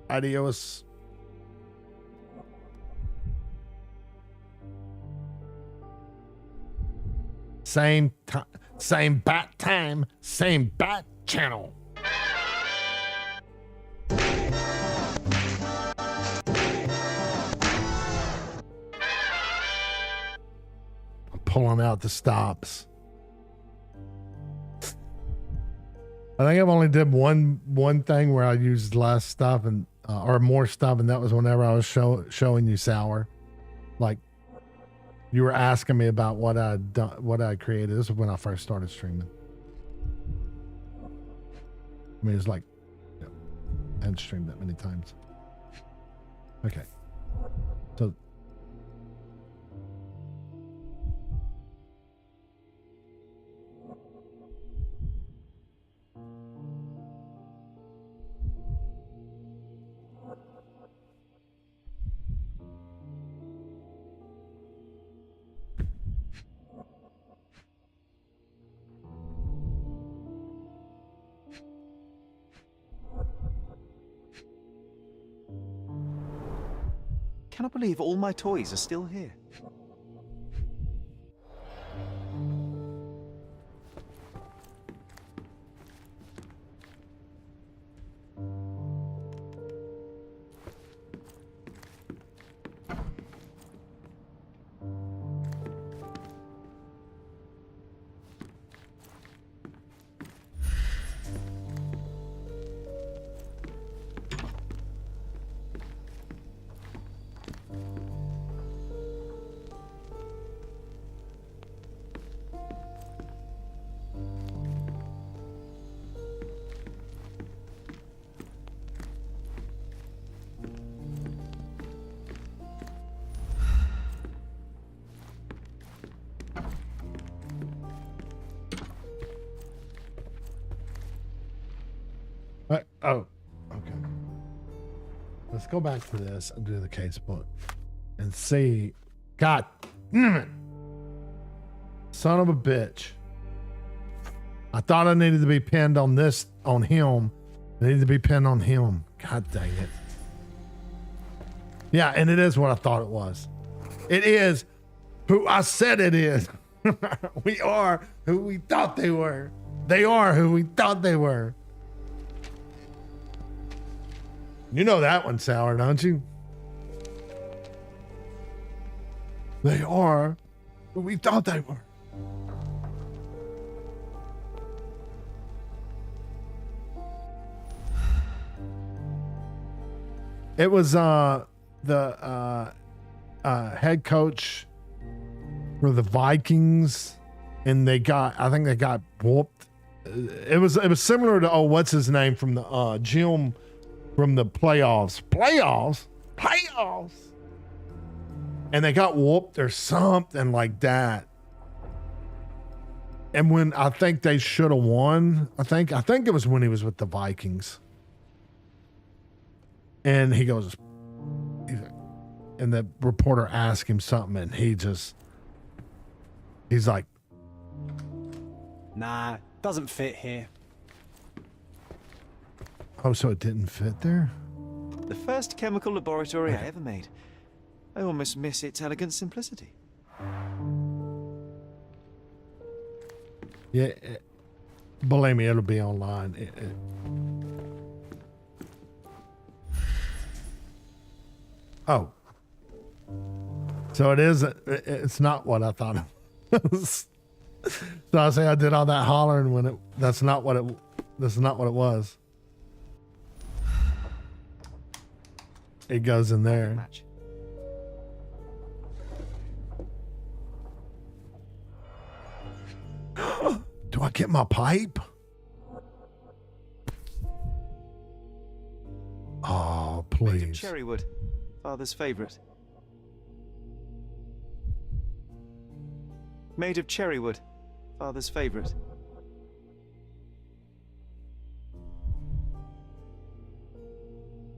S2: Adios. Same time, same bat time, same bat channel. Pulling out the stops. I think I've only did one thing where I used less stuff and or more stuff, and that was whenever I was showing you Sour. Like you were asking me about what I'd done, what I created. This is when I first started streaming. I mean, it's like I hadn't streamed that many times. Okay, so
S4: cannot believe all my toys are still here.
S2: Oh, okay. Let's go back to this and do the case book and see. God damn it. Son of a bitch. I thought I needed to be pinned on this, on him. I needed to be pinned on him. God dang it. Yeah, and it is what I thought it was. It is who I said it is. We are who we thought they were. They are who we thought they were. You know that one, Sour, don't you? They are who we thought they were. It was the head coach for the Vikings, and I think they got whooped. It was similar to what's his name from the Jim from the playoffs, and they got whooped or something like that. And when I think they should have won, I think it was when he was with the Vikings. And he goes, and the reporter asked him something, and he's like,
S6: nah, doesn't fit here.
S2: oh, so it didn't fit there?
S4: The first chemical laboratory I ever made. I almost miss its elegant simplicity.
S2: Yeah, believe me, it'll be online. Oh. So it's not what I thought it was. So I say I did all that hollering when that's not what it was. It goes in there. Do I get my pipe? Oh, please.
S4: Made of cherry wood, Father's favorite. Made of cherry wood, Father's favorite.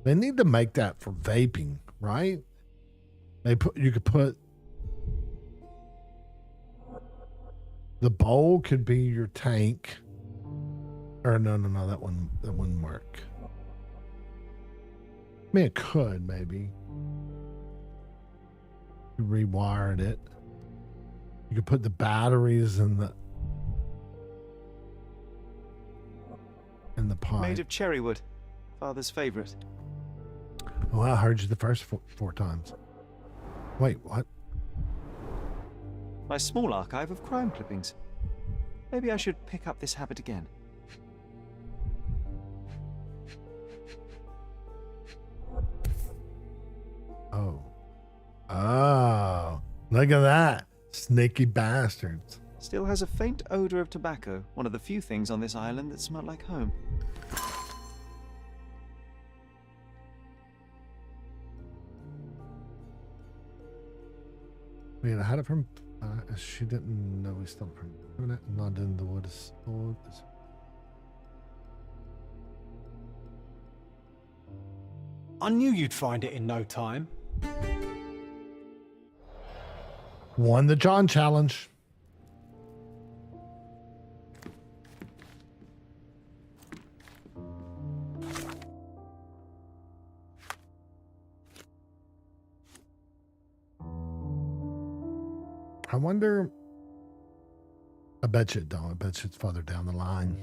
S2: They need to make that for vaping, right? You could put the bowl could be your tank. Or no, that wouldn't work. I mean, it could maybe. You rewired it. You could put the batteries in the pipe.
S4: Made of cherry wood, Father's favorite.
S2: Oh, I heard you the first four times. Wait, what?
S4: My small archive of crime clippings. Maybe I should pick up this habit again.
S2: Oh, look at that. Sneaky bastards.
S4: Still has a faint odor of tobacco, one of the few things on this island that smell like home.
S2: Wait, I had it from. She didn't know we stole from London. The wood is stored.
S6: I knew you'd find it in no time.
S2: Won the John challenge. wonder. I bet you it don't. I bet you it's farther down the line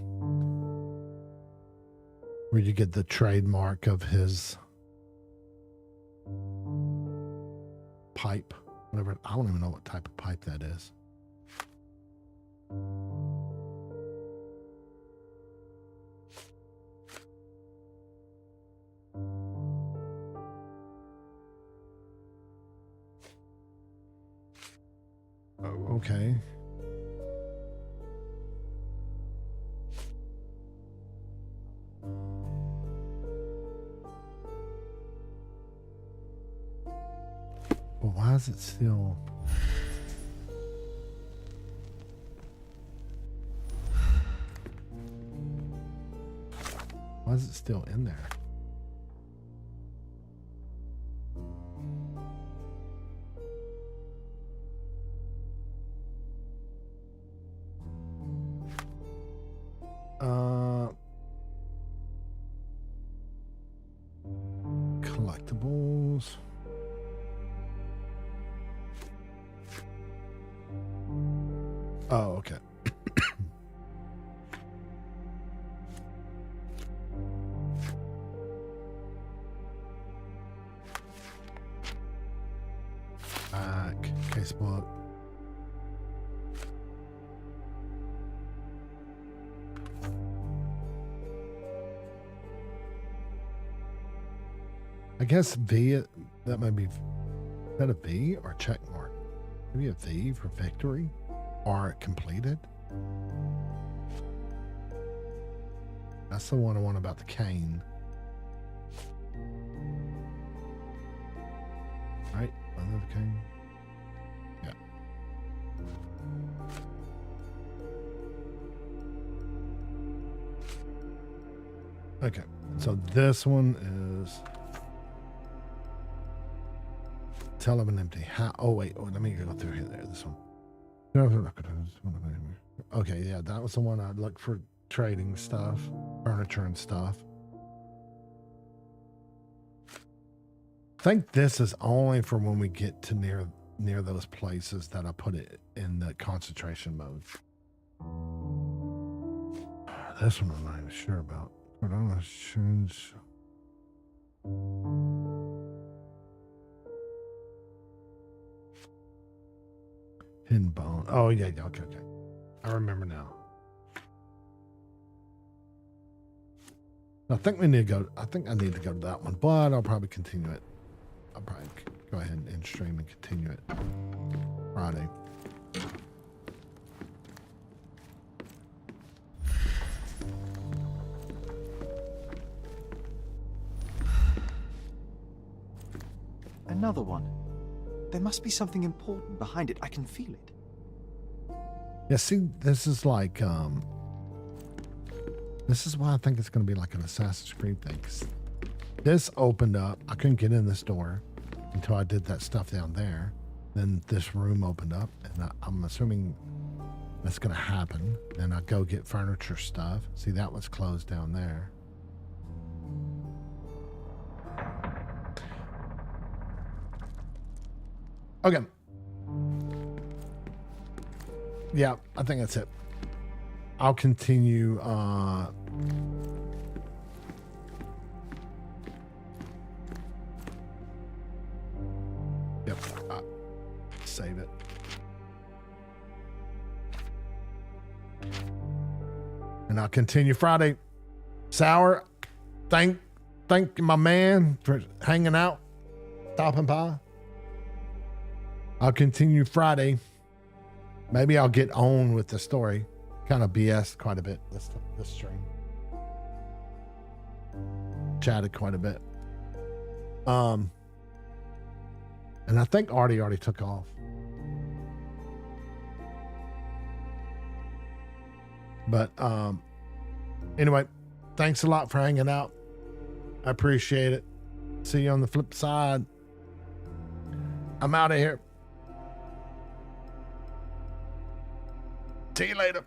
S2: where you get the trademark of his pipe. Whatever. I don't even know what type of pipe that is. Oh, okay. Well, why is it still... Why is it still in there? Collectibles. Oh, okay. Back, casebook. I guess V, that might be, is that a V or a check mark? Maybe a V for victory or completed? That's the one I want about the cane. Right, under the cane. Yeah. Okay, so this one is tell him an empty hat. Oh wait, let me go through here. There, this one. Okay, yeah, that was the one I looked for trading stuff, furniture and stuff. I think this is only for when we get to near those places that I put it in the concentration mode. This one I'm not even sure about. But I'm gonna change. Hidden bone. Oh yeah, okay. I remember now. I think we need to go. I think I need to go to that one, but I'll probably continue it. I'll probably go ahead and end stream and continue it Friday.
S4: Another one. There must be something important behind it. I can feel it.
S2: Yeah, see, this is like, this is why I think it's going to be like an Assassin's Creed thing. 'Cause this opened up. I couldn't get in this door until I did that stuff down there. Then this room opened up, and I'm assuming that's going to happen. Then I go get furniture stuff. See, that was closed down there. Okay. Yeah, I think that's it. I'll continue. Yep. Save it. And I'll continue Friday. Sour, thank my man for hanging out, stopping by. I'll continue Friday. Maybe I'll get on with the story. Kind of BS quite a bit this stream. Chatted quite a bit. And I think Artie already took off. But anyway, thanks a lot for hanging out. I appreciate it. See you on the flip side. I'm out of here. See you later.